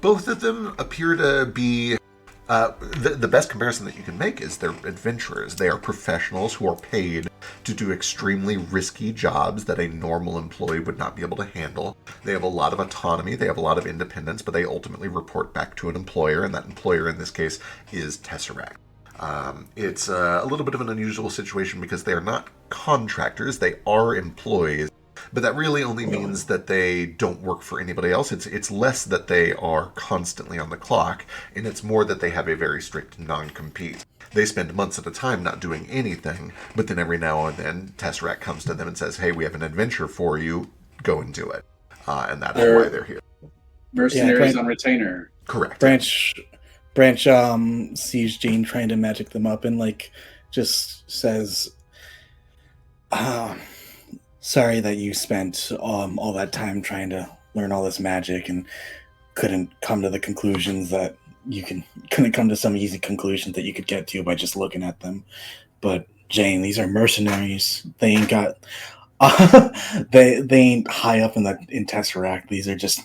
both of them appear to be... the best comparison that you can make is they're adventurers. They are professionals who are paid to do extremely risky jobs that a normal employee would not be able to handle. They have a lot of autonomy, they have a lot of independence, but they ultimately report back to an employer, and that employer in this case is Tesseract. It's a little bit of an unusual situation because they are not contractors, they are employees, but that really only means that they don't work for anybody else. It's less that they are constantly on the clock, and it's more that they have a very strict non-compete. They spend months at a time not doing anything, but then every now and then Tesseract comes to them and says, hey, we have an adventure for you, go and do it. And that is why they're here. Mercenaries on retainer. Correct. Branch sees Jane trying to magic them up and just says, sorry that you spent all that time trying to learn all this magic and couldn't come to the conclusions that couldn't come to some easy conclusions that you could get to by just looking at them. But Jane, these are mercenaries. They ain't got they ain't high up in Tesseract. These are just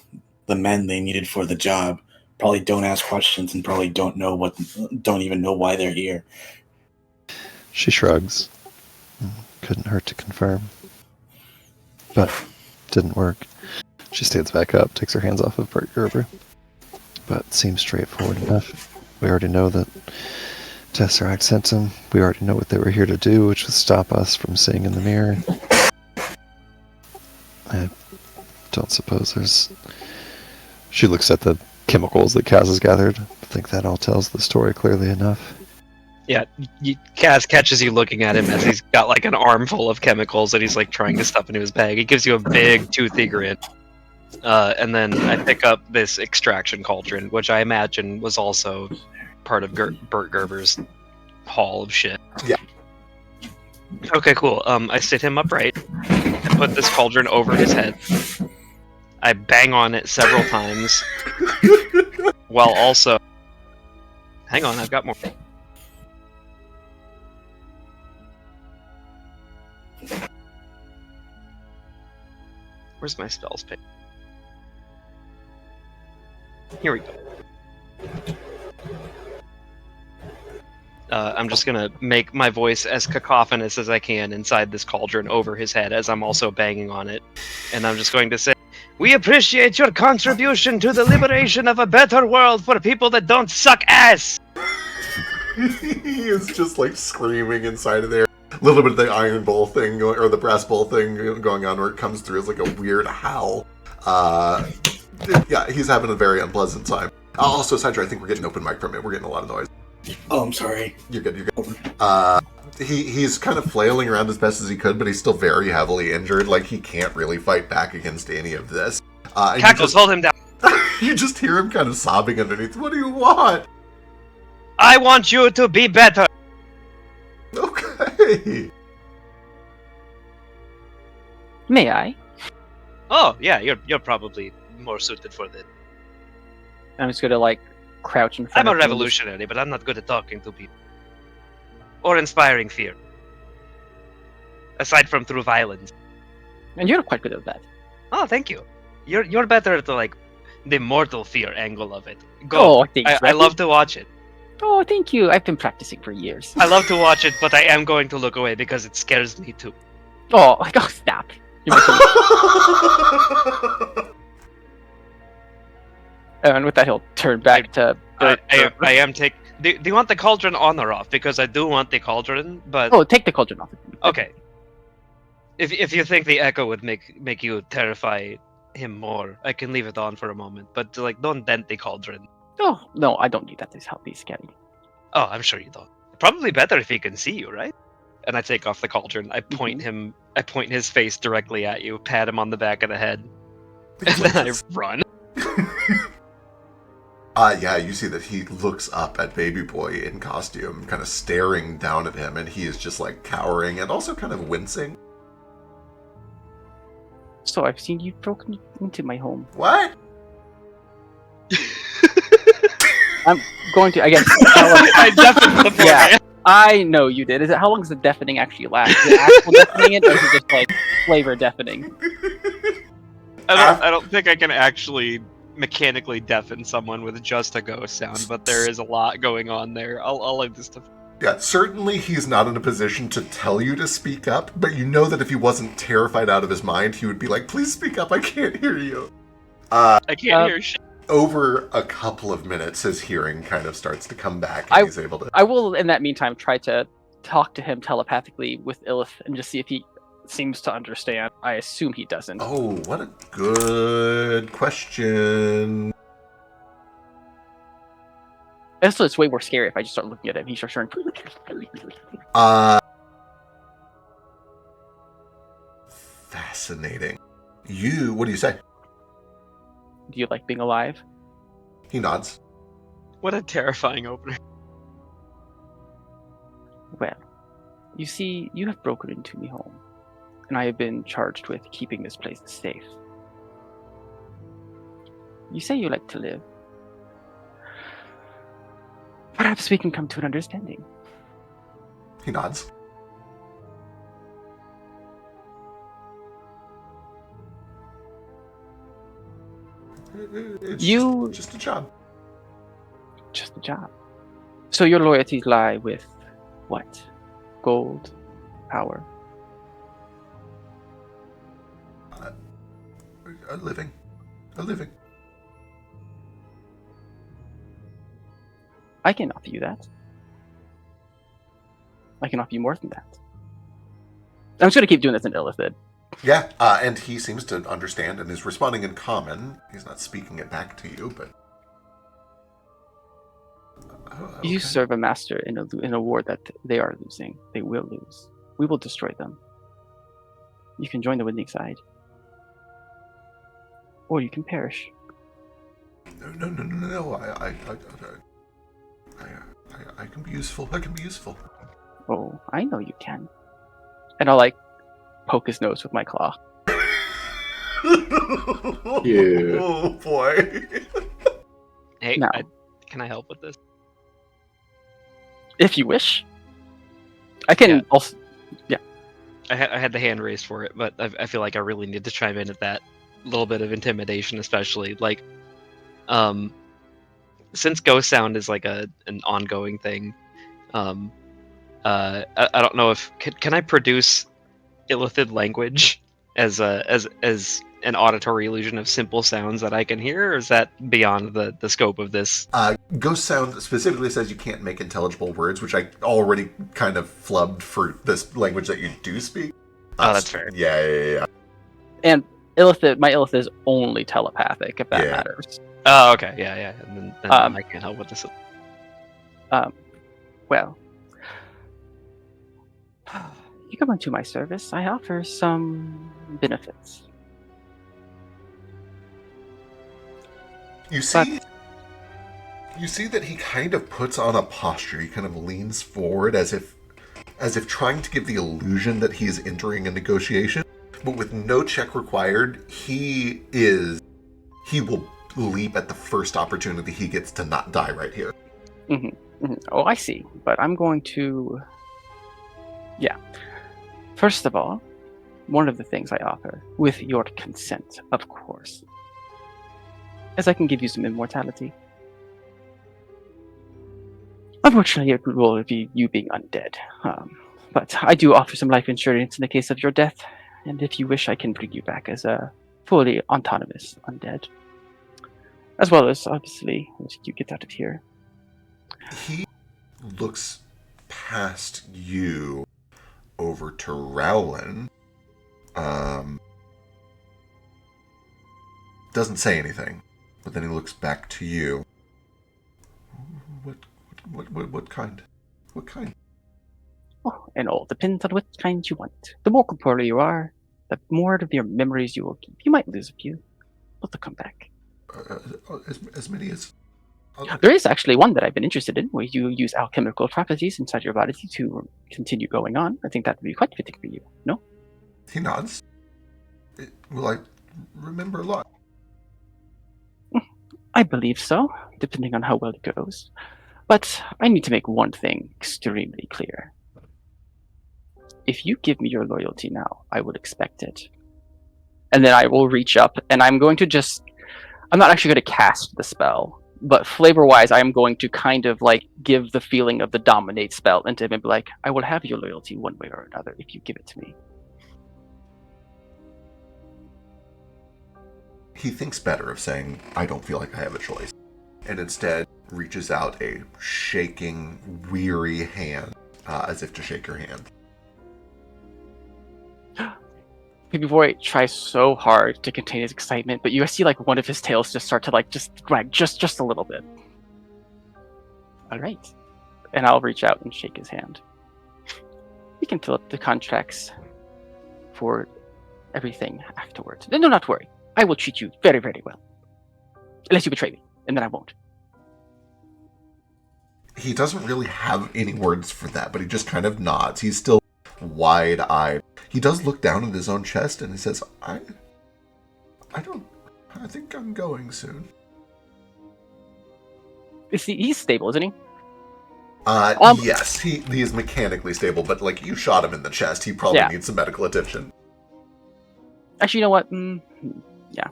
the men they needed for the job. Probably don't ask questions and probably don't even know why they're here. She shrugs. Couldn't hurt to confirm. But didn't work. She stands back up, takes her hands off of Bert Gerber. But seems straightforward enough. We already know that Tesseract sent them. We already know what they were here to do, which was stop us from seeing in the mirror. I don't suppose there's... She looks at the chemicals that Kaz has gathered. I think that all tells the story clearly enough. Yeah, Kaz catches you looking at him as he's got like an armful of chemicals that he's like trying to stuff into his bag. He gives you a big toothy grin. And then I pick up this extraction cauldron, which I imagine was also part of Bert Gerber's haul of shit. Yeah. Okay, cool. I sit him upright and put this cauldron over his head. I bang on it several times, while also... Hang on, I've got more. Where's my spells page? Here we go. I'm just gonna make my voice as cacophonous as I can inside this cauldron over his head as I'm also banging on it. And I'm just going to say, we appreciate your contribution to the liberation of a better world for people that don't suck ass! He is just like screaming inside of there. A little bit of the iron bowl thing, or the brass bowl thing going on where it comes through as like a weird howl. Yeah, he's having a very unpleasant time. Also, Sidra, I think we're getting open mic from it. We're getting a lot of noise. Oh, I'm sorry. You're good. He's kind of flailing around as best as he could, but he's still very heavily injured. Like, he can't really fight back against any of this. Cackles, hold him down. You just hear him kind of sobbing underneath. What do you want? I want you to be better! Okay. May I? Oh, yeah, you're probably more suited for that. I'm just gonna crouch in front I'm of a revolutionary, but I'm not good at talking to people. Or inspiring fear. Aside from through violence. And you're quite good at that. Oh, thank you. You're better at the mortal fear angle of it. Go. Oh, thanks. I love to watch it. Oh, thank you. I've been practicing for years. I love to watch it, but I am going to look away because it scares me too. Oh, stop. You're making me... And with that, he'll turn back to... I am take. Do you want the cauldron on or off? Because I do want the cauldron, but... Oh, take the cauldron off. Okay. If you think the echo would make you terrify him more, I can leave it on for a moment. But don't dent the cauldron. Oh, no, I don't need that to help me scary. Oh, I'm sure you don't. Probably better if he can see you, right? And I take off the cauldron. I point his face directly at you, pat him on the back of the head, and then I run. Yeah, you see that he looks up at Baby Boy in costume, kind of staring down at him, and he is just cowering and also kind of wincing. So I've seen you broken into my home. What? I'm going to, I guess. I deafened the poor man. I know you did. How long does the deafening actually last? Is it actual deafening, or is it just flavor deafening? I don't think I can actually mechanically deafen someone with just a ghost sound, but there is a lot going on there. I'll leave this to. Yeah, certainly he's not in a position to tell you to speak up, but you know that if he wasn't terrified out of his mind, he would be like, please speak up, I can't hear you. I can't hear shit. Over a couple of minutes, his hearing kind of starts to come back, and he's able to... I will, in that meantime, try to talk to him telepathically with Illith and just see if he seems to understand. I assume he doesn't. Oh, what a good question. Also, it's way more scary if I just start looking at him. He starts turning. Fascinating. What do you say? Do you like being alive? He nods. What a terrifying opener. Well, you see, you have broken into me home, and I have been charged with keeping this place safe. You say you like to live. Perhaps we can come to an understanding. He nods. It's just a job. Just a job. So your loyalties lie with what? Gold? Power? A living. A living. I can offer you that. I can offer you more than that. I'm just going to keep doing this in Illithid. Yeah, and he seems to understand and is responding in common. He's not speaking it back to you, but... Okay. You serve a master in a war that they are losing. They will lose. We will destroy them. You can join the winning side. Or you can perish. No. I can be useful. I can be useful. Oh, I know you can. And I'll, poke his nose with my claw. Yeah. Oh, boy. Hey, No. can I help with this? If you wish. I can also... Yeah. I had the hand raised for it, but I feel like I really need to chime in at that little bit of intimidation, especially. Since ghost sound is an ongoing thing, I don't know if... Can I produce Illithid language as an auditory illusion of simple sounds that I can hear, or is that beyond the scope of this? Ghost sound specifically says you can't make intelligible words, which I already kind of flubbed for this language that you do speak. Oh, that's fair. Yeah. And Illithid, my Illithid is only telepathic, if that matters. Oh, okay, yeah. And then I can't help with this. Well, you come into my service, I offer some benefits. You see that he kind of puts on a posture. He kind of leans forward as if trying to give the illusion that he's entering a negotiation, but with no check required. He will leap at the first opportunity he gets to not die right here. Mm-hmm. Mm-hmm. Oh, I see. But I'm going to... Yeah. First of all, one of the things I offer, with your consent, of course, is I can give you some immortality. Unfortunately, it will be you being undead. But I do offer some life insurance in the case of your death, and if you wish, I can bring you back as a fully autonomous undead. As well as, obviously, once you get out of here. He looks past you over to Rowland. Doesn't say anything, but then he looks back to you. What kind? What kind? Oh, it all depends on what kind you want. The more corporeal you are, the more of your memories you will keep. You might lose a few, but they'll come back. As many as... There is actually one that I've been interested in, where you use alchemical properties inside your body to continue going on. I think that would be quite fitting for you, no? He nods. Will I remember a lot? I believe so, depending on how well it goes. But I need to make one thing extremely clear. If you give me your loyalty now, I will expect it. And then I will reach up, and I'm going to just... I'm not actually going to cast the spell, but flavor-wise, I am going to kind of like give the feeling of the dominate spell into him and be like, I will have your loyalty one way or another if you give it to me. He thinks better of saying, I don't feel like I have a choice, and instead reaches out a shaking, weary hand, as if to shake your hand. Baby boy tries so hard to contain his excitement, but you see like one of his tails just start to like just drag just a little bit. All right, and I'll reach out and shake his hand. We can fill up the contracts for everything afterwards. No, not worry. I will treat you very, very well, unless you betray me, and then I won't. He doesn't really have any words for that, but he just kind of nods. He's still wide-eyed. He does look down at his own chest and he says, I think I'm going soon. He's stable, isn't he? Yes, he is mechanically stable, but like you shot him in the chest, he probably needs some medical attention. Actually, you know what? Yeah.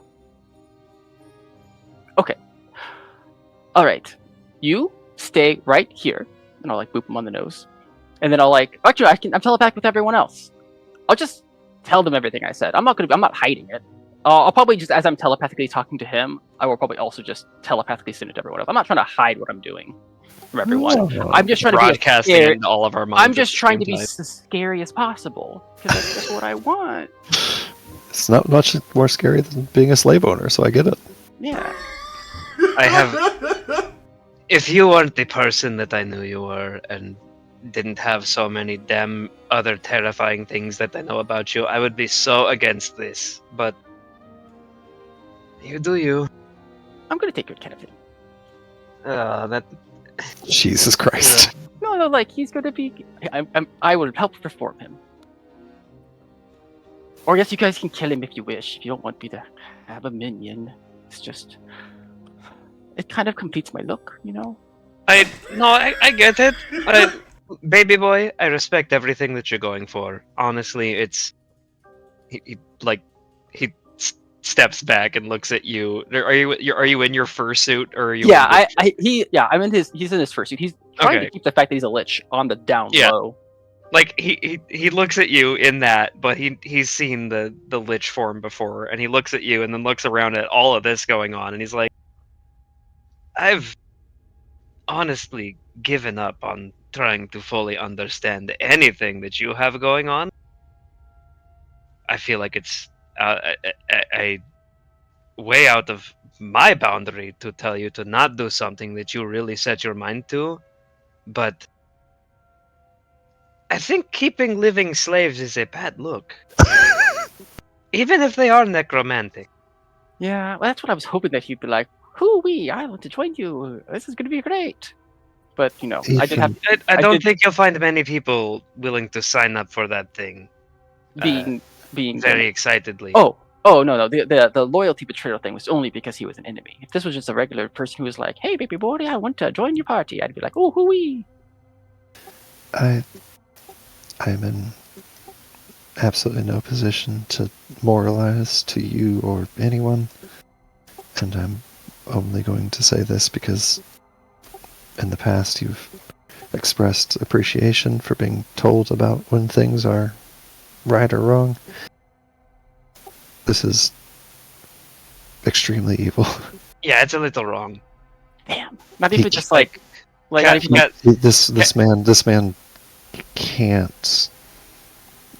Okay. All right. You stay right here, and I'll like boop him on the nose, and then I'll like actually I'm telepathic with everyone else. I'll just tell them everything I said. I'm not hiding it. I'll probably just, as I'm telepathically talking to him, I will probably also just telepathically send it to everyone else. I'm not trying to hide what I'm doing from everyone. No. I'm just trying broadcasting to be into all of our minds. I'm just trying to be time. as scary as possible because that's just what I want. It's not much more scary than being a slave owner, so I get it. Yeah. I have. If you weren't the person that I knew you were, and didn't have so many damn other terrifying things that I know about you, I would be so against this. But you do you. I'm gonna take good care of him. That. Jesus Christ. No, like he's gonna be. I will help reform him. Or yes, you guys can kill him if you wish. If you don't want me to have a minion, it's just. It kind of completes my look, you know. I get it. Baby boy, I respect everything that you're going for. Honestly, it's he steps back and looks at you. Are you in your fursuit or are you? Yeah, I'm in his. He's in his fursuit. He's trying to keep the fact that he's a lich on the down low. Like he looks at you in that, but he's seen the lich form before, and he looks at you and then looks around at all of this going on, and he's like, I've honestly given up on trying to fully understand anything that you have going on. I feel like it's a way out of my boundary to tell you to not do something that you really set your mind to, but I think keeping living slaves is a bad look. Even if they are necromantic. Yeah, well, that's what I was hoping that he'd be like, "Hoo-wee, I want to join you. This is going to be great." But you know, I did have I don't think you'll find many people willing to sign up for that thing. being Very excitedly. Oh no, the loyalty betrayal thing was only because he was an enemy. If this was just a regular person who was like, "Hey, baby boy, I want to join your party," I'd be like, "Oh, hoo-wee." I'm in absolutely no position to moralize to you or anyone, and I'm only going to say this because in the past you've expressed appreciation for being told about when things are right or wrong. This is extremely evil. Yeah, it's a little wrong. Damn, not even just Cat- This man can't.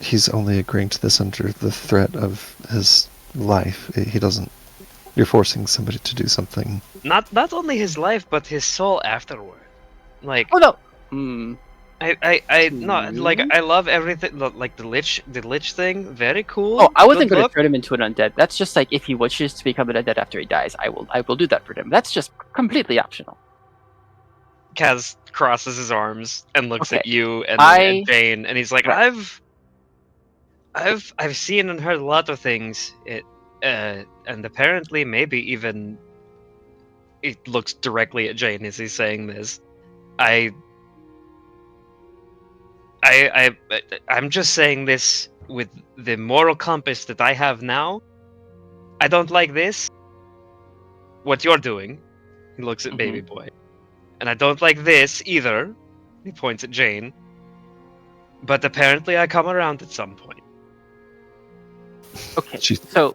He's only agreeing to this under the threat of his life. He doesn't. You're forcing somebody to do something. Not only his life, but his soul afterward. Like, oh no. I love everything. Like the lich thing, very cool. Oh, I wasn't Good going to look. turn him into an undead. That's just like if he wishes to become an undead after he dies, I will do that for him. That's just completely optional. Kaz crosses his arms and looks Okay. at you and Jane, and he's like, Right. I've seen and heard a lot of things. And apparently, maybe even. It looks directly at Jane as he's saying this. I'm just saying this with the moral compass that I have now. I don't like this. what you're doing. He looks at Baby Boy. And I don't like this either. He points at Jane. But apparently I come around at some point. Okay, She so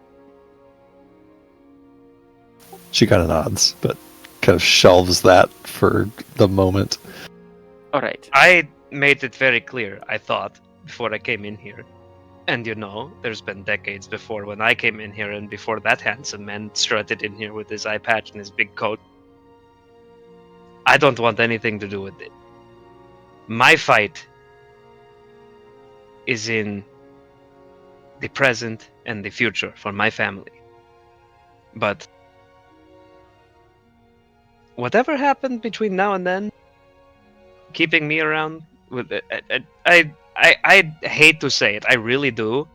kind of nods, but kind of shelves that for the moment. all right. I made it very clear, I thought, before I came in here. And you know, there's been decades before when I came in here and before that handsome man strutted in here with his eye patch and his big coat. I don't want anything to do with it. My fight is in the present and the future for my family. But whatever happened between now and then, keeping me around with it, I hate to say it, I really do.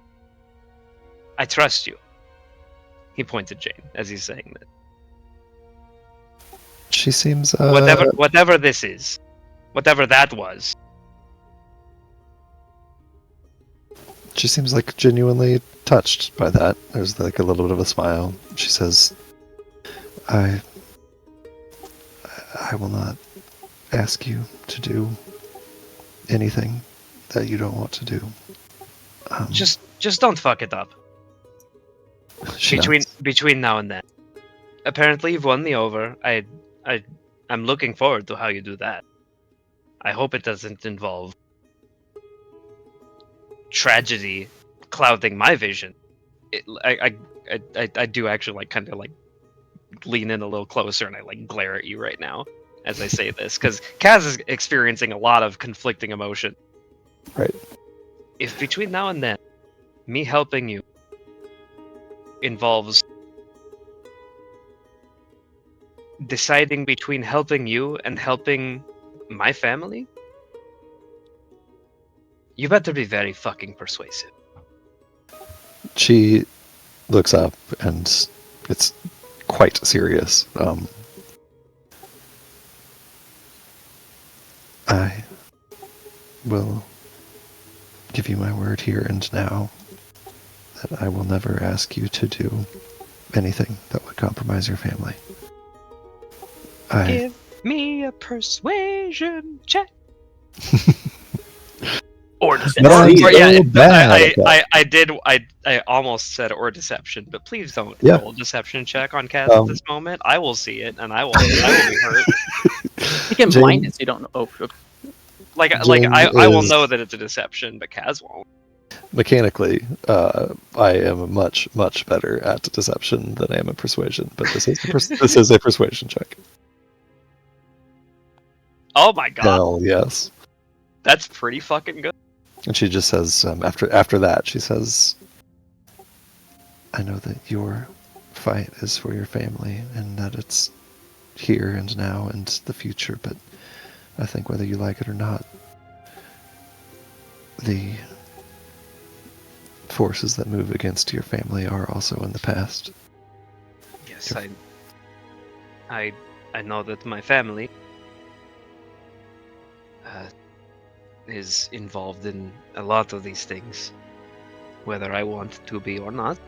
I trust you. He points at Jane as he's saying that. She seems Whatever this is, whatever that was. She seems like genuinely touched by that. There's like a little bit of a smile. She says, I will not ask you to do anything that you don't want to do. Just don't fuck it up. She nods. Between now and then. Apparently you've won me over. I'm looking forward to how you do that. I hope it doesn't involve tragedy clouding my vision. I do actually like kind of like lean in a little closer and I like glare at you right now as I say this because Kaz is experiencing a lot of conflicting emotion. Right. If between now and then me helping you involves deciding between helping you and helping my family, you better be very fucking persuasive. She looks up and it's quite serious. I will give you my word here and now that I will never ask you to do anything that would compromise your family. Give me a persuasion check. Or I almost said or deception, but please don't Yeah. roll a deception check on Kaz at this moment. I will see it, and I will be hurt. You get Jane- blinded, so you don't know. Oh, Jane I will is- know that it's a deception, but Kaz won't. Mechanically, I am much, much better at deception than I am at persuasion, but this is a persuasion check. Oh my god, Hell yes. that's pretty fucking good. And she just says, after that, she says, I know that your fight is for your family and that it's here and now and the future, but I think whether you like it or not, the forces that move against your family are also in the past. Yes, I know that my family is involved in a lot of these things, whether I want to be or not.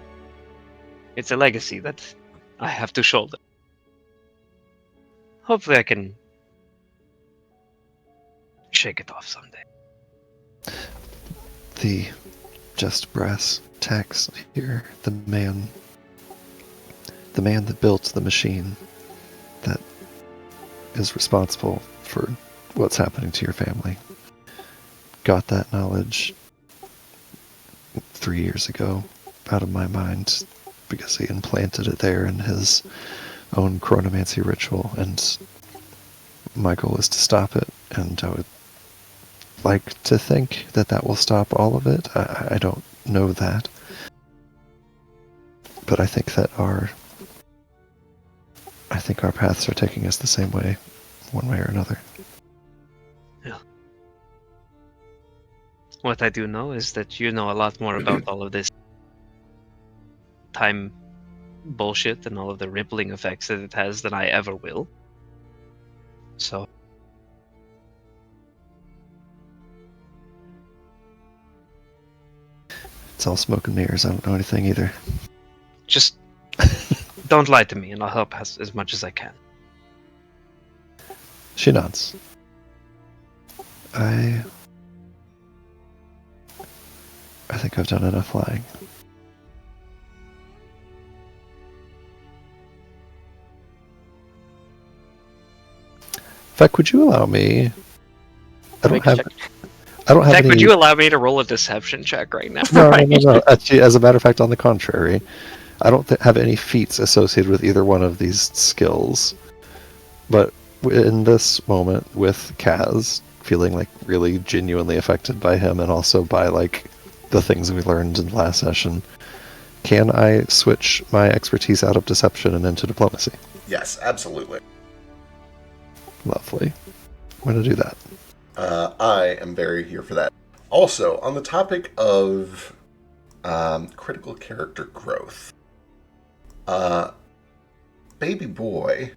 It's a legacy that I have to shoulder. Hopefully I can shake it off someday. The just brass tacks here, the man that built the machine that is responsible for what's happening to your family, got that knowledge 3 years ago out of my mind because he implanted it there in his own chronomancy ritual, and my goal is to stop it, and I would like to think that that will stop all of it. I don't know that, but I think that our paths are taking us the same way, one way or another. Yeah. What I do know is that you know a lot more about all of this time bullshit and all of the rippling effects that it has than I ever will. So it's all smoke and mirrors. I don't know anything either. just Don't lie to me, and I'll help as much as I can. She nods. I think I've done enough lying. Feck, would you allow me? I don't have Jack, any. would you allow me to roll a deception check right now? No. Actually, as a matter of fact, on the contrary, I don't have any feats associated with either one of these skills. But in this moment, with Kaz feeling like really genuinely affected by him, and also by like the things we learned in the last session, can I switch my expertise out of deception and into diplomacy? Yes, absolutely. Lovely. I'm going to do that. I am very here for that. Also, on the topic of critical character growth, baby boy,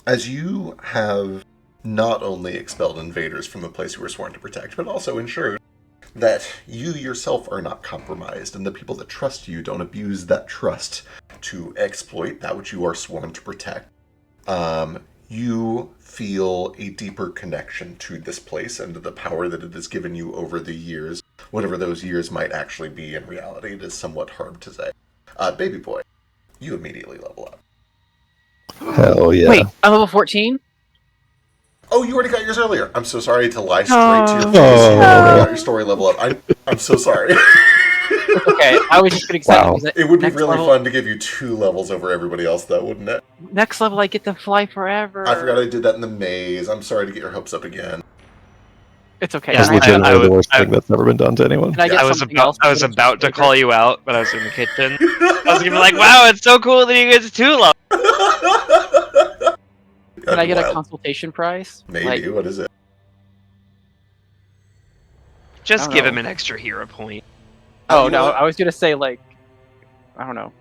as you have not only expelled invaders from the place you were sworn to protect, but also ensured that you yourself are not compromised, and the people that trust you don't abuse that trust to exploit that which you are sworn to protect. You feel a deeper connection to this place and to the power that it has given you over the years, whatever those years might actually be in reality. It is somewhat hard to say. Baby boy, you immediately level up. Hell yeah. Wait, I'm level 14? Oh, you already got yours earlier. I'm so sorry to lie straight to your face. Oh. You already got your story level up. I'm so sorry. Okay, I was just getting excited. Wow. Because It would be next really level, fun to give you 2 levels over everybody else, though, wouldn't it? Next level, I get to fly forever. I forgot I did that in the maze. I'm sorry to get your hopes up again. It's okay. That's Yeah, legitimately the worst I- thing that's ever been done to anyone. Can I get I was something about else? I was about to call you out, but I was in the kitchen. I was gonna be like, "Wow, it's so cool that he gets 2 levels." Can I get a Wild. consultation prize? Maybe. Like, What is it? Just don't give know. him an extra hero point. oh you know no, what? I was gonna say like, I don't know.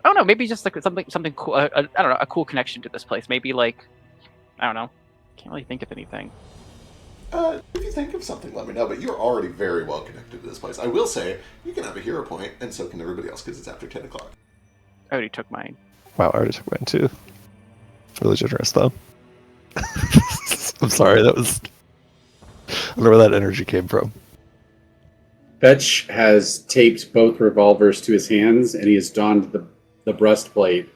I don't know. Maybe just like something cool. I don't know, a cool connection to this place. Maybe like, I don't know. Can't really think of anything. If you think of something, let me know. But you're already very well connected to this place. I will say, you can have a hero point, and so can everybody else, because it's after 10 o'clock. I already took mine. Wow, I already took mine too. It's really generous, though. I'm sorry, that was... I don't know where that energy came from. Fetch has taped both revolvers to his hands, and he has donned the breastplate.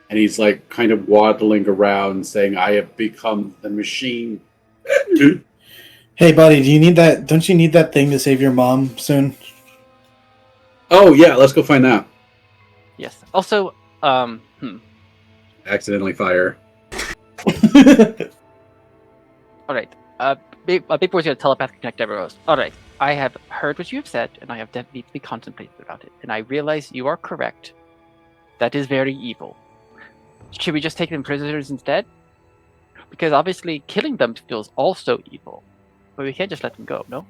And he's like kind of waddling around saying, I have become the machine. Hey, buddy, do you need that? Don't you need that thing to save your mom soon? Oh, yeah, let's go find that. Yes. Also, Accidentally fire. all right. Big Boy's gonna telepathically connect everyone else. All right. I have heard what you have said, and I have deeply contemplated about it. And I realize you are correct. That is very evil. Should we just take them prisoners instead? Because obviously killing them feels also evil. But we can't just let them go, no?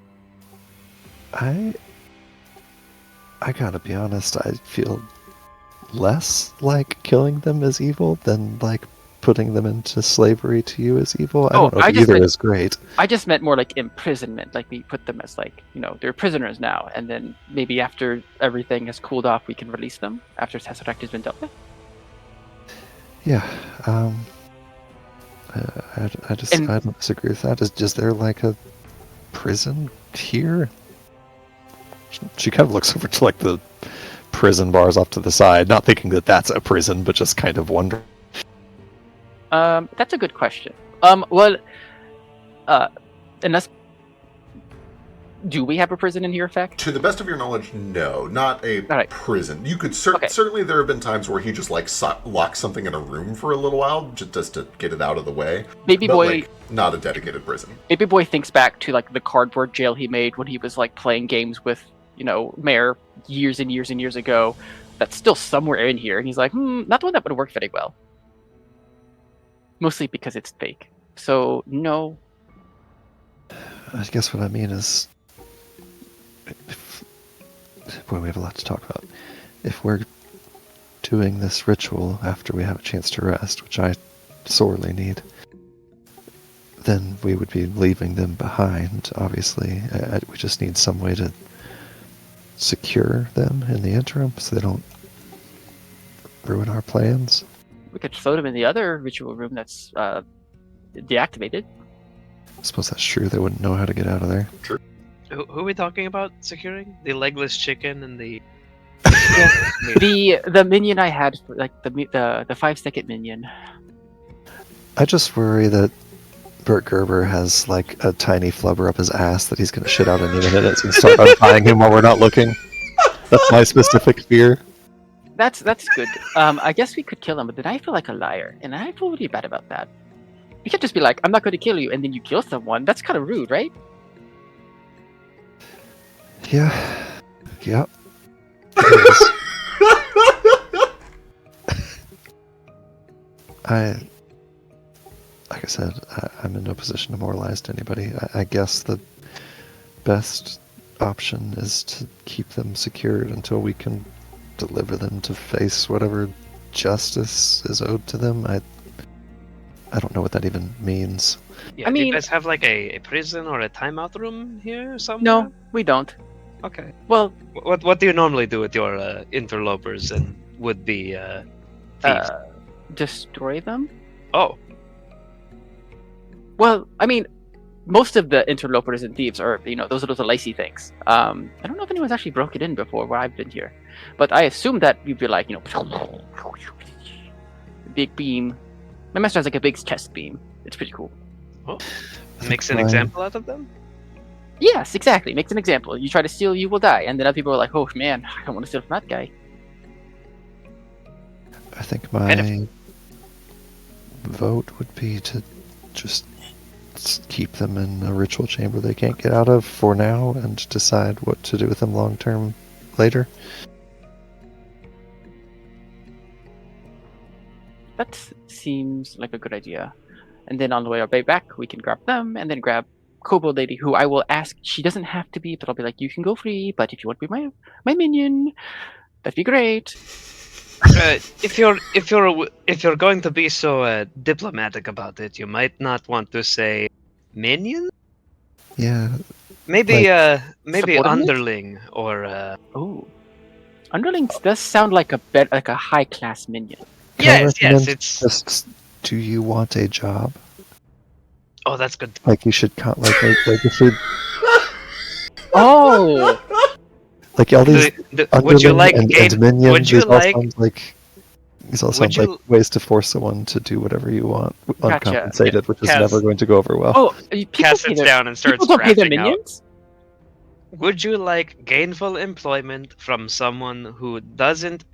I gotta be honest, I feel less like killing them is evil than like putting them into slavery to you is evil. I don't know if either is great. I just meant more like imprisonment. Like we put them as like, they're prisoners now. And then maybe after everything has cooled off, we can release them after Tesseract has been dealt with. Yeah, I don't disagree with that. Is there like a prison here? She kind of looks over to like the prison bars off to the side, not thinking that that's a prison, but just kind of wondering. That's a good question. Unless, do we have a prison in here, Effect? To the best of your knowledge, no. Not a prison. You could certainly, there have been times where he just like locks something in a room for a little while, just to get it out of the way. Baby but, boy, like, not a dedicated prison. Baby boy thinks back to like the cardboard jail he made when he was like playing games with, Mayor years and years and years ago. That's still somewhere in here, and he's like, not the one that would work very well. Mostly because it's fake. So no. I guess what I mean is, boy, we have a lot to talk about. If we're doing this ritual after we have a chance to rest, which I sorely need, then we would be leaving them behind, obviously. We just need some way to secure them in the interim so they don't ruin our plans? We could throw them in the other ritual room that's deactivated. I suppose that's true. They wouldn't know how to get out of there. Who are we talking about securing? The legless chicken and the... The minion I had, like the 5-second minion. I just worry that Bert Gerber has like a tiny flubber up his ass that he's going to shit out any minute and start untying him while we're not looking. That's my specific fear. That's good. I guess we could kill him, but then I feel like a liar, and I feel really bad about that. You can't just be like, I'm not going to kill you, and then you kill someone. That's kind of rude, right? Yeah. Yep. Like I said, I'm in no position to moralize to anybody. I guess the best option is to keep them secured until we can deliver them to face whatever justice is owed to them. I don't know what that even means. Yeah, I do mean- you guys have like a prison or a timeout room here somewhere? No, we don't. Okay. Well, What do you normally do with your interlopers and would-be thieves? destroy them? Oh, Well, I mean, most of the interlopers and thieves are, those are those lacy things. I don't know if anyone's actually broken in before where I've been here, but I assume that you'd be like, big beam. My master has like a big chest beam. It's pretty cool. makes an Fine. example out of them? Yes, exactly. Makes an example. You try to steal, you will die. And then other people are like, oh man, I don't want to steal from that guy. I think my vote would be to just keep them in a ritual chamber they can't get out of for now and decide what to do with them long term later. That seems like a good idea. And then on the way back, we can grab them and then grab Kobold Lady, who I will ask. She doesn't have to be, but I'll be like, you can go free. But if you want to be my minion, that'd be great. If you're going to be so diplomatic about it, you might not want to say minion. Yeah, Maybe maybe Subordinate? underling or Oh, Underlings does sound like a high class minion. Can I yes, recommend it's just, do you want a job? oh, that's good. Like you should like you should Oh, like all these Would you underling like and minions, would you these all like sound like these all sound would like you- ways to force someone to do whatever you want Gotcha. uncompensated, which is Cass- never going to go over well. oh, people Cass pay sits their, down and starts people don't pay their scratching out. minions. Would you like gainful employment from someone who doesn't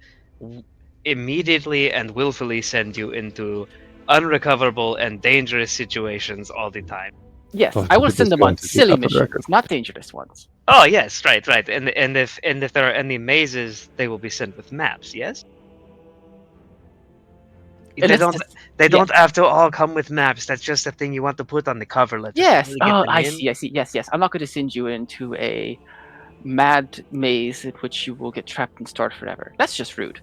immediately and willfully send you into unrecoverable and dangerous situations all the time? Yes, Oh, I will it's send them going on to be silly off the missions, record. not dangerous ones. Oh yes, right. And if there are any mazes, they will be sent with maps. Yes. And They that's don't. just- They don't have to all come with maps. That's just a thing you want to put on the cover. Let's Yes. really get Oh, them I in. see. Yes. I'm not going to send you into a mad maze in which you will get trapped and starve forever. That's just rude.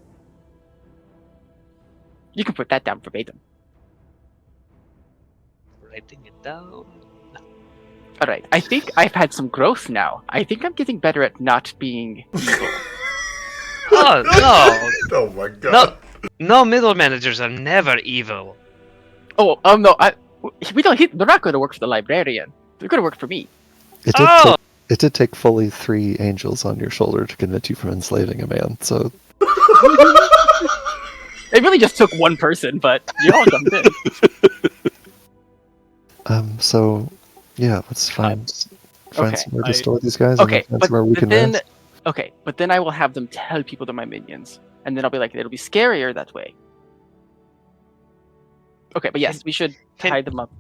You can put that down verbatim. Writing it down. All right. I think I've had some growth now. I think I'm getting better at not being evil. Oh Oh my god. no! Middle managers are never evil. Oh, no. They're not going to work for the librarian. They're going to work for me. It did take fully 3 angels on your shoulder to convince you from enslaving a man. So It really just took one person, but you all jumped in. so yeah, let's find okay, somewhere to store these guys. Okay, and find but somewhere we can then, rest. but then I will have them tell people they're my minions, and then I'll be like, it'll be scarier that way. Okay, but yes, we should tie them up.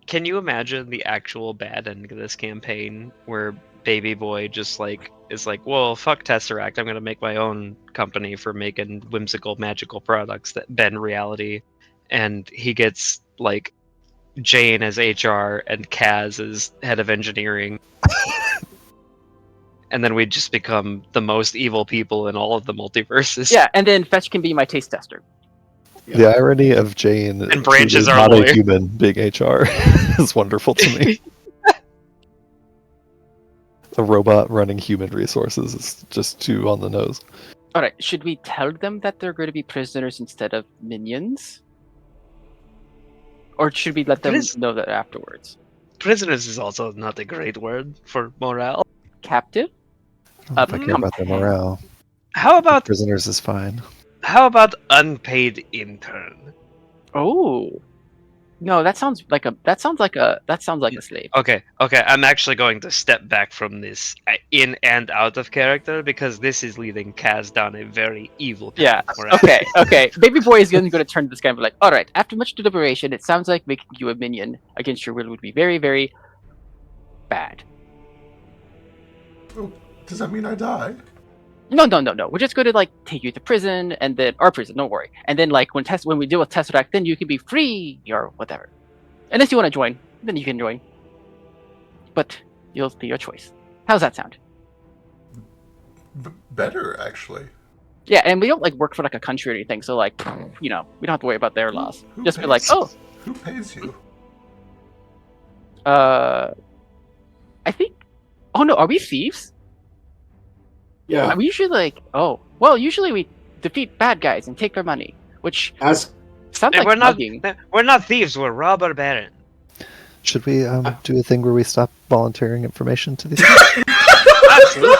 Can you imagine the actual bad ending of this campaign where Baby Boy just is like, well, fuck Tesseract, I'm gonna make my own company for making whimsical magical products that bend reality, and he gets like Jane as HR and Kaz as head of engineering. And then we just become the most evil people in all of the multiverses. Yeah, and then Fetch can be my taste tester. The irony of Jane And Branch who is is our not lawyer. a human being HR is wonderful to me. a robot running human resources is just too on the nose. All right. Should we tell them that they're going to be prisoners instead of minions, or should we let them know that afterwards? Prisoners is also not a great word for morale. Captive. I don't know if I care about their morale. How about Prisoners is fine. How about unpaid intern? Oh, no, that sounds like a slave. Okay. I'm actually going to step back from this in and out of character because this is leading Kaz down a very evil path. Yeah. Morale. Okay. Baby boy is going to turn to this guy and be like, "All right. After much deliberation, it sounds like making you a minion against your will would be very, very bad." Oh, does that mean I die? No. We're just going to like take you to prison and then our prison. Don't worry. And then like when we deal with Tesseract, then you can be free or whatever. Unless you want to join, then you can join. But you'll be your choice. How's that sound? Better, actually. Yeah, and we don't like work for like a country or anything, so like, we don't have to worry about their laws. Who Just pays? be like, oh, Who pays you? I think. Oh no, are we thieves? Yeah. We usually usually we defeat bad guys and take their money, which Ask. sounds Hey, like mugging. we're not thieves. We're robber baron. Should we do a thing where we stop volunteering information to these people?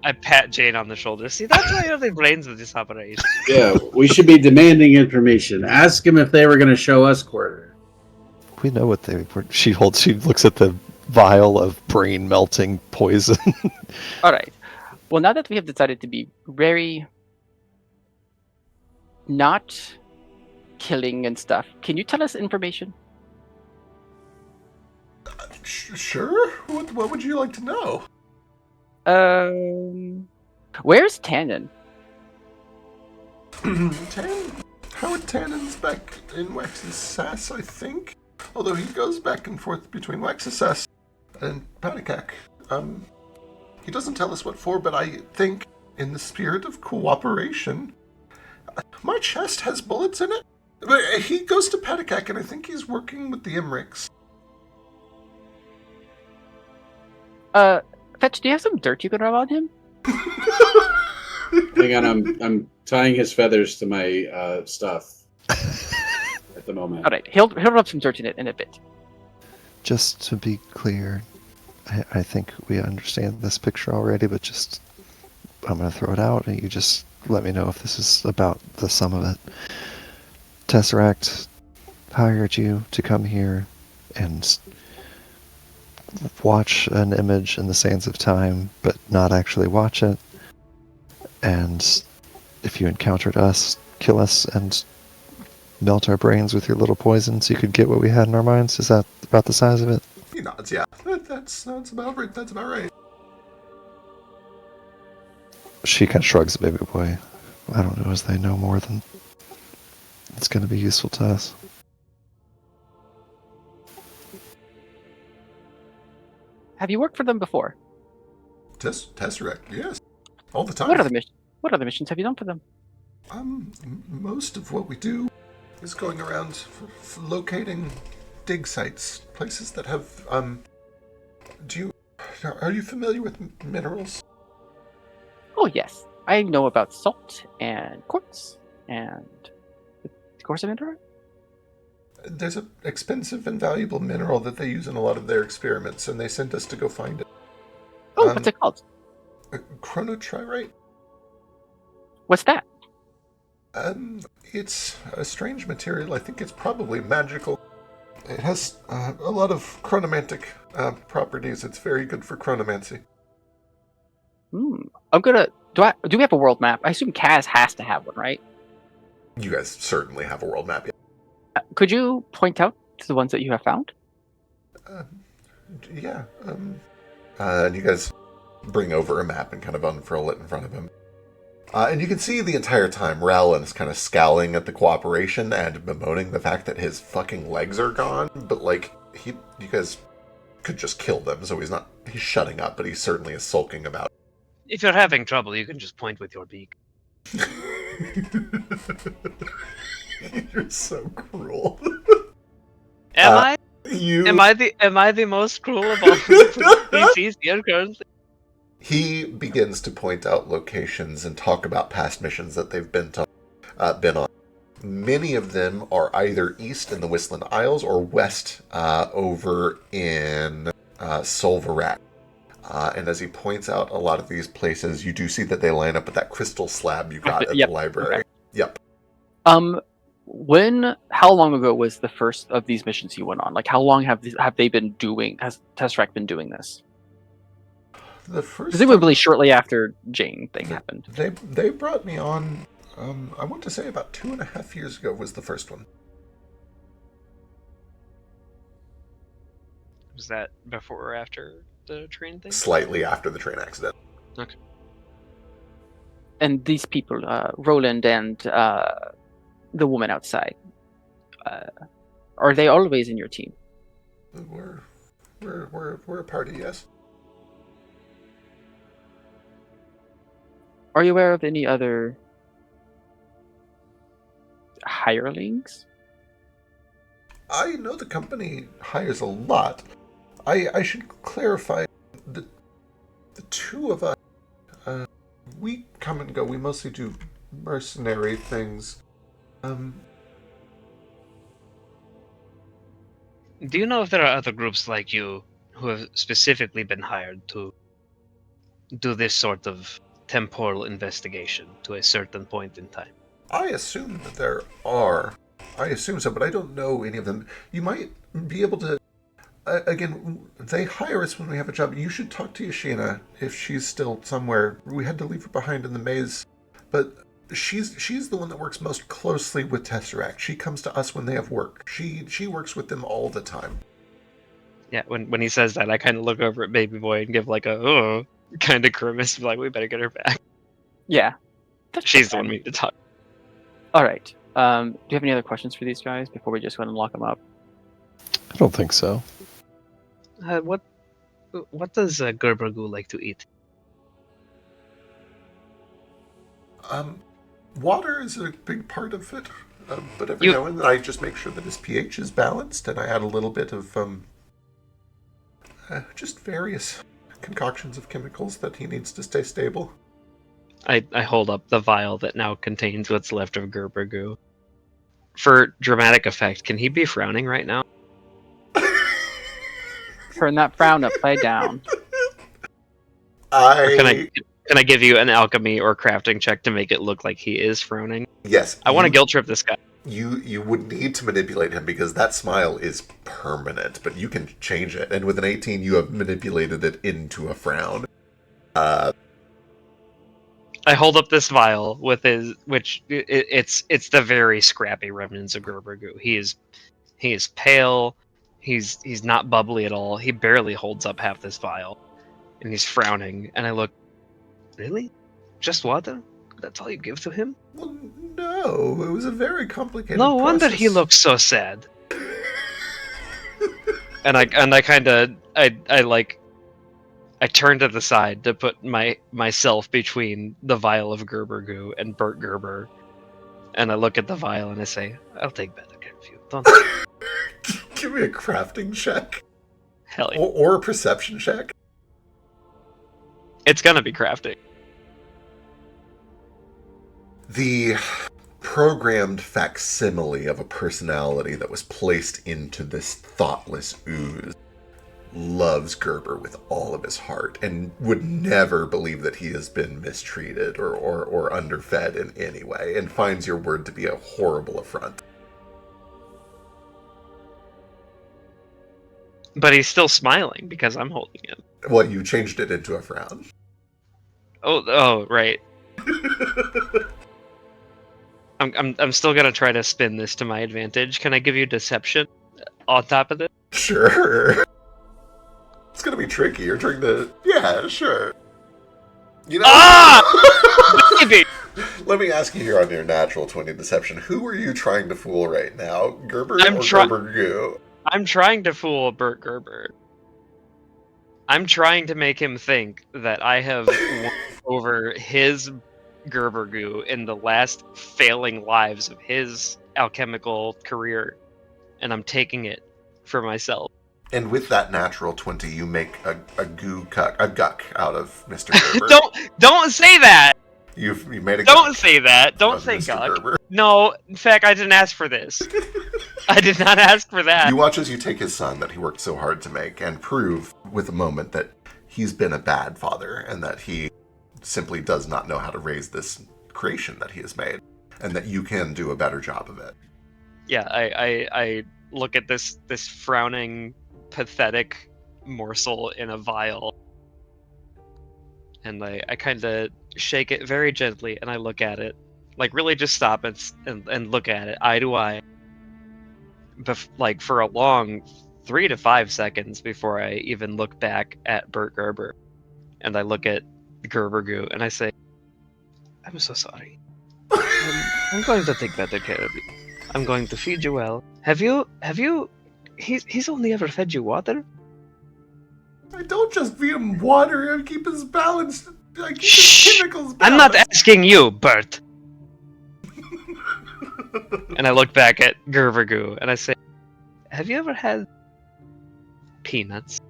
I pat Jane on the shoulder. See, that's why you're the brains of this operation. Yeah, we should be demanding information. Ask them if they were going to show us quarter. We know what they were. She looks at the vial of brain melting poison. All right. Well, now that we have decided to be very not killing and stuff, can you tell us information? Sure. What would you like to know? Where's Tannen? Howard Tannen's back in Wax's Sass, I think. Although he goes back and forth between Wax's Sass and Panikak. He doesn't tell us what for, but I think, in the spirit of cooperation, my chest has bullets in it. But he goes to Panikak, and I think he's working with the Imrics. Fetch, do you have some dirt you can rub on him? Hang on, I'm tying his feathers to my stuff at the moment. All right, he'll rub some dirt in a bit. Just to be clear, I think we understand this picture already, but I'm going to throw it out, and you just let me know if this is about the sum of it. Tesseract hired you to come here and watch an image in the sands of time, but not actually watch it. And if you encountered us, kill us and melt our brains with your little poison so you could get what we had in our minds. Is that about the size of it? He nods, yeah. That's about right. That's about right. She kind of shrugs at Baby Boy. I don't know as they know more than it's going to be useful to us. Have you worked for them before? Tesseract, yes. All the time. What other missions have you done for them? Most of what we do is going around locating dig sites, places that have, are you familiar with minerals? Oh yes, I know about salt and quartz and mineral. There's an expensive and valuable mineral that they use in a lot of their experiments, and they sent us to go find it. Oh, what's it called? Chronotririte. What's that? It's a strange material. I think it's probably magical. It has a lot of chronomantic properties. It's very good for chronomancy. I'm gonna. Do we have a world map? I assume Kaz has to have one, right? You guys certainly have a world map. Could you point out to the ones that you have found? Yeah. And you guys bring over a map and kind of unfurl it in front of him. And you can see the entire time Rowland is kind of scowling at the cooperation and bemoaning the fact that his fucking legs are gone. But, like, you guys could just kill them, so he's shutting up, but he certainly is sulking about it. If you're having trouble, you can just point with your beak. You're so cruel. Am I? Am I the most cruel of all the species here currently? He begins to point out locations and talk about past missions that they've been on. Many of them are either east in the Whistling Isles or west over in Solvarat. And as he points out a lot of these places, you do see that they line up with that crystal slab you got at Yep, the library. okay. Yep. How long ago was the first of these missions you went on? Like, how long has Tesseract been doing this? The first Presumably shortly after Jane thing happened. They brought me on, I want to say about 2.5 years ago was the first one. Was that before or after the train thing? Slightly after the train accident. Okay. And these people, Roland and the woman outside, are they always in your team? We're a party, yes. Are you aware of any other hirelings? I know the company hires a lot. I should clarify, the two of us, we come and go. We mostly do mercenary things. Do you know if there are other groups like you who have specifically been hired to do this sort of temporal investigation to a certain point in time? I assume that there are. I assume so, but I don't know any of them. You might be able to... again, they hire us when we have a job. You should talk to Yashina if she's still somewhere. We had to leave her behind in the maze. But she's the one that works most closely with Tesseract. She comes to us when they have work. She works with them all the time. Yeah, when he says that, I kind of look over at Baby Boy and give like a kind of grimace, like we better get her back. Yeah. She's the one we need to talk. All right. Do you have any other questions for these guys before we just go ahead and lock them up? I don't think so. What does Gerbergu like to eat? Water is a big part of it, but every now and then I just make sure that his pH is balanced, and I add a little bit of just various concoctions of chemicals that he needs to stay stable. I hold up the vial that now contains what's left of Gerbergu. For dramatic effect, can he be frowning right now? Turn that frown upside down. Or can I give you an alchemy or crafting check to make it look like he is frowning? Yes. I want to guilt trip this guy. You would need to manipulate him because that smile is permanent, but you can change it. And with an 18, you have manipulated it into a frown. I hold up this vial with it's the very scrappy remnants of Gerbergu. He is pale. He's not bubbly at all. He barely holds up half this vial, and he's frowning. And I look, really? Just water? That's all you give to him? Well, no, it was a very complicated No wonder process. he looks so sad. and I kind of I turn to the side to put myself between the vial of Gerbergu and Bert Gerber, and I look at the vial and I say, "I'll take better care of you." Don't. Give me a crafting check. Hell yeah. Or a perception check. It's gonna be crafting. The programmed facsimile of a personality that was placed into this thoughtless ooze loves Gerber with all of his heart and would never believe that he has been mistreated or underfed in any way, and finds your word to be a horrible affront. But he's still smiling because I'm holding him. Well, you changed it into a frown. Oh, right. I'm still gonna try to spin this to my advantage. Can I give you deception on top of it? Sure. It's gonna be tricky. You're trying to... Yeah, sure. You know... Maybe. Let me ask you here on your natural 20 deception. Who are you trying to fool right now? Gerber or Gerbergu? I'm trying to fool Bert Gerber. I'm trying to make him think that I have won over his Gerbergu in the last failing lives of his alchemical career, and I'm taking it for myself. And with that natural 20, you make a guck out of Mr. Gerber. Don't say that. You made a Don't guck say that. Don't of say Mr. guck. Gerber. No, in fact, I didn't ask for this. I did not ask for that. You watch as you take his son that he worked so hard to make and prove with a moment that he's been a bad father and that he simply does not know how to raise this creation that he has made, and that you can do a better job of it. Yeah, I look at this frowning, pathetic morsel in a vial, and I kind of shake it very gently, and I look at it, like really just stop and look at it eye to eye, like for a long 3 to 5 seconds before I even look back at Bert Gerber, and I look at Gerber Goo, and I say, "I'm so sorry. I'm going to take better care of you. I'm going to feed you well. Have you? He's only ever fed you water? I don't just feed him water, I keep his balance. I keep Shh! his chemicals balanced. I'm not asking you, Bert." And I look back at Gerber Goo, and I say, "Have you ever had peanuts?"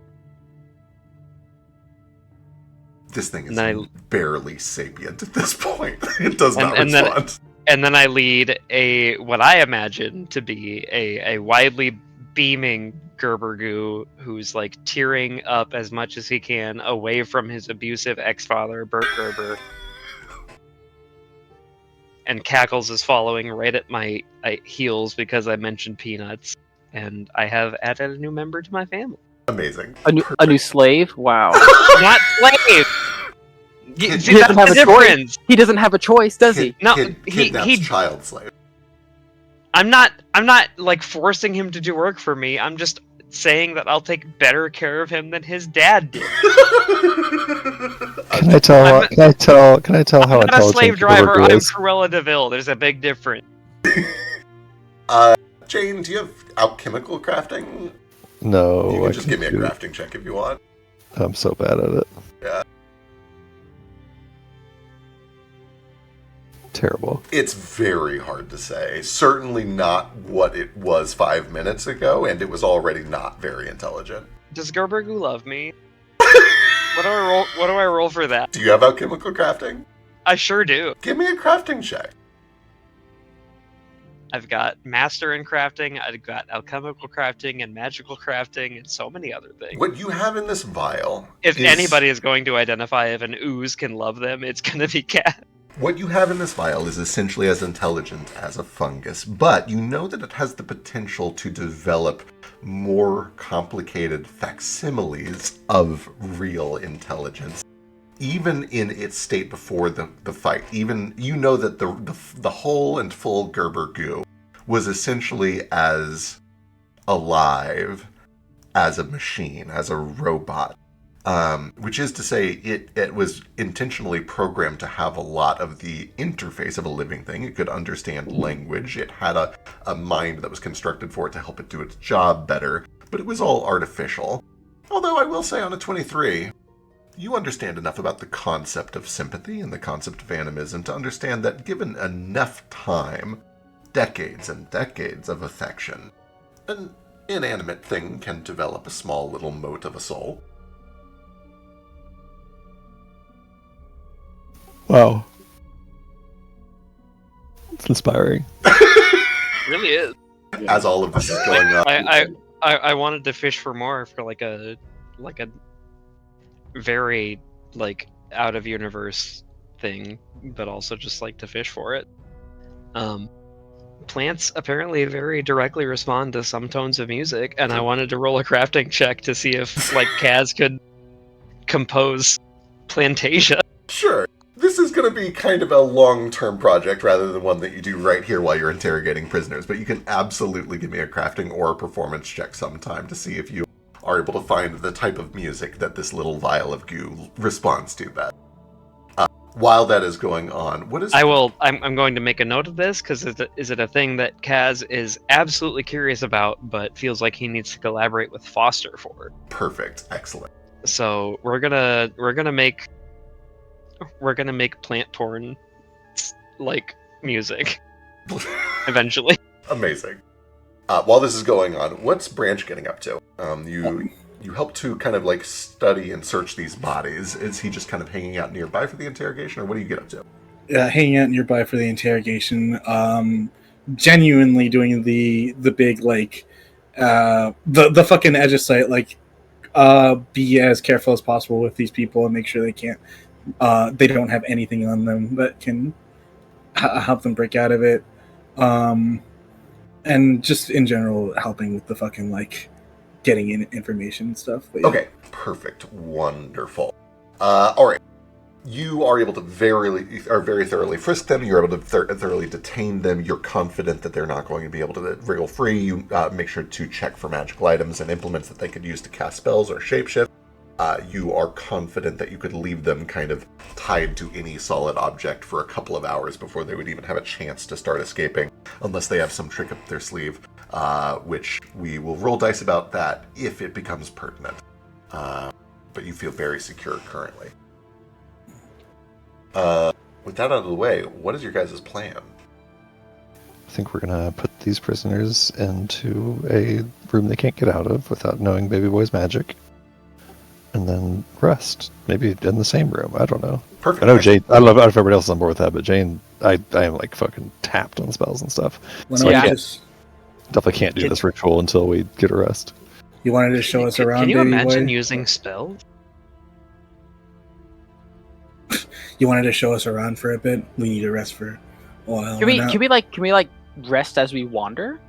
This thing is And barely sapient at this point. It does not and respond. And then I lead what I imagine to be a widely beaming Gerber Goo who's like tearing up as much as he can away from his abusive ex-father, Bert Gerber, and Cackles is following right at my heels because I mentioned peanuts, and I have added a new member to my family. Amazing. A new slave? Wow. Not slave! Kid- See, he that's doesn't have the a choice. difference. He doesn't have a choice, does he? No, kidnaps child slave. I'm not like forcing him to do work for me. I'm just saying that I'll take better care of him than his dad did. Can I tell how I'm not a intelligent slave driver. Gerber I'm is? Cruella DeVille. There's a big difference. Jane, do you have alchemical crafting? No, You I can just give me a do- crafting check if you want. I'm so bad at it. Yeah. Terrible. It's very hard to say. Certainly not what it was 5 minutes ago, and it was already not very intelligent. Does Gerber Goo love me? What do I roll? What do I roll for that? Do you have alchemical crafting? I sure do. Give me a crafting check. I've got master in crafting. I've got alchemical crafting and magical crafting and so many other things. What you have in this vial If is... anybody is going to identify if an ooze can love them, it's gonna be Cat. What you have in this vial is essentially as intelligent as a fungus, but you know that it has the potential to develop more complicated facsimiles of real intelligence. Even in its state before the fight, even you know that the whole and full Gerber Goo was essentially as alive as a machine, as a robot. Which is to say, it was intentionally programmed to have a lot of the interface of a living thing. It could understand language. It had a mind that was constructed for it to help it do its job better. But it was all artificial. Although I will say on a 23, you understand enough about the concept of sympathy and the concept of animism to understand that given enough time, decades and decades of affection, an inanimate thing can develop a small little mote of a soul. Wow. It's inspiring. It really is. As all of this is going on. I wanted to fish for more for like a very like out of universe thing, but also just like to fish for it. Plants apparently very directly respond to some tones of music, and I wanted to roll a crafting check to see if like Kaz could compose Plantasia. Sure. This is going to be kind of a long-term project rather than one that you do right here while you're interrogating prisoners, but you can absolutely give me a crafting or a performance check sometime to see if you are able to find the type of music that this little vial of goo responds to that. While that is going on, what is... I'm going to make a note of this, because is it a thing that Kaz is absolutely curious about, but feels like he needs to collaborate with Foster for? Perfect. Excellent. So we're gonna make plant porn like music eventually. Amazing. While this is going on, what's Branch getting up to? You help to kind of like study and search these bodies. Is he just kind of hanging out nearby for the interrogation, or what do you get up to? Hanging out nearby for the interrogation. Genuinely doing the big like the fucking Edgecite, like be as careful as possible with these people and make sure they don't have anything on them that can help them break out of it. And just in general helping with the fucking like getting in information and stuff. But, yeah. Okay, perfect, wonderful. All right, you are able to very thoroughly frisk them. You're able to thoroughly detain them. You're confident that they're not going to be able to wriggle free. You make sure to check for magical items and implements that they could use to cast spells or shapeshift. You are confident that you could leave them kind of tied to any solid object for a couple of hours before they would even have a chance to start escaping, unless they have some trick up their sleeve, which we will roll dice about that if it becomes pertinent. But you feel very secure currently. With that out of the way, what is your guys' plan? I think we're gonna put these prisoners into a room they can't get out of without knowing Baby Boy's magic, and then rest. Maybe in the same room. I don't know. Perfect. I know Jane. I don't know if everybody else is on board with that, but Jane, I am like fucking tapped on spells and stuff. So I definitely can't do this ritual until we get a rest. You wanted to show us around. Can you Baby imagine Boy? using spells? You wanted to show us around for a bit. We need to rest for a while. Can we like rest as we wander?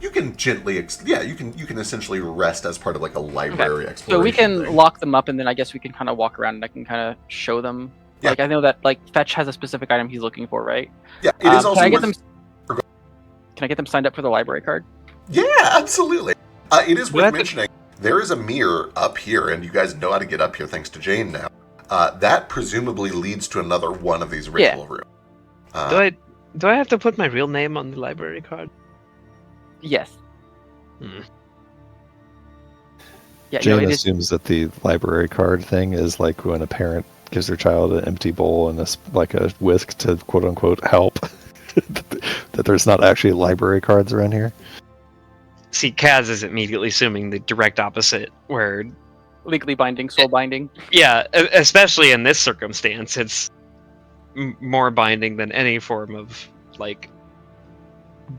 You can gently, you can essentially rest as part of like a library exploration. So we can thing. lock them up, and then I guess we can kind of walk around, and I can kind of show them. Yeah. Like I know that like Fetch has a specific item he's looking for, right? Yeah, it is also. Can I get them signed up for the library card? Yeah, absolutely. It is worth mentioning. There is a mirror up here, and you guys know how to get up here thanks to Jane now. That presumably leads to another one of these ritual rooms. Do I have to put my real name on the library card? Yes. Yeah, Jane assumes that the library card thing is like when a parent gives their child an empty bowl and a whisk to quote unquote help. That there's not actually library cards around here. See, Kaz is immediately assuming the direct opposite, where legally binding, soul binding. Yeah, especially in this circumstance, it's more binding than any form of like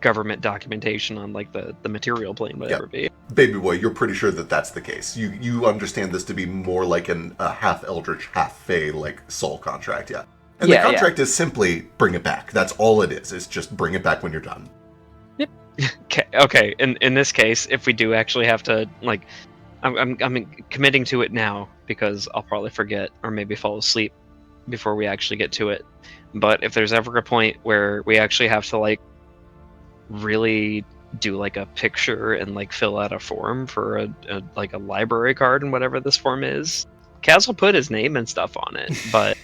government documentation on like the material plane would ever be. Baby Boy, you're pretty sure that that's the case. You understand this to be more like a half eldritch, half fey like soul contract, yeah. And the contract is simply bring it back. That's all it is. It's just bring it back when you're done. Yep. Okay. In this case, if we do actually have to like, I'm committing to it now because I'll probably forget or maybe fall asleep before we actually get to it. But if there's ever a point where we actually have to like really do like a picture and like fill out a form for a library card and whatever this form is, Kaz will put his name and stuff on it. But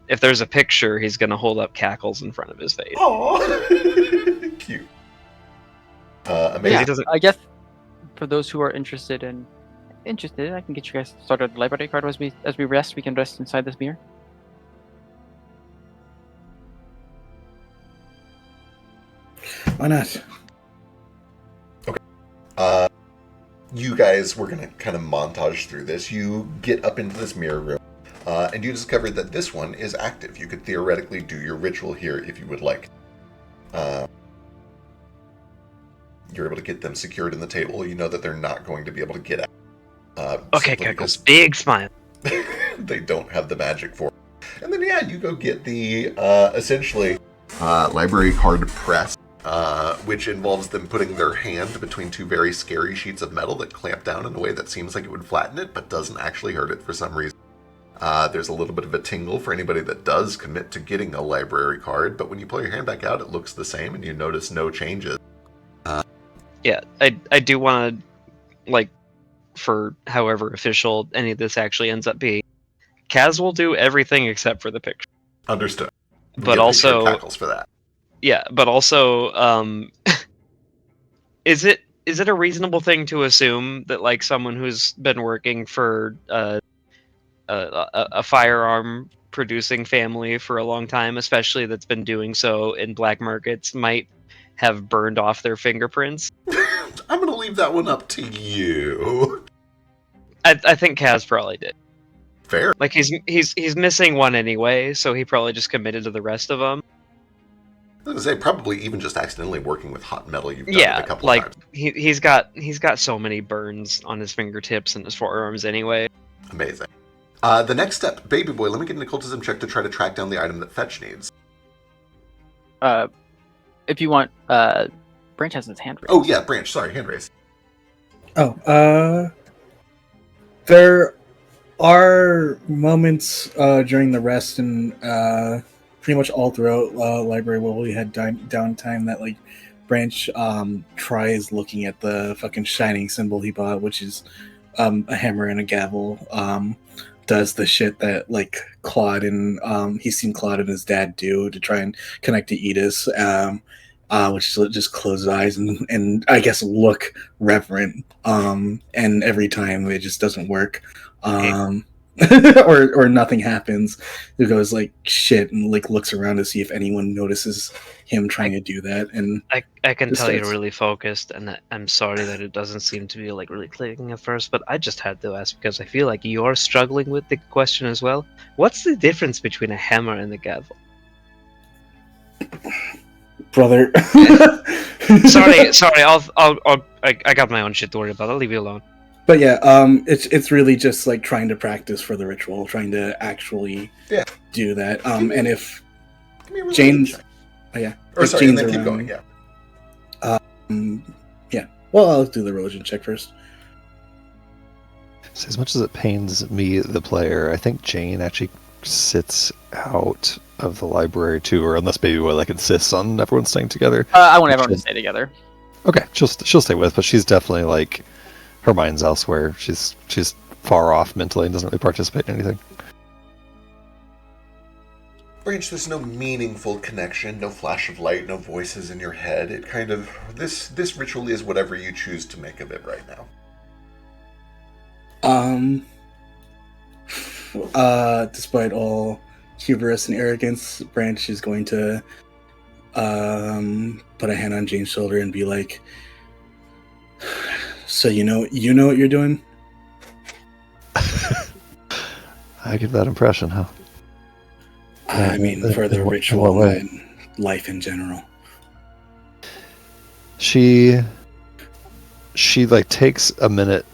if there's a picture, he's gonna hold up cackles in front of his face. Aww, cute. Amazing. Yeah, I guess for those who are interested, I can get you guys started on the library card as we rest. We can rest inside this mirror. Why not? Okay. You guys, we're gonna kind of montage through this. You get up into this mirror room, and you discover that this one is active. You could theoretically do your ritual here if you would like. You're able to get them secured in the table. You know that they're not going to be able to get out. Okay, Cackles, big smile. They don't have the magic for it. And then, you go get the, essentially, library card press, which involves them putting their hand between two very scary sheets of metal that clamp down in a way that seems like it would flatten it, but doesn't actually hurt it for some reason. There's a little bit of a tingle for anybody that does commit to getting a library card, but when you pull your hand back out, it looks the same, and you notice no changes. I do want to, like, for however official any of this actually ends up being, Kaz will do everything except for the picture. Understood. But also, tackles for that. Yeah, but also, is it a reasonable thing to assume that like someone who's been working for a firearm producing family for a long time, especially that's been doing so in black markets, might have burned off their fingerprints. I'm going to leave that one up to you. I think Kaz probably did. Fair. Like he's missing one anyway, so he probably just committed to the rest of them. I was going to say, probably even just accidentally working with hot metal, you've done it a couple like times. he's got so many burns on his fingertips and his forearms anyway. Amazing. The next step, baby boy, let me get an occultism check to try to track down the item that Fetch needs. If you want, Branch has his hand raised. Oh, yeah, Branch, sorry, hand raise. Oh, there are moments during the rest and pretty much all throughout library where we had downtime that like Branch tries looking at the fucking shining symbol he bought, which is a hammer and a gavel. Does the shit that like Claude and he's seen Claude and his dad do to try and connect to Edis, which is just close his eyes and I guess look reverent. And every time it just doesn't work. Or nothing happens. He goes like shit and like looks around to see if anyone notices him trying to do that. And I can Just tell you're starts- really focused, and I'm sorry that it doesn't seem to be like really clicking at first, but I just had to ask because I feel like you're struggling with the question as well. What's the difference between a hammer and a gavel? brother. sorry, I got my own shit to worry about. I'll leave you alone. But yeah, it's really just like trying to practice for the ritual, trying to actually do that. And if Give me a religion Jane's, check. oh yeah, Or if sorry, and Jane's then keep around- going, yeah. yeah. Well, I'll do the religion check first. So as much as it pains me, the player, I think Jane actually sits out of the library too, or unless Baby Boy like insists on everyone staying together. I want everyone to stay together. Okay, she'll stay with, but she's definitely like her mind's elsewhere. She's far off mentally and doesn't really participate in anything. Branch, there's no meaningful connection, no flash of light, no voices in your head. It kind of this ritual is whatever you choose to make of it right now. Despite all hubris and arrogance, Branch is going to put a hand on Jane's shoulder and be like, "So you know what you're doing?" I give that impression, huh? I mean, for the In what ritual way? and life in general. She like takes a minute.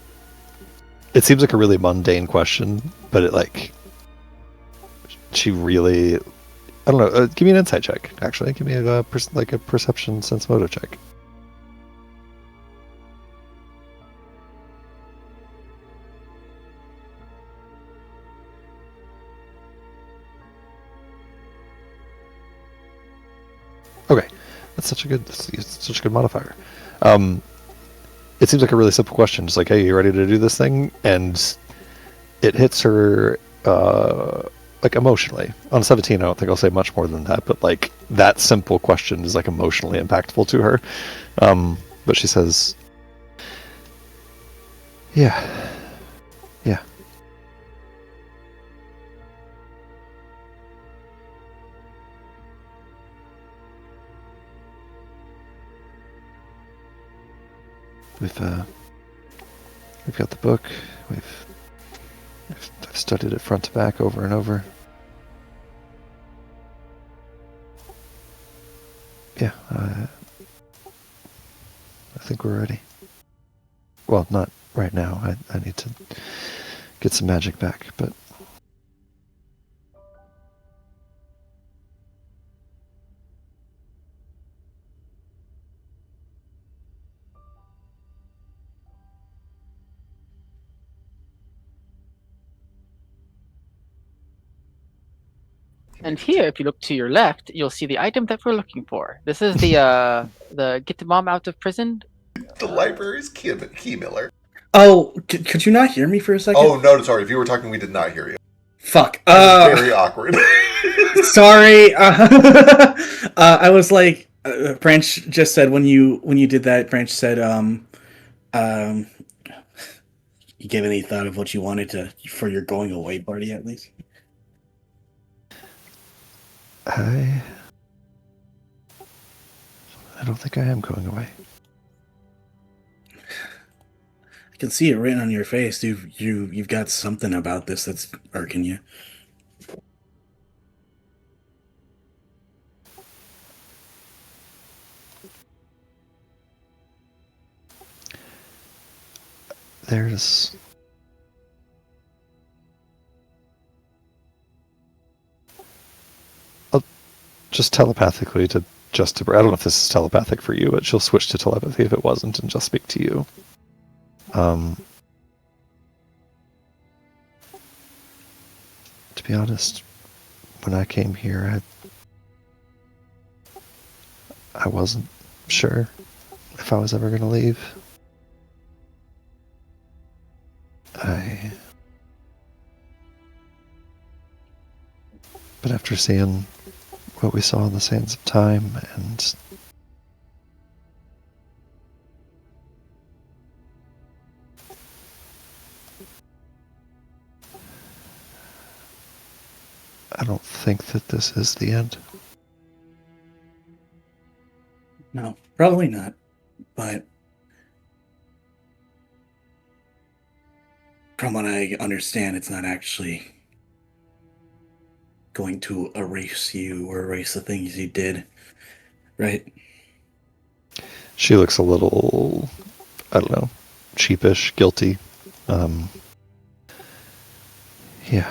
It seems like a really mundane question, but it like she really, I don't know. Give me an insight check. Actually, give me a perception sense motive check. Okay, that's such a good modifier. It seems like a really simple question, just like, "Hey, you ready to do this thing?" And it hits her like emotionally. On 17, I don't think I'll say much more than that, but like that simple question is like emotionally impactful to her. But she says, "Yeah." We've got the book. I've studied it front to back over and over. Yeah, I think we're ready. Well, not right now. I need to get some magic back, but And here, if you look to your left, you'll see the item that we're looking for. This is the get the mom out of prison. The library's key miller. Oh, could you not hear me for a second? Oh, no, sorry. If you were talking, we did not hear you. Fuck. That was very awkward. Sorry. I was like, Branch just said when you did that. Branch said, you gave any thought of what you wanted for your going away party at least? I don't think I am going away. I can see it written on your face. You've got something about this that's irking you. There's... just telepathically to I don't know if this is telepathic for you, but she'll switch to telepathy if it wasn't and just speak to you. To be honest, when I came here, I wasn't sure if I was ever going to leave. But after seeing what we saw in the sands of time, and I don't think that this is the end. No, probably not. But from what I understand, it's not actually going to erase you or erase the things you did, right? She looks a little, I don't know, sheepish, guilty. Yeah.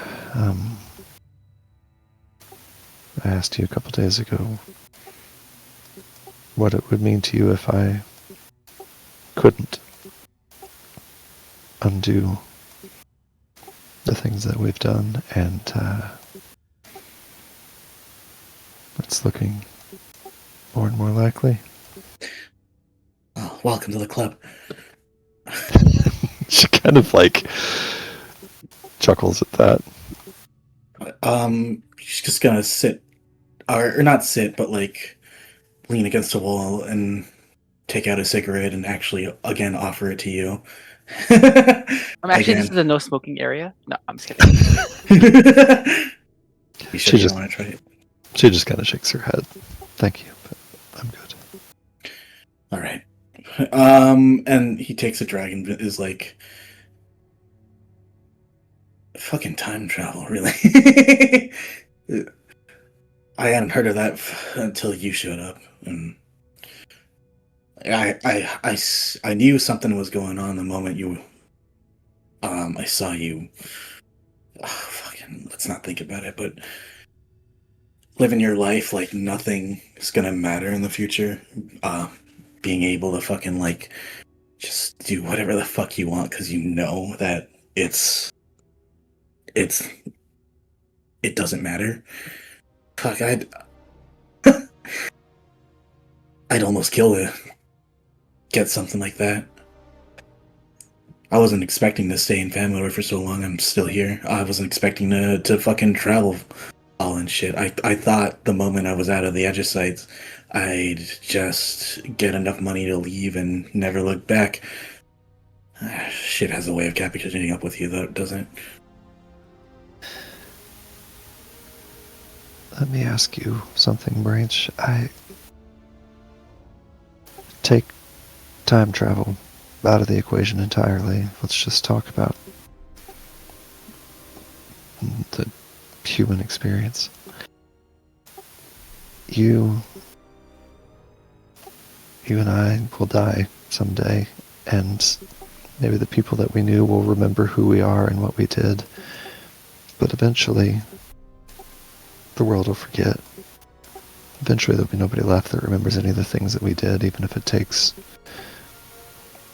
I asked you a couple days ago what it would mean to you if I couldn't undo the things that we've done, and it's looking more and more likely. Oh, welcome to the club. She kind of like chuckles at that. She's just gonna sit, or not sit, but like lean against a wall and take out a cigarette and actually again offer it to you. Actually, this is a no smoking area. No, I'm just kidding. You sure you don't want to try it? She just kind of shakes her head. Thank you, but I'm good. All right. And he takes a drag and is like, fucking time travel, really? I hadn't heard of that until you showed up, and I knew something was going on the moment I saw you. Fucking, let's not think about it, but living your life like nothing is gonna matter in the future. Being able to fucking like just do whatever the fuck you want because you know that it doesn't matter. Fuck, I'd almost kill to get something like that. I wasn't expecting to stay in family for so long. I'm still here. I wasn't expecting to fucking travel all and shit. I thought the moment I was out of the Edgesites, I'd just get enough money to leave and never look back. Shit has a way of catching up with you, though, doesn't it? Let me ask you something, Branch. I take time travel out of the equation entirely. Let's just talk about the human experience. You and I will die someday, and maybe the people that we knew will remember who we are and what we did, but eventually the world will forget. Eventually there'll be nobody left that remembers any of the things that we did, even if it takes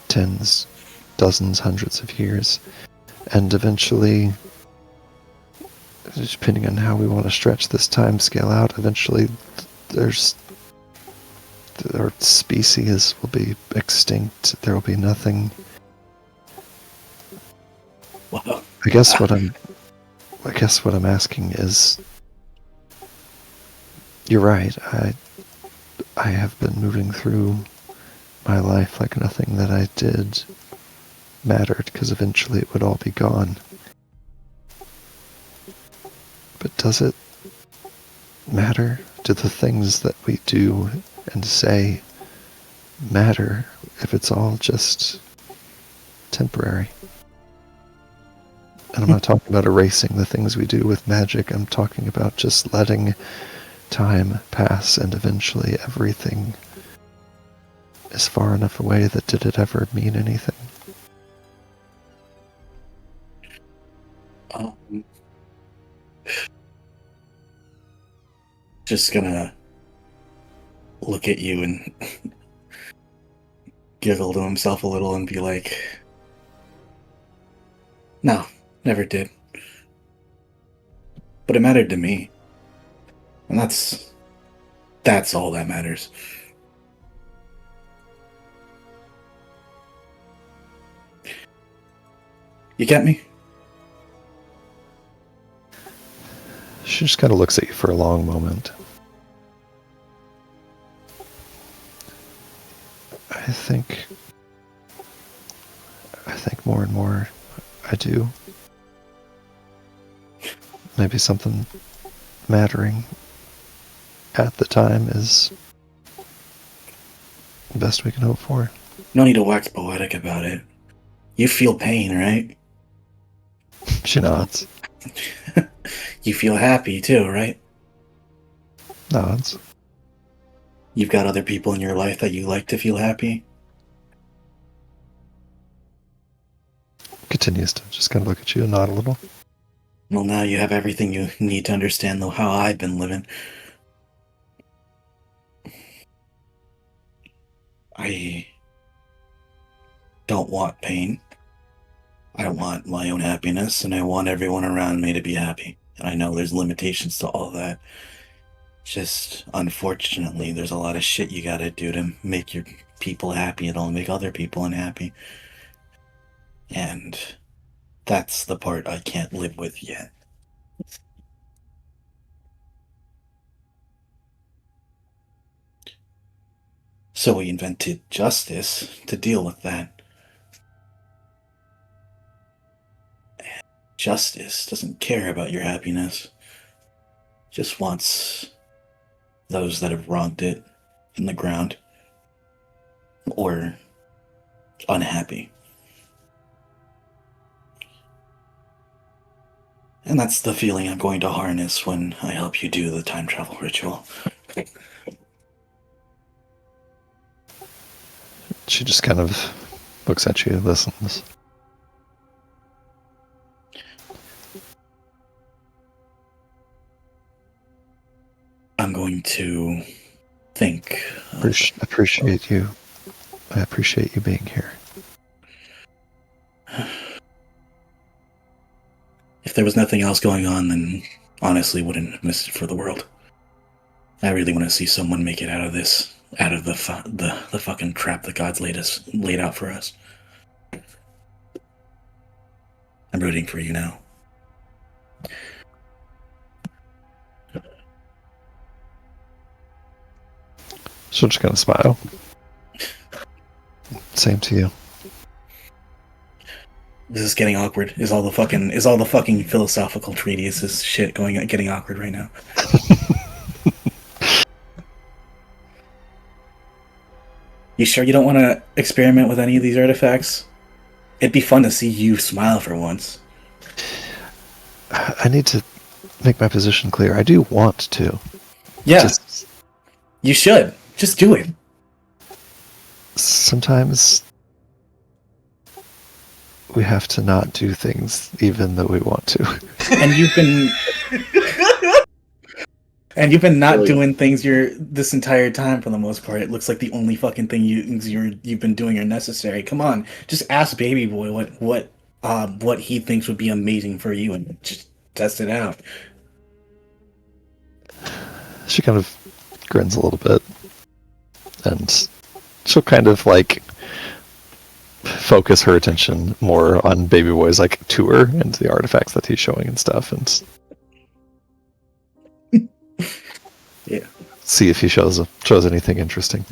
tens, dozens, hundreds of years. And eventually, depending on how we want to stretch this time scale out, eventually our species will be extinct. There will be nothing. Wow. I guess what I'm asking is, you're right. I have been moving through my life like nothing that I did mattered, because eventually it would all be gone. But does it matter? Do the things that we do and say matter if it's all just temporary? And I'm not talking about erasing the things we do with magic. I'm talking about just letting time pass, and eventually everything is far enough away that did it ever mean anything? Just gonna look at you and giggle to himself a little and be like, no, never did. But it mattered to me. And that's all that matters. You get me? She just kind of looks at you for a long moment. I think more and more I do. Maybe something mattering at the time is the best we can hope for. No need to wax poetic about it. You feel pain, right? She nods. You feel happy too, right? Nods. You've got other people in your life that you like to feel happy? Continues to just kind of look at you and nod a little. Well, now you have everything you need to understand though how I've been living. I don't want pain. I want my own happiness, and I want everyone around me to be happy. And I know there's limitations to all that. Just, unfortunately, there's a lot of shit you gotta do to make your people happy and all make other people unhappy. And that's the part I can't live with yet. So we invented justice to deal with that. Justice doesn't care about your happiness. Just wants those that have wronged it in the ground or unhappy. And that's the feeling I'm going to harness when I help you do the time travel ritual. She just kind of looks at you, listens. I'm going to think. Appreciate you. I appreciate you being here. If there was nothing else going on, then honestly wouldn't miss it for the world. I really want to see someone make it out of this, out of the fucking trap the gods laid out for us. I'm rooting for you now. She'll just kind of smile. Same to you. This is getting awkward. Is all the fucking philosophical treatises shit getting awkward right now? You sure you don't want to experiment with any of these artifacts? It'd be fun to see you smile for once. I need to make my position clear. I do want to. Yeah. You should. Just do it. Sometimes we have to not do things even though we want to. And you've been not doing things this entire time for the most part. It looks like the only fucking thing you've been doing are necessary. Come on, just ask Baby Boy what he thinks would be amazing for you, and just test it out. She kind of grins a little bit, and she'll kind of like focus her attention more on Baby Boy's like tour and the artifacts that he's showing and stuff, and yeah, see if he shows anything interesting.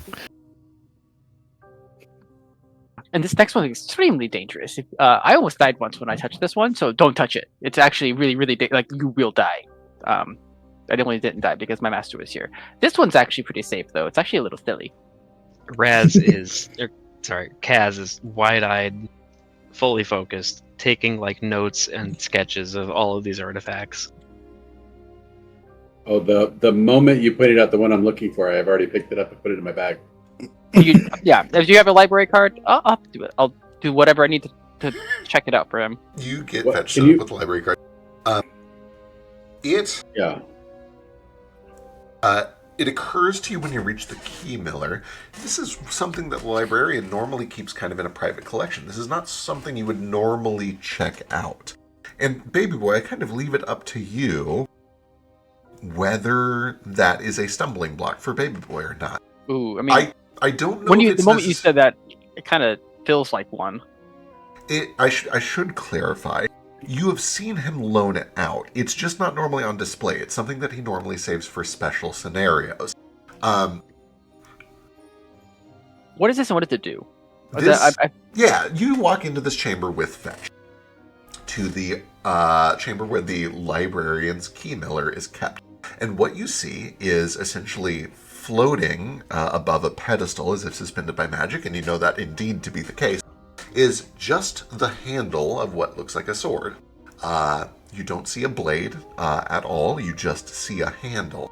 And this next one is extremely dangerous. I almost died once when I touched this one, so don't touch it. It's actually really, really like you will die. I only didn't die because my master was here. This one's actually pretty safe though. It's actually a little silly. Kaz is wide-eyed, fully focused, taking like notes and sketches of all of these artifacts. Oh, the moment you pointed out the one I'm looking for, I've already picked it up and put it in my bag. If you have a library card, I'll do it. I'll do whatever I need to check it out for him. You get What- fetched can up you- with the library card. It occurs to you when you reach the key miller, this is something that the librarian normally keeps kind of in a private collection. This is not something you would normally check out. And Baby Boy, I kind of leave it up to you whether that is a stumbling block for Baby Boy or not. Ooh, I mean, I don't know when if you it's the moment you said that, it kind of feels like one. I should clarify. You have seen him loan it out. It's just not normally on display. It's something that he normally saves for special scenarios. What is this and what does it do? Yeah, you walk into this chamber with Fetch to the chamber where the librarian's key miller is kept. And what you see is essentially floating above a pedestal as if suspended by magic, and you know that indeed to be the case, is just the handle of what looks like a sword. You don't see a blade at all, you just see a handle.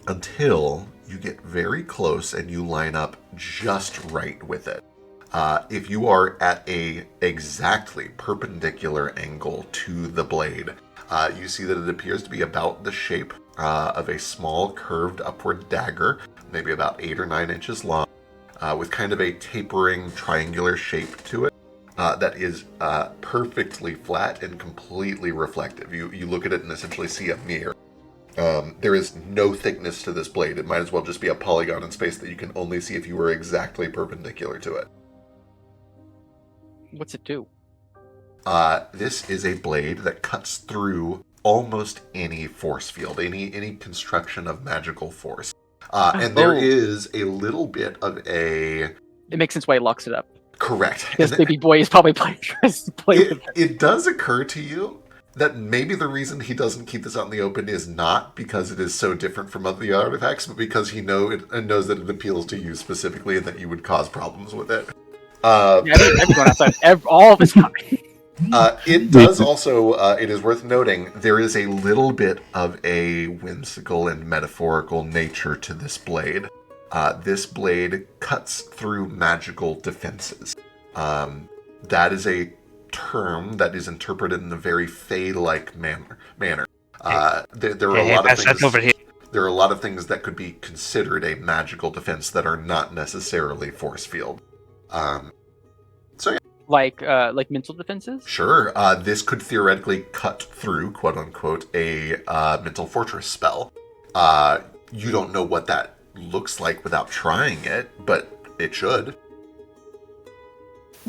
Until you get very close and you line up just right with it. If you are at a exactly perpendicular angle to the blade, you see that it appears to be about the shape of a small curved upward dagger, maybe about 8 or 9 inches long, with kind of a tapering triangular shape to it that is perfectly flat and completely reflective. You look at it and essentially see a mirror. There is no thickness to this blade. It might as well just be a polygon in space that you can only see if you were exactly perpendicular to it. What's it do? This is a blade that cuts through almost any force field, any construction of magical force. And there is a little bit of a... It makes sense why he locks it up. Correct. Because Baby Boy is probably trying to play with it. It does occur to you that maybe the reason he doesn't keep this out in the open is not because it is so different from other artifacts, but because he knows that it appeals to you specifically and that you would cause problems with it. Everyone outside, all of his time. It does also, it is worth noting, there is a little bit of a whimsical and metaphorical nature to this blade. This blade cuts through magical defenses. That is a term that is interpreted in a very Fey-like manner. There are a lot of things. Over here. There are a lot of things that could be considered a magical defense that are not necessarily force field. So yeah. Like mental defenses? Sure. This could theoretically cut through, quote unquote, a mental fortress spell. You don't know what that looks like without trying it, but it should.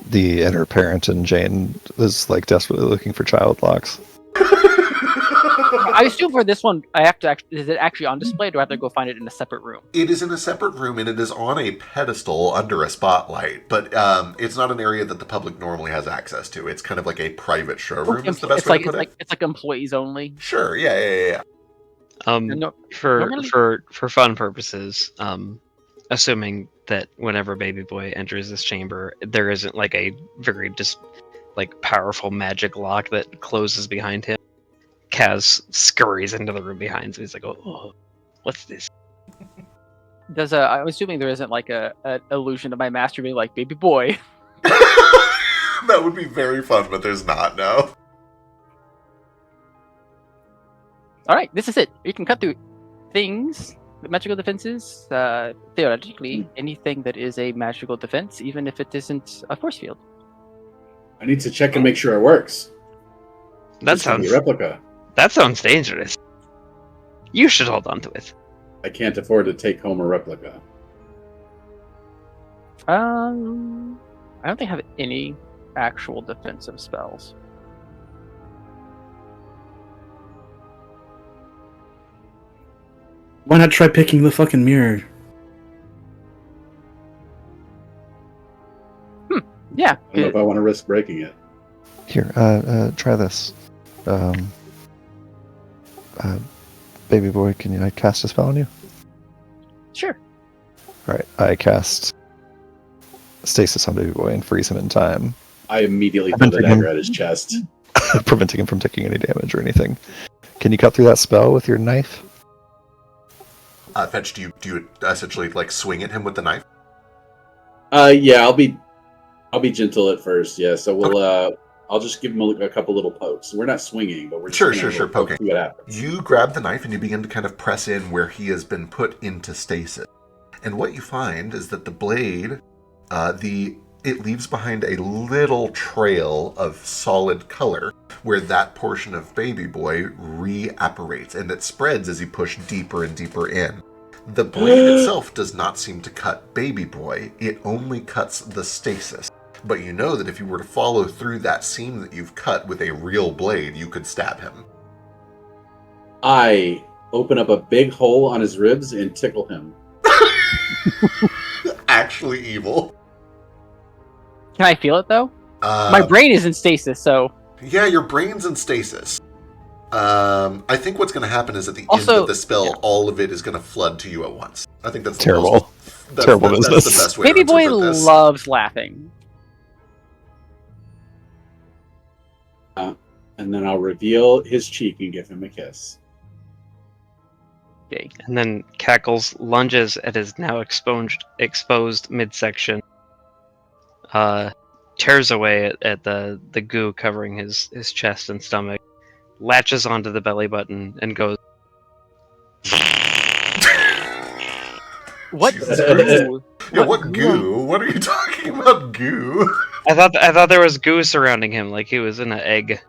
The inner parent in Jane is like desperately looking for child locks. I assume for this one, I have to. Is it actually on display? Or do I have to go find it in a separate room? It is in a separate room, and it is on a pedestal under a spotlight. But it's not an area that the public normally has access to. It's kind of like a private showroom. Is the best way to put it. It's like employees only. Sure. Yeah. For fun purposes, assuming that whenever Baby Boy enters this chamber, there isn't like a very just like powerful magic lock that closes behind him. Kaz scurries into the room behind, so he's like, "Oh, what's this?" I'm assuming there isn't like an illusion of my master being like, "Baby Boy." That would be very fun, but there's not. No. All right, this is it. You can cut through things, magical defenses. Theoretically, anything that is a magical defense, even if it isn't a force field. I need to check and make sure it works. That sounds a replica. That sounds dangerous. You should hold on to it. I can't afford to take home a replica. I don't think I have any actual defensive spells. Why not try picking the fucking mirror? Yeah. I don't know if I want to risk breaking it. Here, try this. Baby Boy, can I cast a spell on you? Sure. Right, I cast stasis on Baby Boy and freeze him in time, I immediately throw the dagger at his chest. preventing him from taking any damage or anything. Can you cut through that spell with your knife? Fetch, do you essentially like swing at him with the knife? Yeah, I'll be gentle at first. Yeah, so I'll just give him a couple little pokes. We're not swinging, but we're just Sure, poking. See what happens. You grab the knife and you begin to kind of press in where he has been put into stasis. And what you find is that the blade, it leaves behind a little trail of solid color where that portion of Baby Boy reapparates, and it spreads as you push deeper and deeper in. The blade itself does not seem to cut Baby Boy, it only cuts the stasis. But you know that if you were to follow through that seam that you've cut with a real blade, you could stab him. I open up a big hole on his ribs and tickle him. Actually evil. Can I feel it though? My brain is in stasis, so yeah, your brain's in stasis. I think what's going to happen is at the end Also- of the spell, all of it is going to flood to you at once. I think that's Terrible. That's Terrible the business. best way Baby to Boy interpret this. loves laughing. And then I'll reveal his cheek and give him a kiss. Okay. And then Cackles lunges at his now exposed midsection, tears away at the goo covering his chest and stomach, latches onto the belly button, and goes, What? Jesus Christ. Goo? Yeah, what goo? What are you talking about, goo? I thought there was goo surrounding him, like he was in an egg.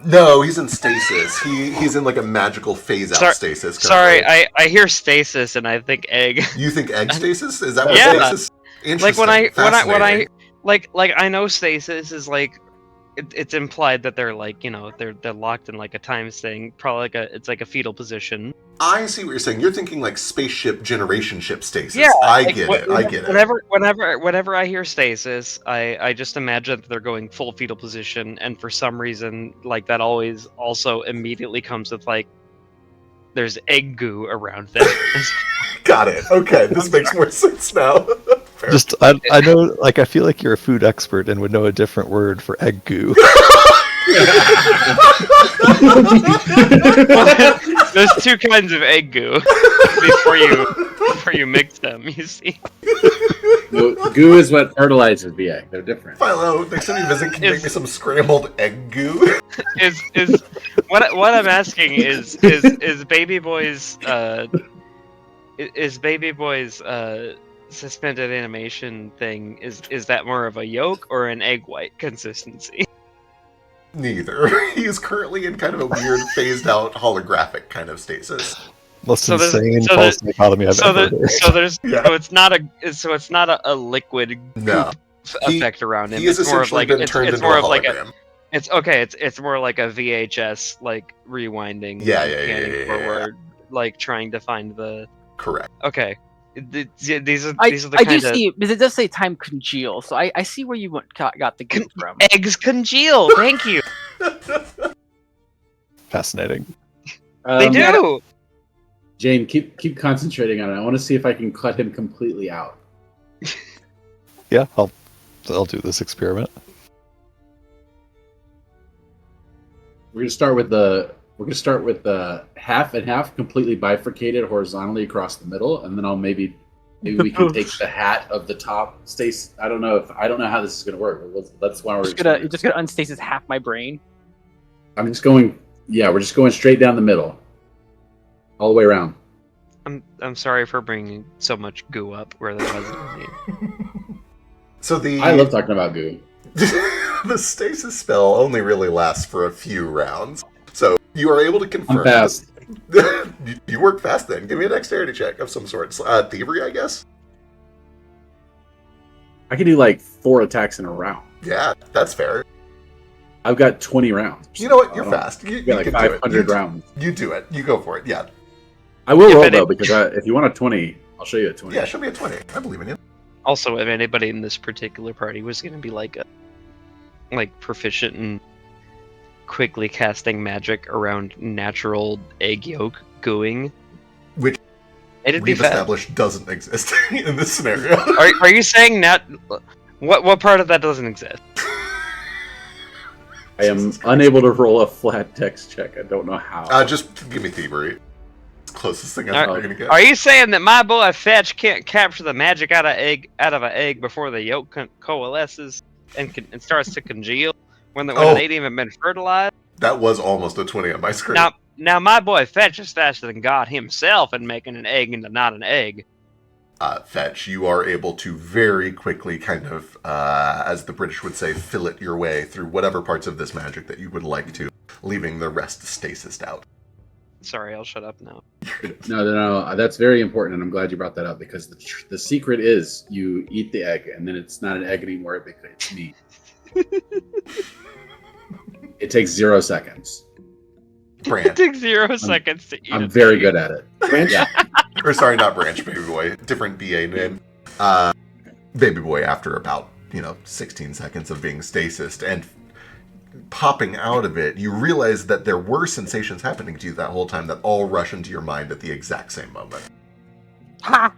No, he's in stasis. He's in like a magical phase-out stasis. Sorry, currently. I hear stasis and I think egg. You think egg stasis? Is that what Yeah. stasis? Interesting. Like when I Fascinating. like I know stasis is like it's implied that they're like, you know, they're locked in like a time thing, probably like it's like a fetal position. I see what you're saying. You're thinking like spaceship generation ship stasis. Yeah, I like, get it. I get it. Whenever I hear stasis, I just imagine that they're going full fetal position, and for some reason, like that always also immediately comes with like there's egg goo around them. Got it. Okay, this makes more sense now. Fair. Just, I know, like, I feel like you're a food expert and would know a different word for egg goo. There's two kinds of egg goo before you mix them. You see, No, goo is what fertilizes the egg. They're different. Philo, next time you visit, can you make me some scrambled egg goo? is what I'm asking is Baby Boy's suspended animation thing, is that more of a yolk or an egg white consistency? Neither. He is currently in kind of a weird, phased-out, holographic kind of stasis. Most So there's- insane so false there's- dichotomy I've ever heard. Yeah. So it's not a liquid No. goop He- effect around him. He has It's more of essentially like been it's turned into more a of like a hologram. it's more like a VHS like rewinding, Yeah, and yeah, yeah, panning yeah, yeah, forward, like trying to find the Correct. okay. These are I the do kind of see, because it does say time congeal, so I see where you got the goo from. eggs congeal. Thank you. Fascinating. They do. Jane, keep concentrating on it. I want to see if I can cut him completely out. Yeah, I'll do this experiment. We're gonna start with the half and half, completely bifurcated horizontally across the middle, and then maybe we can take the hat of the top. Stace, I don't know how this is gonna work. That's why You're just gonna unstasis half my brain. I'm just going. Yeah, we're just going straight down the middle, all the way around. I'm sorry for bringing so much goo up where there wasn't any. So I love talking about goo. the stasis spell only really lasts for a few rounds. So you are able to confirm. I'm fast. You work fast then. Give me a dexterity check of some sort. Thievery, I guess? I can do like 4 attacks in a round. Yeah, that's fair. I've got 20 rounds. You know what? You're I don't- fast. You I've got like can do it. 500 rounds. You do it. You go for it. Yeah. I will If roll any- though, because if you want a 20, I'll show you a 20. Yeah, show me a 20. I believe in you. Also, if anybody in this particular party was going to be like proficient in quickly casting magic around natural egg yolk gooing, It'd be we've fed. established doesn't exist in this scenario. Are you saying that? What part of that doesn't exist? I am unable to roll a flat dex check. I don't know how. Just give me thievery. It's the closest thing I think we're gonna get. Are you saying that my boy Fetch can't capture the magic out of an egg before the yolk coalesces and starts to congeal when it ain't even been fertilized? That was almost a 20 on my screen. Now my boy Fetch is faster than God himself in making an egg into not an egg. Fetch, you are able to very quickly kind of, as the British would say, fillet your way through whatever parts of this magic that you would like to, leaving the rest stasised out. Sorry, I'll shut up now. No. That's very important, and I'm glad you brought that up because the secret is you eat the egg, and then it's not an egg anymore because it's meat. It takes 0 seconds. Branch. It takes 0 seconds to eat. I'm very good at it. Branch? Yeah. Or sorry, not Branch, Baby Boy. Different BA name. Baby Boy, after about, 16 seconds of being stasis and popping out of it, you realize that there were sensations happening to you that whole time that all rush into your mind at the exact same moment. Ha!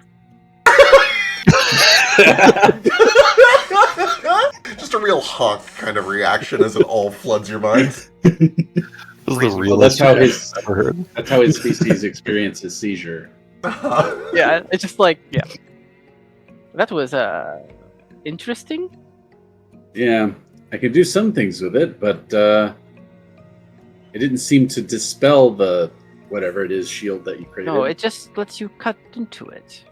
Just a real honk kind of reaction as it all floods your mind. This is the realest That's how I've ever heard. That's how his species experiences his seizure. Yeah, it's just like, yeah. That was interesting. Yeah, I could do some things with it, but it didn't seem to dispel the whatever it is shield that you created. No, it just lets you cut into it.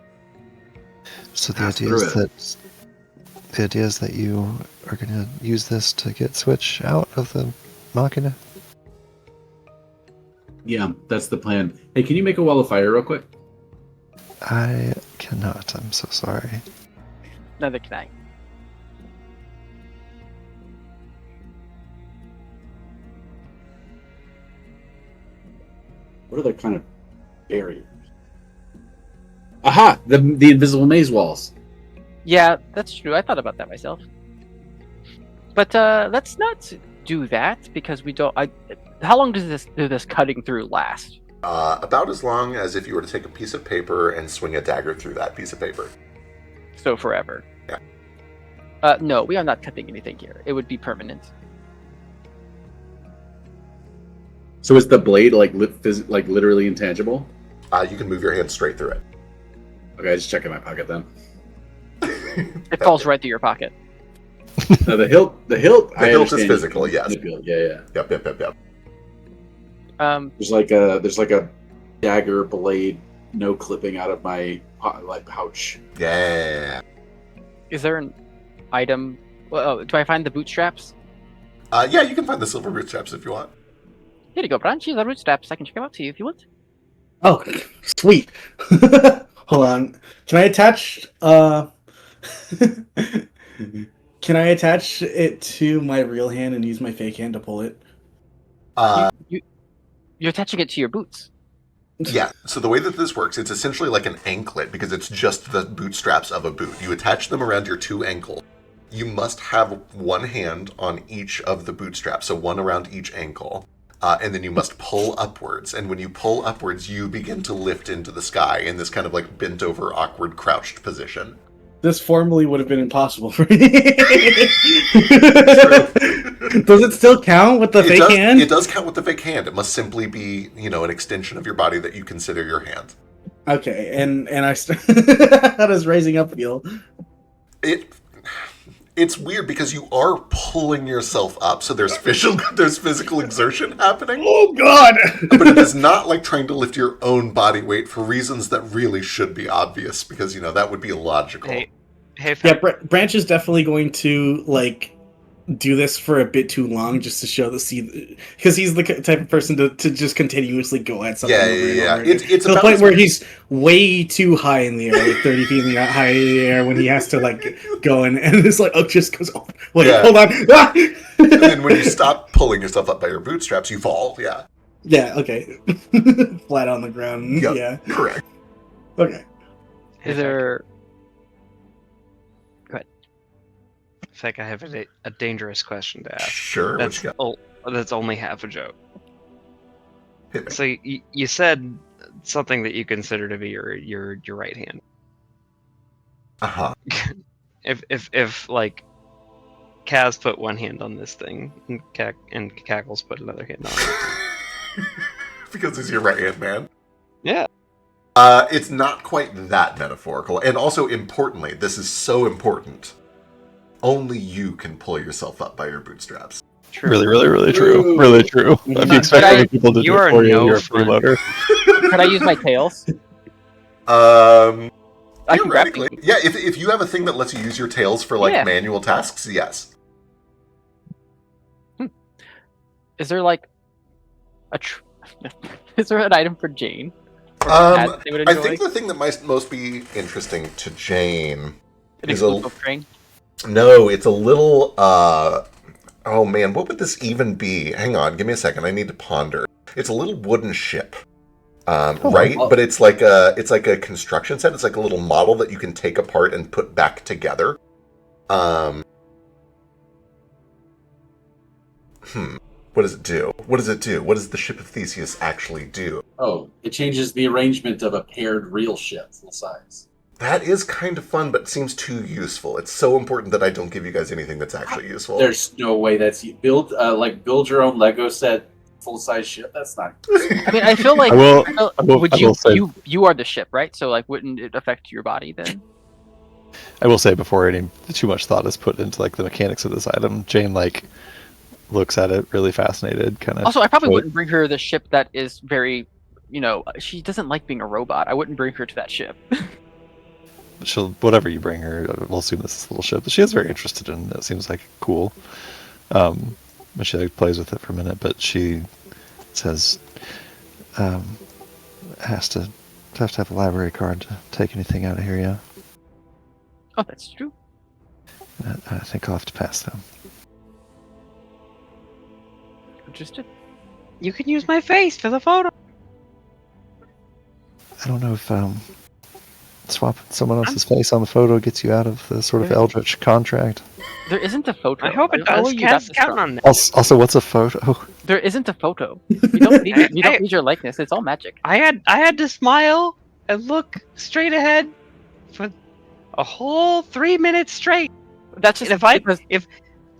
So the Pass idea through is that you are going to use this to get Switch out of the Machina. Yeah, that's the plan. Hey, can you make a wall of fire real quick? I cannot. I'm so sorry. Neither can I. What other kind of barriers? Aha! The invisible maze walls. Yeah, that's true. I thought about that myself. But let's not do that because we don't. How long does this cutting through last? About as long as if you were to take a piece of paper and swing a dagger through that piece of paper. So forever. Yeah. No, we are not cutting anything here. It would be permanent. So is the blade like literally intangible? You can move your hand straight through it. Okay, I just check in my pocket then. It falls right through your pocket. No, the hilt. The hilt is physical, yes. Yeah. Yep. There's like a dagger blade, no clipping out of my pouch. Yeah. Is there an item? Well, do I find the bootstraps? Yeah, you can find the silver bootstraps if you want. Here you go, Branch. These are bootstraps. I can check them out to you if you want. Oh, sweet. Hold on. Can I attach can I attach it to my real hand and use my fake hand to pull it? You're attaching it to your boots. Yeah, so the way that this works, it's essentially like an anklet because it's just the bootstraps of a boot. You attach them around your 2 ankles. You must have one hand on each of the bootstraps, so one around each ankle. And then you must pull upwards. And when you pull upwards, you begin to lift into the sky in this kind of like bent over, awkward, crouched position. This formerly would have been impossible for me. Does it still count with the fake hand? It does count with the fake hand. It must simply be, an extension of your body that you consider your hand. Okay, and how does raising up feel? It's weird because you are pulling yourself up, so there's physical exertion happening. Oh God! But it is not like trying to lift your own body weight for reasons that really should be obvious, because that would be illogical. Hey, yeah, Branch is definitely going to do this for a bit too long just to show because he's the type of person to just continuously go at something. Yeah. It's to the point where he's way too high in the air, like 30 feet in the high in the air, when he has to go and it's just goes. Oh, wait, hold on. And then when you stop pulling yourself up by your bootstraps, you fall. Yeah. Yeah. Okay. Flat on the ground. Yep, yeah. Correct. Okay. Is there? I think I have a dangerous question to ask. Sure. That's only half a joke. Hit me. So you said something that you consider to be your right hand. Uh-huh. If like Kaz put one hand on this thing and Cackles put another hand on it. Because he's your right-hand man. Yeah. It's not quite that metaphorical. And also, importantly, this is so important, only you can pull yourself up by your bootstraps. True. Really, really, really true. True. Really true. If you expect other people to You do are it for you, no you're a fun. freeloader. Could I use my tails? I can grab Theoretically, people. yeah. If you have a thing that lets you use your tails for like Yeah. manual tasks, yes. Is there like is there an item for Jane? Or Kaz they would I enjoy? think the thing that might most be interesting to Jane An is a exclusive train? no. It's a little. Oh man, what would this even be? Hang on, give me a second. I need to ponder. It's a little wooden ship. Right, but it's like a construction set. It's like a little model that you can take apart and put back together. What does it do? What does it do? What does the ship of Theseus actually do? Oh, it changes the arrangement of a paired real ship, full size. That is kind of fun, but seems too useful. It's so important that I don't give you guys anything that's actually useful. There's no way that's build your own Lego set full size ship. That's not. I mean, I feel like I will would you say- you are the ship, right? So like, wouldn't it affect your body then? I will say before any too much thought is put into like the mechanics of this item, Jane like looks at it really fascinated, kind of. Also, I probably wouldn't bring her the ship that is very, she doesn't like being a robot. I wouldn't bring her to that ship. She'll whatever you bring her. We'll assume this is a little ship that she is very interested in. It seems like cool. But she like, plays with it for a minute, but she says, have to have a library card to take anything out of here. Yeah, Oh, that's true. I think I'll have to pass them. Interested? You can use my face for the photo. I don't know if swapping someone else's face on the photo gets you out of the sort of eldritch contract. There isn't a photo. I hope it don't know does. where you got Kaz this counting from. on that. Also, what's a photo? There isn't a photo. You don't need your likeness. It's all magic. I had to smile and look straight ahead for a whole 3 minutes straight. That's just And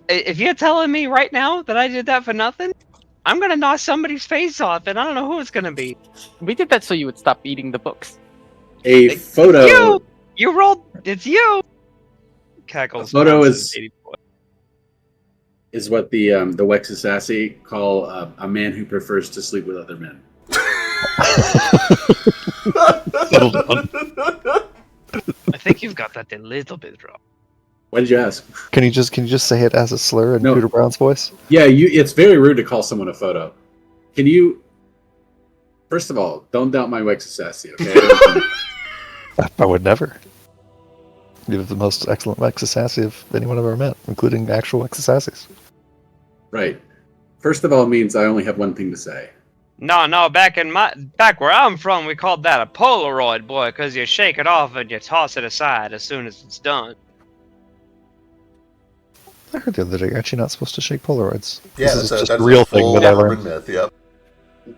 if you're telling me right now that I did that for nothing, I'm gonna knock somebody's face off, and I don't know who it's gonna be. we did that so you would stop eating the books. A photo. You rolled. It's you. Cackles. A photo grunts, is- and baby boy. Is what the Wexasassy call a man who prefers to sleep with other men. Settled on. I think you've got that a little bit wrong. Why did you ask? Can you just say it as a slur in No. Peter Brown's voice? Yeah, it's very rude to call someone a photo. Can you? First of all, don't doubt my Wexasassy, okay? I would never. You're the most excellent Wexasassy of anyone I've ever met, including actual Wexasassis. Right. First of all, it means I only have one thing to say. No, back where I'm from, we called that a Polaroid, boy, because you shake it off and you toss it aside as soon as it's done. I heard the other day you're actually not supposed to shake Polaroids. Yeah, This is that's just a a real thing full that I urban learned. myth. Yep.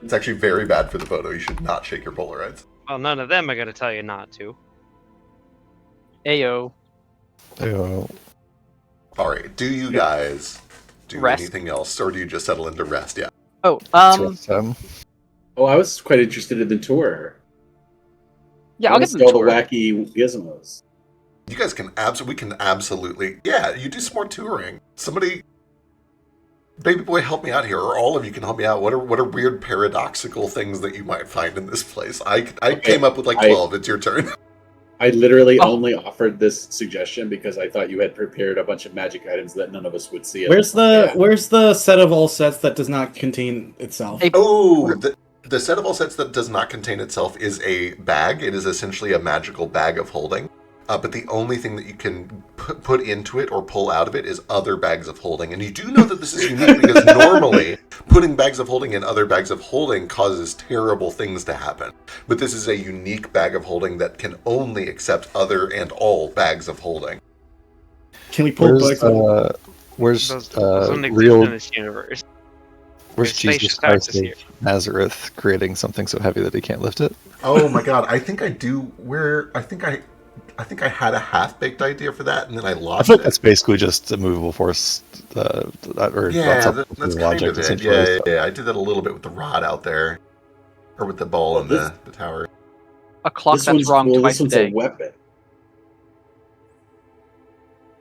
It's actually very bad for the photo. You should not shake your Polaroids. Well, none of them are gonna tell you not to. Ayo. Oh, All right. Do you guys do Rest. anything else, or do you just settle into rest? Yeah. Oh, Oh, I was quite interested in the tour. yeah, I'll I get wanna them see all the the tour. wacky gizmos. You guys can absolutely. Yeah, you do some more touring. Somebody, baby boy, help me out here, or all of you can help me out. What are weird paradoxical things that you might find in this place? I came up with like 12. It's your turn. I literally Oh. only offered this suggestion because I thought you had prepared a bunch of magic items that none of us would see. Where's the set of all sets that does not contain itself? Hey, Oh, the set of all sets that does not contain itself is a bag. It is essentially a magical bag of holding. But the only thing that you can put into it or pull out of it is other bags of holding. And you do know that this is unique because normally putting bags of holding in other bags of holding causes terrible things to happen. But this is a unique bag of holding that can only accept other and all bags of holding. Can we pull bags? where's Those don't exist real in this universe. Where's Space Jesus Shark Christ is here. of Nazareth creating something so heavy that he can't lift it? Oh my god, I think I do. I think I had a half-baked idea for that, and then I I lost feel like it. that's basically just a movable force, or Yeah, that's unstoppable kind logic, of it. essentially. Yeah, So- yeah, I did that a little bit with the rod out there, or with the ball Well, in the tower. A clock This that's one's wrong cool. twice This a one's day. a weapon.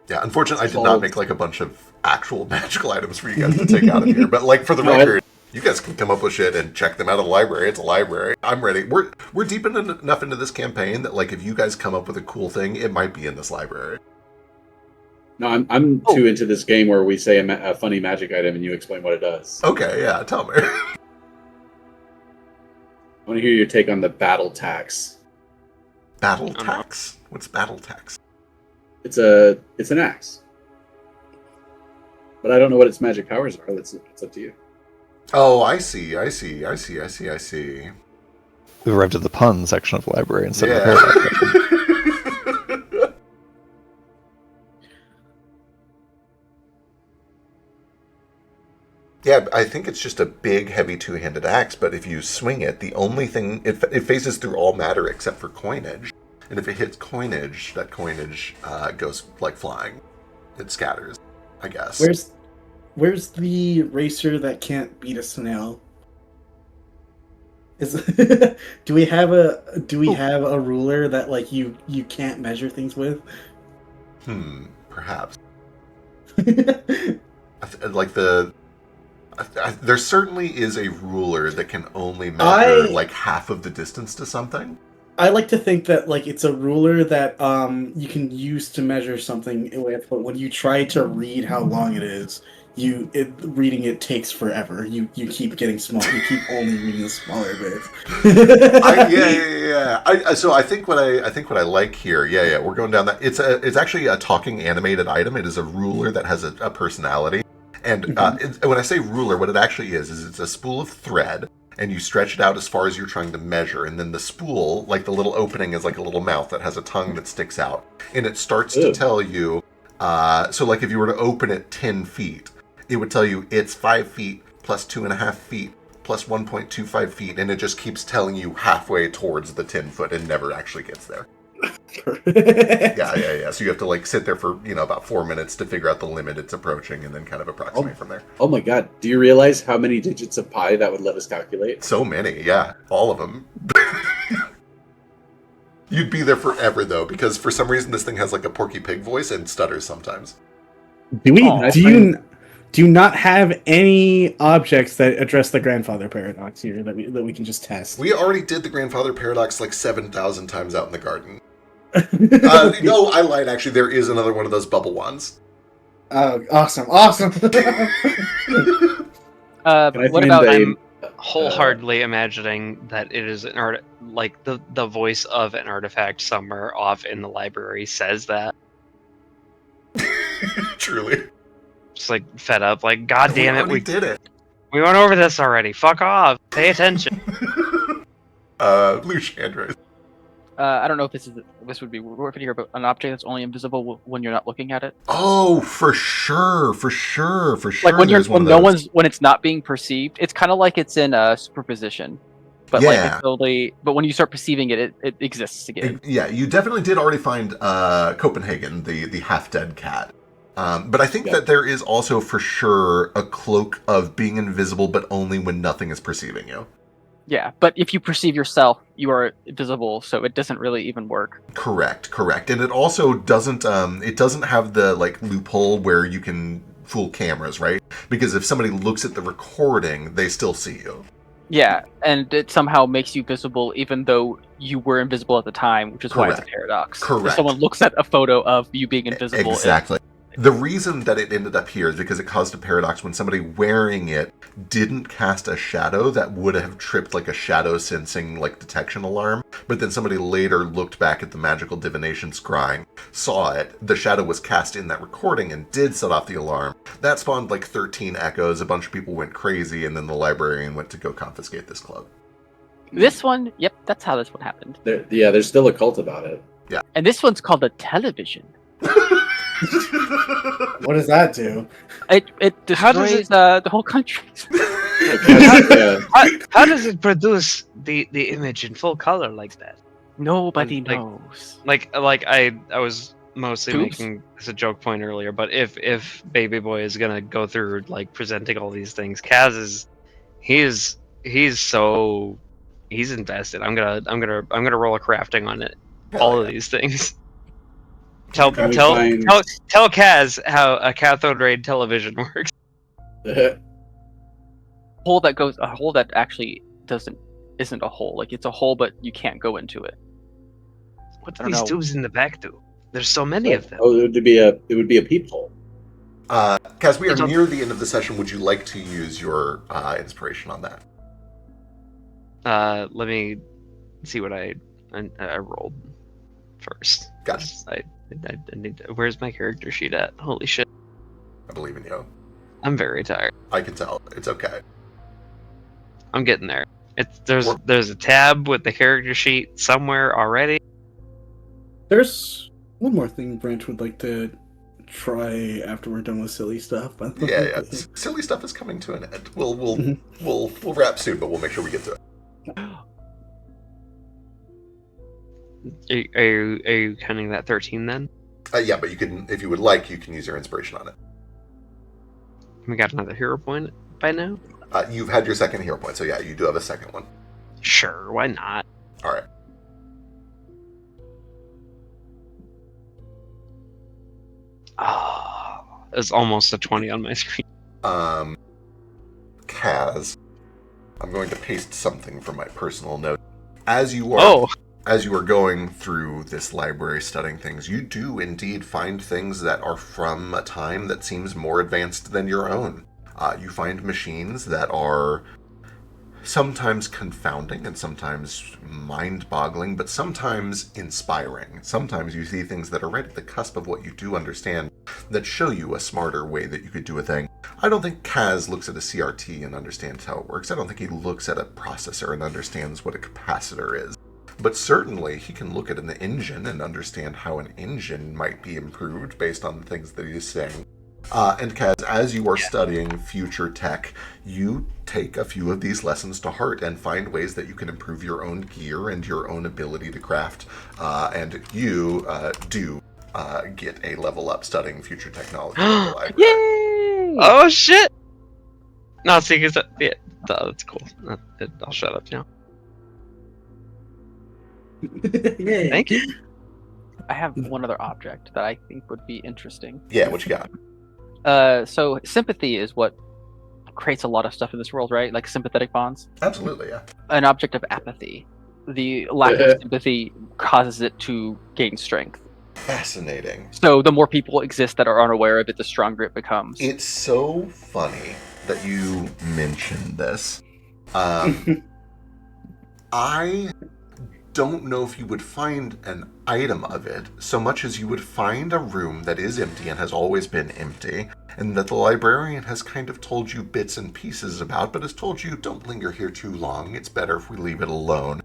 Yeah, unfortunately, I It's did not called- make like a bunch of actual magical items for you guys to take out of here. But like for the No, record, you guys can come up with shit and check them out of the library. It's a library. I'm ready. We're deep enough into this campaign that like if you guys come up with a cool thing, it might be in this library. No, I'm Oh. too into this game where we say a funny magic item and you explain what it does. Okay, yeah, tell me. I want to hear your take on the battle tax. Battle tax? What's battle tax? It's an axe, but I don't know what its magic powers are. It's up to you. Oh, I see. We've arrived at the pun section of the library instead of the Yeah. paradox section. Yeah, I think it's just a big, heavy two-handed axe, but if you swing it, the only thing... It phases through all matter except for coinage. And if it hits coinage, that coinage goes, like, flying. It scatters, I guess. Where's the racer that can't beat a snail? Do we have a ruler that like you can't measure things with? Perhaps. Like there certainly is a ruler that can only measure like half of the distance to something. I like to think that like it's a ruler that you can use to measure something with, but when you try to read how long it is, reading it takes forever. You keep getting small. You keep only reading the smaller bits. Yeah. So I think what I like here. Yeah. We're going down that. It's actually a talking animated item. It is a ruler that has a personality. And when I say ruler, what it actually is it's a spool of thread, and you stretch it out as far as you're trying to measure. And then the spool, like the little opening, is like a little mouth that has a tongue that sticks out, and it starts to tell you. So like if you were to open it 10 feet. It would tell you it's 5 feet plus 2.5 feet plus 1.25 feet, and it just keeps telling you halfway towards the 10 foot and never actually gets there. Yeah. So you have to like sit there for about 4 minutes to figure out the limit it's approaching, and then kind of approximate from there. Oh my god! Do you realize how many digits of pi that would let us calculate? So many, yeah, all of them. You'd be there forever though, because for some reason this thing has like a Porky Pig voice and stutters sometimes. Do you not have any objects that address the grandfather paradox here that we can just test? We already did the grandfather paradox like 7,000 times out in the garden. No, I lied. Actually, there is another one of those bubble wands. Oh, awesome! What about I'm wholeheartedly imagining that it is an art, like the voice of an artifact somewhere off in the library says that. Truly. Just like fed up, like God damn it, we did it. We went over this already. Fuck off. Pay attention. Blue Chandra. I don't know if this would be worth it here, but an object that's only invisible when you're not looking at it. Oh, for sure. Like when when it's not being perceived, it's kind of like it's in superposition, but like it's totally. But when you start perceiving it, it exists again. Yeah, you definitely did already find Copenhagen, the half-dead cat. But I think that there is also for sure a cloak of being invisible, but only when nothing is perceiving you. Yeah, but if you perceive yourself, you are visible, so it doesn't really even work. Correct. And it also doesn't have the like loophole where you can fool cameras, right? Because if somebody looks at the recording, they still see you. Yeah, and it somehow makes you visible even though you were invisible at the time, which is why it's a paradox. Correct. If someone looks at a photo of you being invisible. Exactly. The reason that it ended up here is because it caused a paradox when somebody wearing it didn't cast a shadow that would have tripped like a shadow sensing like detection alarm. But then somebody later looked back at the magical divination scrying, saw it, the shadow was cast in that recording and did set off the alarm. That spawned like 13 echoes, a bunch of people went crazy, and then the librarian went to go confiscate this club. This one, yep, that's how this one happened. There's still a cult about it. Yeah. And this one's called a television. What does that do? It destroys the whole country. Yeah. How does it produce the image in full color like that? Nobody Like- knows. Like I was mostly Tubes? making this a joke point earlier, but if Baby Boy is gonna go through like presenting all these things, Kaz is he's invested. I'm gonna roll a crafting on it. Hell All yeah. of these things. Tell Can we tell find- tell Kaz how a cathode ray television works. Hole that actually isn't a hole. Like, it's a hole, but you can't go into it. What I do don't these know. tubes in the back do? There's so many of them. Oh, it would be a peephole. Kaz, we are It's on- near the end of the session. Would you like to use your inspiration on that? Let me see what I rolled first. Gotcha. I need to, where's my character sheet at? Holy shit. I believe in you. I'm very tired. I can tell. It's okay. I'm getting there. There's a tab with the character sheet somewhere already. There's one more thing Branch would like to try after we're done with silly stuff. Yeah. Silly stuff is coming to an end. We'll Mhm. we'll wrap soon, but we'll make sure we get to it. Are you counting that 13 then? Yeah, but you can, if you would like, you can use your inspiration on it. We got another hero point by now? You've had your second hero point, so yeah, you do have a second one. Sure, why not? All right. Oh, it's almost a 20 on my screen. Kaz, I'm going to paste something from my personal note. As you are going through this library studying things, you do indeed find things that are from a time that seems more advanced than your own. You find machines that are sometimes confounding and sometimes mind-boggling, but sometimes inspiring. Sometimes you see things that are right at the cusp of what you do understand that show you a smarter way that you could do a thing. I don't think Kaz looks at a CRT and understands how it works. I don't think he looks at a processor and understands what a capacitor is. But certainly he can look at an engine and understand how an engine might be improved based on the things that he's saying. And Kaz, as you are studying future tech, you take a few of these lessons to heart and find ways that you can improve your own gear and your own ability to craft. And you do get a level up studying future technology in the library. Yay! Oh shit! No, see, cause yeah, that's cool. I'll shut up now. Yay. Thank you. I have one other object that I think would be interesting. Yeah, what you got? So sympathy is what creates a lot of stuff in this world, right? Like sympathetic bonds. Absolutely, yeah. An object of apathy. The lack of sympathy causes it to gain strength. Fascinating. So the more people exist that are unaware of it, the stronger it becomes. It's so funny that you mentioned this. I don't know if you would find an item of it so much as you would find a room that is empty and has always been empty, and that the librarian has kind of told you bits and pieces about, but has told you don't linger here too long, it's better if we leave it alone.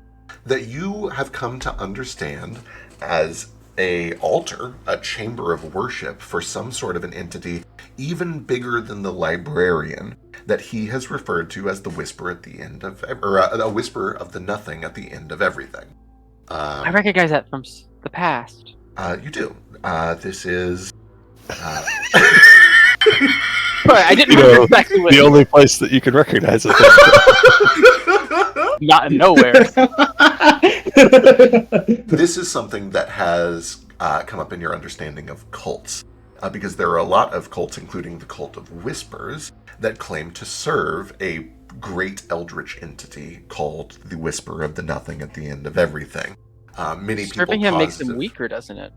That you have come to understand as a altar, a chamber of worship for some sort of an entity even bigger than the librarian, that he has referred to as the whisper at the end of, or a whisper of the nothing at the end of everything. I recognize that from the past. You do. This is. But I didn't remember exactly what. The only place that you can recognize it. Not in nowhere. This is something that has come up in your understanding of cults. Because there are a lot of cults, including the cult of Whispers, that claim to serve a great eldritch entity called the Whisper of the Nothing at the end of everything. Many people Serving him makes him weaker, doesn't it?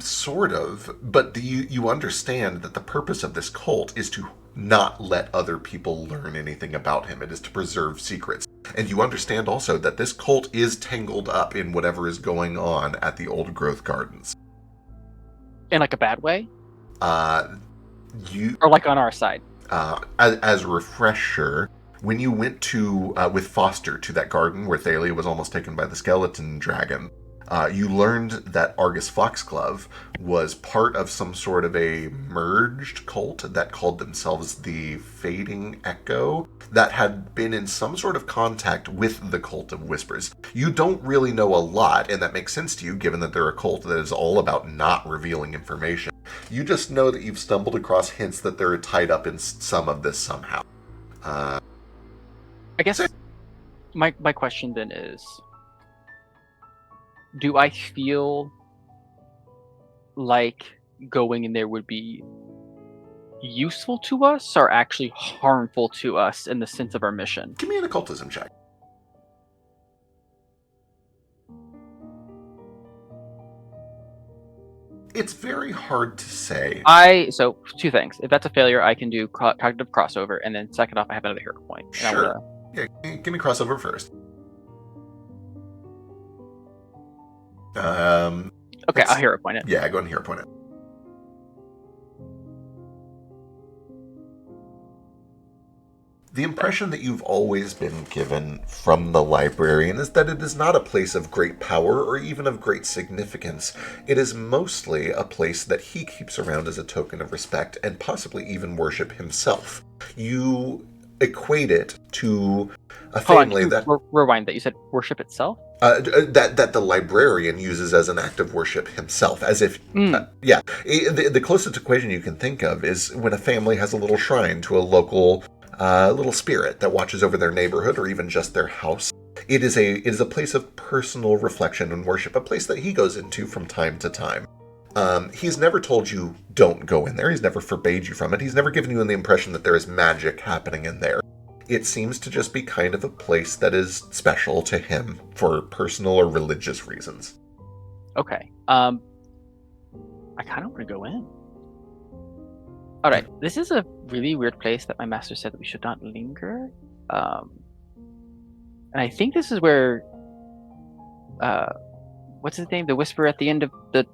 Sort of, but you understand that the purpose of this cult is to not let other people learn anything about him. It is to preserve secrets. And you understand also that this cult is tangled up in whatever is going on at the Old Growth Gardens. In like a bad way? Or like on our side? As a refresher, when you went to with Foster to that garden where Thalia was almost taken by the skeleton dragon, You learned that Argus Foxglove was part of some sort of a merged cult that called themselves the Fading Echo that had been in some sort of contact with the Cult of Whispers. You don't really know a lot, and that makes sense to you given that they're a cult that is all about not revealing information. You just know that you've stumbled across hints that they're tied up in some of this somehow. I guess my question then is, do I feel like going in there would be useful to us or actually harmful to us in the sense of our mission? Give me an occultism check. It's very hard to say. So two things. If that's a failure, I can do cognitive crossover, and then second off, I have another hero point. Sure. Yeah, give me crossover first. Okay, I'll hero point it. Yeah, go ahead and hero point it. The impression that you've always been given from the librarian is that it is not a place of great power or even of great significance. It is mostly a place that he keeps around as a token of respect and possibly even worship himself. You equate it to a family that... Rewind that. You said worship itself? That the librarian uses as an act of worship himself, as if... The closest equation you can think of is when a family has a little shrine to a local... little spirit that watches over their neighborhood or even just their house. It is a place of personal reflection and worship, a place that he goes into from time to time. He's never told you don't go in there. He's never forbade you from it. He's never given you the impression that there is magic happening in there. It seems to just be kind of a place that is special to him for personal or religious reasons. Okay. I kind of want to go in. All right, this is a really weird place that my master said that we should not linger. And I think this is where, what's his name? The Whisperer at the end of the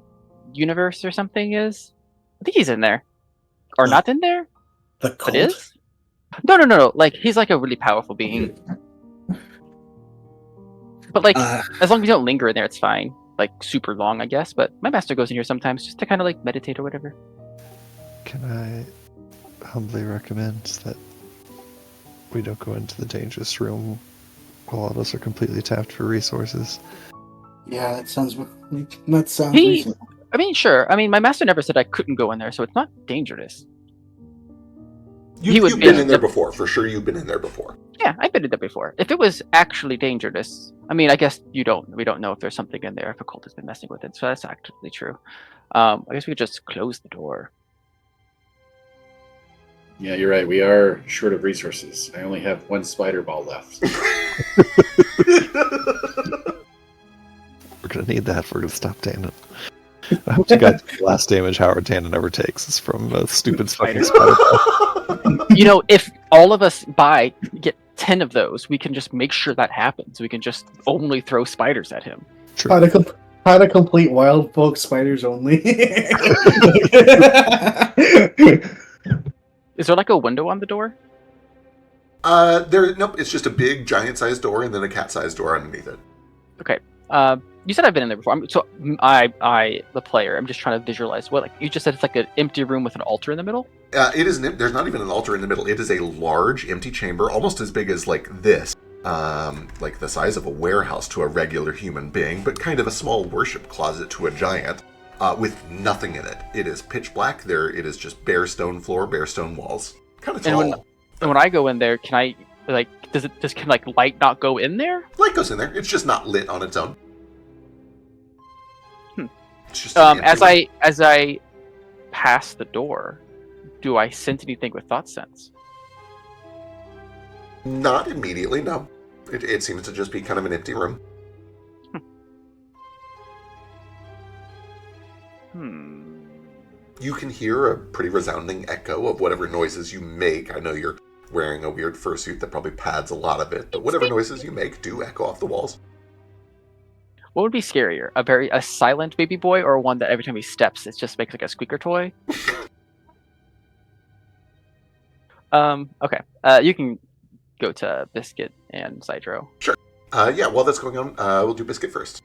universe or something is? I think he's in there. Or not in there? The cult? It is? No. Like, he's like a really powerful being. But like, as long as you don't linger in there, it's fine. Like, super long, I guess. But my master goes in here sometimes just to kind of like meditate or whatever. Can I humbly recommend that we don't go into the dangerous room while all of us are completely tapped for resources? Yeah, that sounds reasonable. I mean, sure. I mean, my master never said I couldn't go in there, so it's not dangerous. You've been in there before. For sure, you've been in there before. Yeah, I've been in there before. If it was actually dangerous, I mean, I guess we don't know if there's something in there, if a cult has been messing with it, so that's actually true. I guess we could just close the door. Yeah, you're right. We are short of resources. I only have one spider ball left. We're going to need that if we're going to stop Tannen. I hope you got the last damage Howard Tannen ever takes is from a stupid fucking spider ball. You know, if all of us get 10 of those, we can just make sure that happens. We can just only throw spiders at him. True. How to complete Wildfolk spiders only. Is there like a window on the door? Nope, it's just a big giant-sized door and then a cat-sized door underneath it. Okay. You said I've been in there before. I, the player, I'm just trying to visualize what, like, you just said it's like an empty room with an altar in the middle? It is. There's not even an altar in the middle. It is a large, empty chamber, almost as big as, like, this. Like the size of a warehouse to a regular human being, but kind of a small worship closet to a giant, with nothing in it. It is pitch black. It is just bare stone floor, bare stone walls. Kind of tall. And when I go in there, can I, like, can light not go in there? Light goes in there. It's just not lit on its own. It's just as I pass the door, do I sense anything with thought sense? Not immediately, no. It seems to just be kind of an empty room. You can hear a pretty resounding echo of whatever noises you make. I know you're wearing a weird fursuit that probably pads a lot of it, but whatever noises you make do echo off the walls. What would be scarier? A silent baby boy, or one that every time he steps, it just makes like a squeaker toy? Okay. You can go to Biscuit and Cydro. Sure. Yeah, while that's going on, we'll do Biscuit first.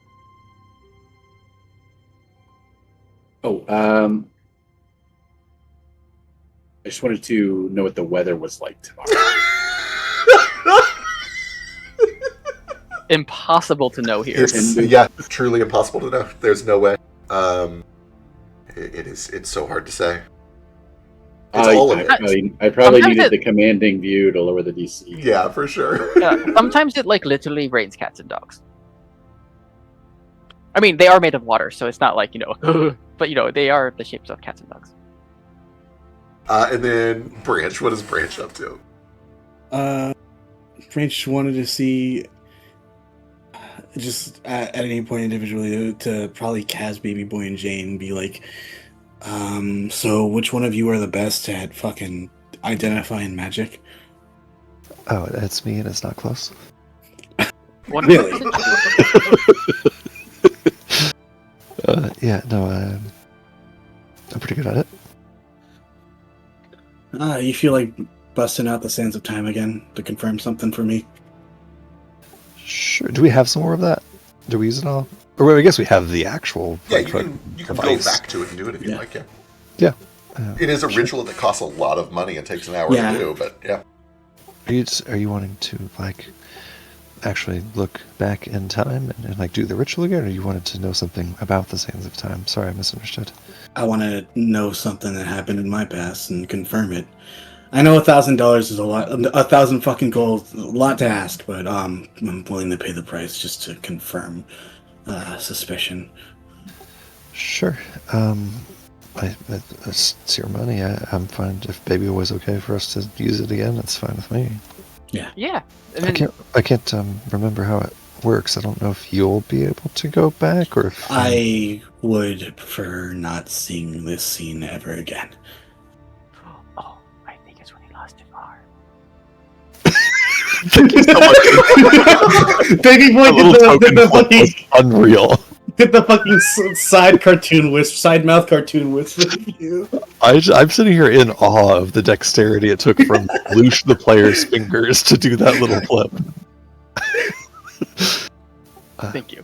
Oh, I just wanted to know what the weather was like tomorrow. Impossible to know here. It's truly impossible to know. There's no way. It's so hard to say. It's all of it. I probably Sometimes needed the commanding view to lower the DC. Yeah, for sure. Sometimes it like literally rains cats and dogs. I mean, they are made of water, so it's not like, but they are the shapes of cats and dogs. And then Branch, what is Branch up to? Branch wanted to see, just at any point individually, to probably Kaz, Baby Boy, and Jane, be like, so which one of you are the best at fucking identifying magic? Oh, it's me and it's not close. Really? Yeah, no, I'm pretty good at it. You feel like busting out the Sands of Time again to confirm something for me? Sure. Do we have some more of that? Do we use it all? Or wait, I guess we have the actual. Yeah, you can go back to it and do it if you like. Yeah. It is a ritual that costs a lot of money and takes an hour to do, but yeah. Are you wanting to actually look back in time and do the ritual again, or you wanted to know something about the Sands of Time? Sorry, I misunderstood. I want to know something that happened in my past and confirm it. I know $1,000 is a lot, 1,000 fucking gold, a lot to ask, but I'm willing to pay the price just to confirm suspicion. Sure. It's your money. I'm fine if Baby was okay for us to use it again. That's fine with me. Yeah. Yeah. And then, I can't remember how it works. I don't know if you'll be able to go back or if I would prefer not seeing this scene ever again. Oh, I think it's when he lost his arm. Thank you so much. Baby Boy did the fucking unreal. Did the fucking side mouth cartoon whisper. I'm sitting here in awe of the dexterity it took from Lush the player's fingers to do that little flip. Thank you.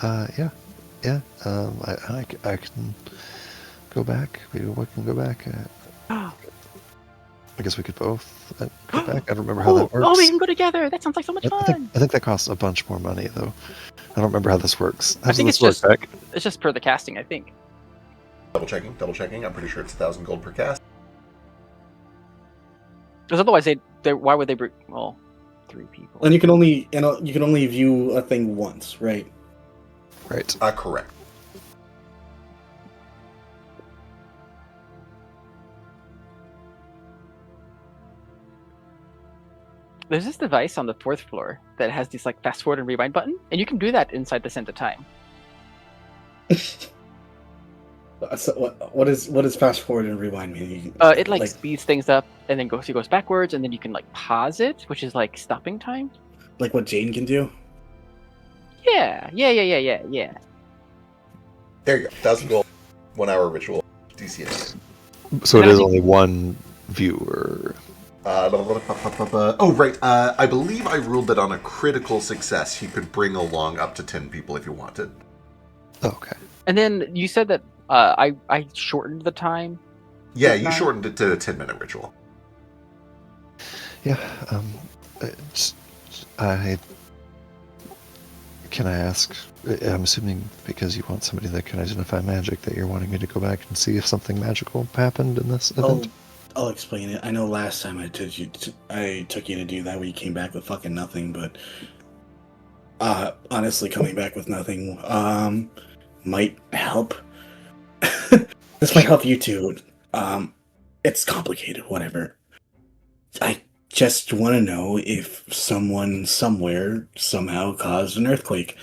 Yeah. I can go back. Maybe we can go back. I guess we could both go back. I don't remember how that works. Oh, we can go together. That sounds like so much fun. I think that costs a bunch more money, though. I don't remember how this works. How I think does this work, Beck? It's just per the casting, I think. Double checking. I'm pretty sure it's 1,000 gold per cast. Because otherwise, why would they bring? Well, 3 people. And you can only view a thing once, right? Right. Correct. There's this device on the 4th floor that has this fast forward and rewind button, and you can do that inside the Sands of Time. So what is fast forward and rewind mean? It speeds things up and then goes backwards, and then you can pause it, which is stopping time. Like what Jane can do? Yeah. There you go. 1,000 gold, 1 hour ritual. DC. So it is only one viewer. Oh, right. I believe I ruled that on a critical success, he could bring along up to 10 people if you wanted. Okay. And then you said that I shortened the time. Yeah, you shortened it to a 10-minute ritual. Yeah. Can I ask? I'm assuming because you want somebody that can identify magic that you're wanting me to go back and see if something magical happened in this event. I'll explain it. I know last time I took you to do that, we came back with fucking nothing. But honestly, coming back with nothing might help. This might help you too. It's complicated. Whatever. I just want to know if someone somewhere somehow caused an earthquake.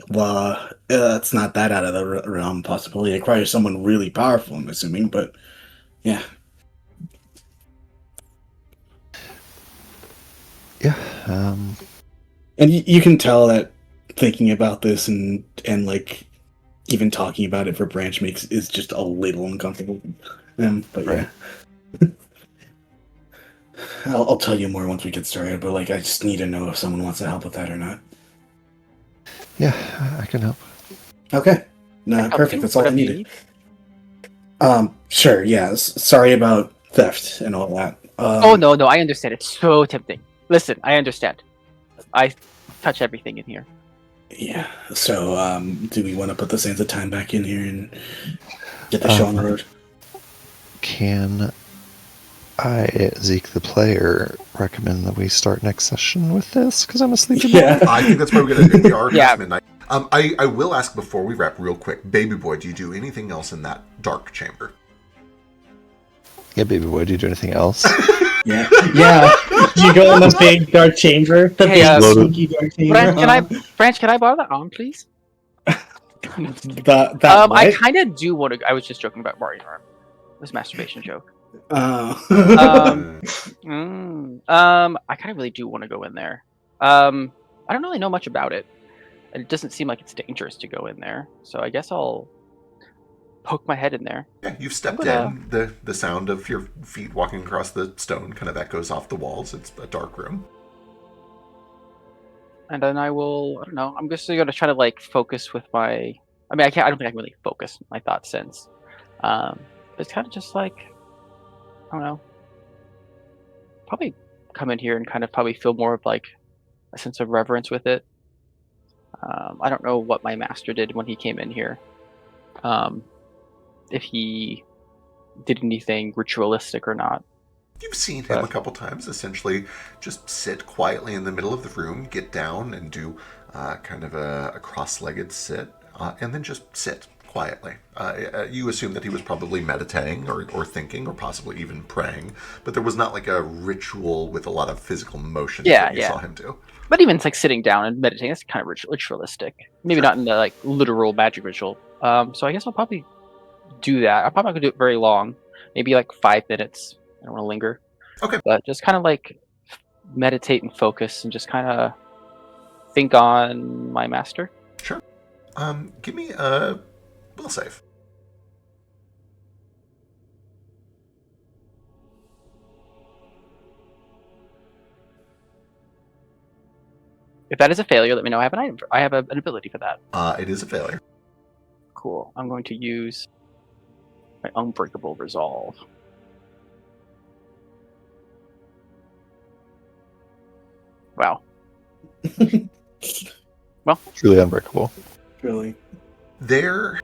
Well, it's not that out of the realm possibility. It requires someone really powerful, I'm assuming, but yeah. Yeah. And you can tell that thinking about this and even talking about it for Branch is just a little uncomfortable. But yeah. I'll tell you more once we get started, but I just need to know if someone wants to help with that or not. Yeah, I can help. Okay. No, Help perfect. you, That's all I whatever you needed. need. Sure. Yeah. Sorry about theft and all that. Oh no, I understand. It's so tempting. Listen, I understand. I touch everything in here. Yeah. So, do we want to put the Sands of Time back in here and get the show on the road? Can I, Zeke the player, recommend that we start next session with this? Because I'm asleep. Yeah. I think that's probably going to do. We are Yeah. past midnight. I will ask before we wrap real quick. Baby boy, do you do anything else in that dark chamber? Yeah, baby boy, do you do anything else? Yeah. Yeah. You go in the big dark chamber. The Hey, big spooky dark chamber. Branch, can I borrow that arm, please? That I what? kind of do want to. I was just joking about borrowing your arm. It was a masturbation joke. Uh, I kind of really do want to go in there. I don't really know much about it. It doesn't seem like it's dangerous to go in there, so I guess I'll poke my head in there. Yeah, you've stepped in. The sound of your feet walking across the stone kind of echoes off the walls. It's a dark room. And then I will. I don't know. I'm just gonna try to like focus with my. I mean, I can't. I don't think I can really focus my thought sense. It's kind of just like, I don't know. Probably come in here and kind of probably feel more of like a sense of reverence with it. I don't know what my master did when he came in here. If he did anything ritualistic or not. You've seen him a couple times, essentially just sit quietly in the middle of the room, get down and do kind of a cross-legged sit, and then just sit quietly. You assume that he was probably meditating or thinking or possibly even praying, but there was not like a ritual with a lot of physical motion that you saw him do. But even like sitting down and meditating, that's kind of ritualistic. Maybe not in the like literal magic ritual. So I guess I'll probably do that. I'm probably not gonna do it very long. Maybe like 5 minutes. I don't want to linger. Okay. But just kind of like meditate and focus and just kind of think on my master. Sure. Give me a will save. If that is a failure, let me know. I have an item. I have an ability for that. It is a failure. Cool. I'm going to use my unbreakable resolve. Wow. Well, Truly unbreakable. really. There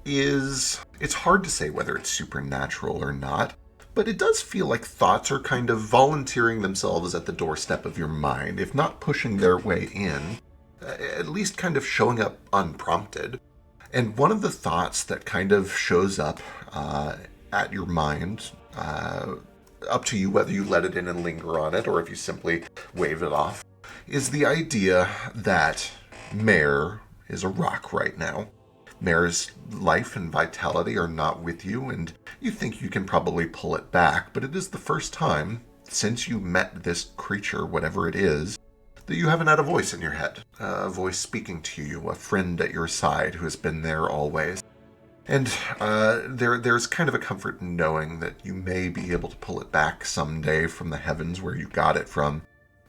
is... It's hard to say whether it's supernatural or not, but it does feel like thoughts are kind of volunteering themselves at the doorstep of your mind, if not pushing their way in, at least kind of showing up unprompted. And one of the thoughts that kind of shows up at your mind, up to you whether you let it in and linger on it, or if you simply wave it off, is the idea that Mare is a rock right now. Mare's life and vitality are not with you, and you think you can probably pull it back, but it is the first time since you met this creature, whatever it is, that you haven't had a voice in your head, a voice speaking to you, a friend at your side who has been there always. And there's kind of a comfort in knowing that you may be able to pull it back someday from the heavens where you got it from,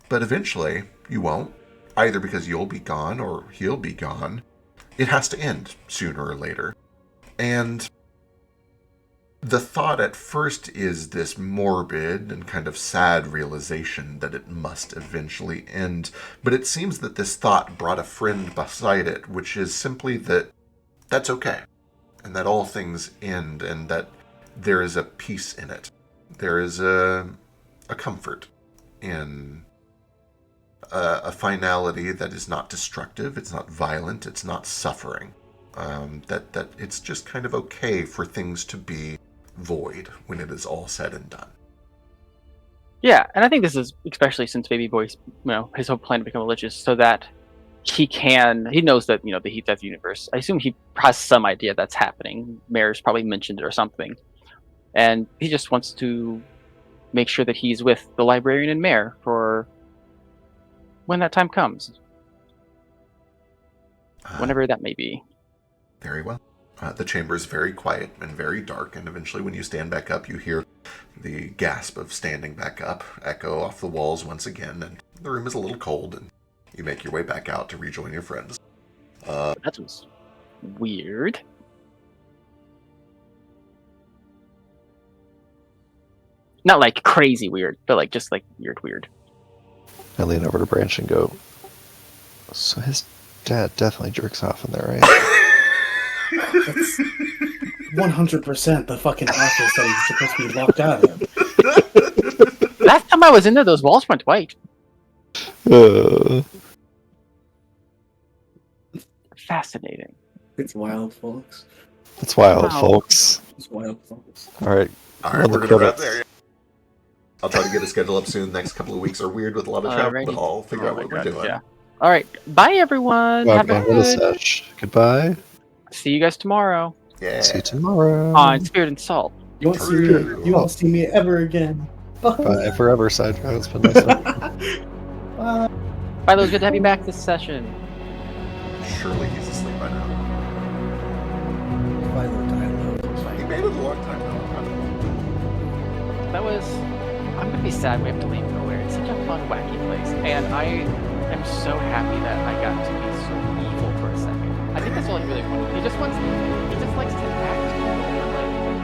but eventually you won't, either because you'll be gone or he'll be gone. It has to end sooner or later. And the thought at first is this morbid and kind of sad realization that it must eventually end. But it seems that this thought brought a friend beside it, which is simply that that's okay. And that all things end and that there is a peace in it. There is a comfort in a finality that is not destructive, it's not violent, it's not suffering. That it's just kind of okay for things to be void when it is all said and done. Yeah, and I think this is especially since Baby Boy's, his whole plan to become religious, so that he knows that, the heat death universe. I assume he has some idea that's happening. Mare's probably mentioned it or something. And he just wants to make sure that he's with the librarian and Mare for when that time comes. Whenever that may be. Very well. The chamber is very quiet and very dark, and eventually when you stand back up, you hear the gasp of standing back up echo off the walls once again, and the room is a little cold, and You make your way back out to rejoin your friends. That was weird. Not like crazy weird, but like just like weird. I lean over to Branch and go, so his dad definitely jerks off in there, right? That's 100% the fucking office that he's supposed to be locked out of. Last time I was in there, those walls went white. Fascinating. It's wild, folks. It's wild, Wow. folks. It's wild, folks. All right. All right, Well, we're the going to wrap credits. there. I'll try to get a schedule up soon. The next couple of weeks are weird with a lot of travel, but I'll figure out what we're doing. Yeah. All right. Bye, everyone. Wow, Have a man, what a good. sesh. Goodbye. See you guys tomorrow Yeah. See you tomorrow. on Spirit and Salt. You won't see me. You won't see me ever again. Bye forever, Sidra. It's been nice talking. Bye. By the way, good to have you back this session. Surely he's asleep by now. Violet dialogue. He made it a long time now. That was. I'm gonna be sad we have to leave nowhere. It's such a fun, wacky place, and I am so happy that I got to be so evil for a second. I think that's all he really wanted. He just likes to act evil, but like.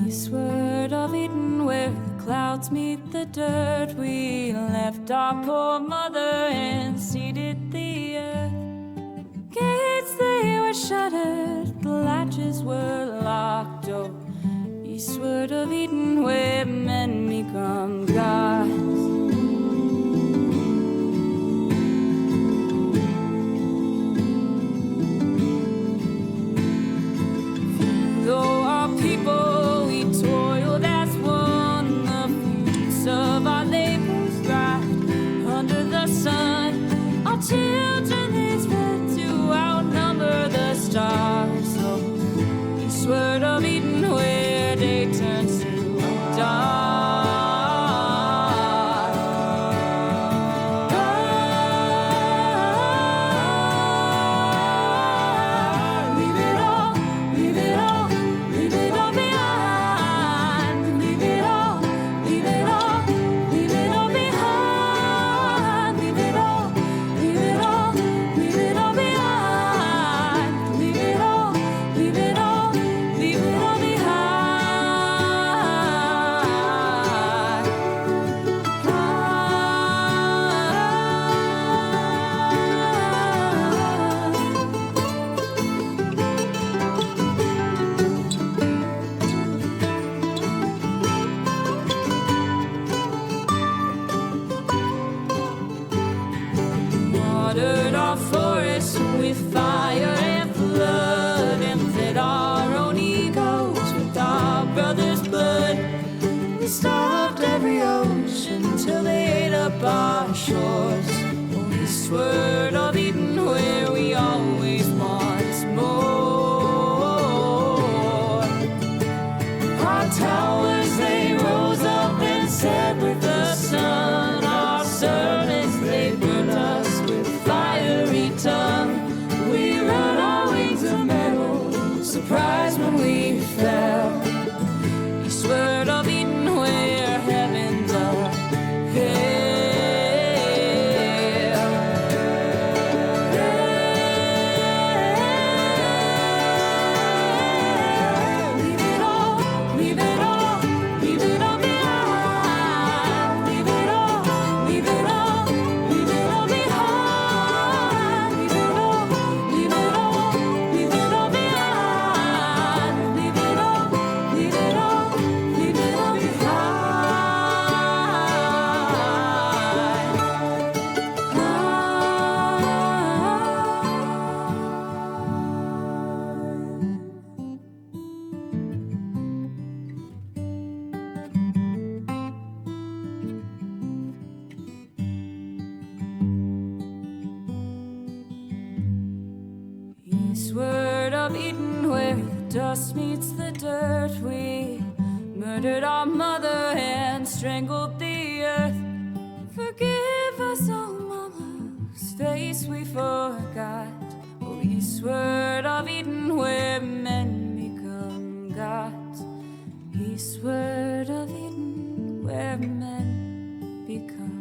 Eastward of Eden, where the clouds meet the dirt, we left our poor mother and seeded the earth. Gates they were shuttered, the latches were locked. Oh, eastward of Eden, where men become gods. Though our people we toiled as one, the fruits of our labors thrived under the sun. Our children they fed to outnumber the stars. So eastward of Eden, where day turns to dawn. till they ate up our shores. Oh, eastward of Eden, where we always want more. Our towers, they rose up and set with the sun. Our servants, they burnt us with fiery tongue. We rode our wings of metal, surprised when we fell. Eastward of Eden, where heavens are hell. Leave it all, leave it all, leave it all behind. Leave it all, leave it all, leave it all behind. Leave it all, leave it all, leave it all behind. Leave it all, leave it all, leave it all Eastward of Eden, where the dust meets the dirt, we murdered our mother and strangled the earth. Forgive us, oh mama, whose face we forgot. Oh, eastward of Eden, where men become gods. Eastward of Eden, where men become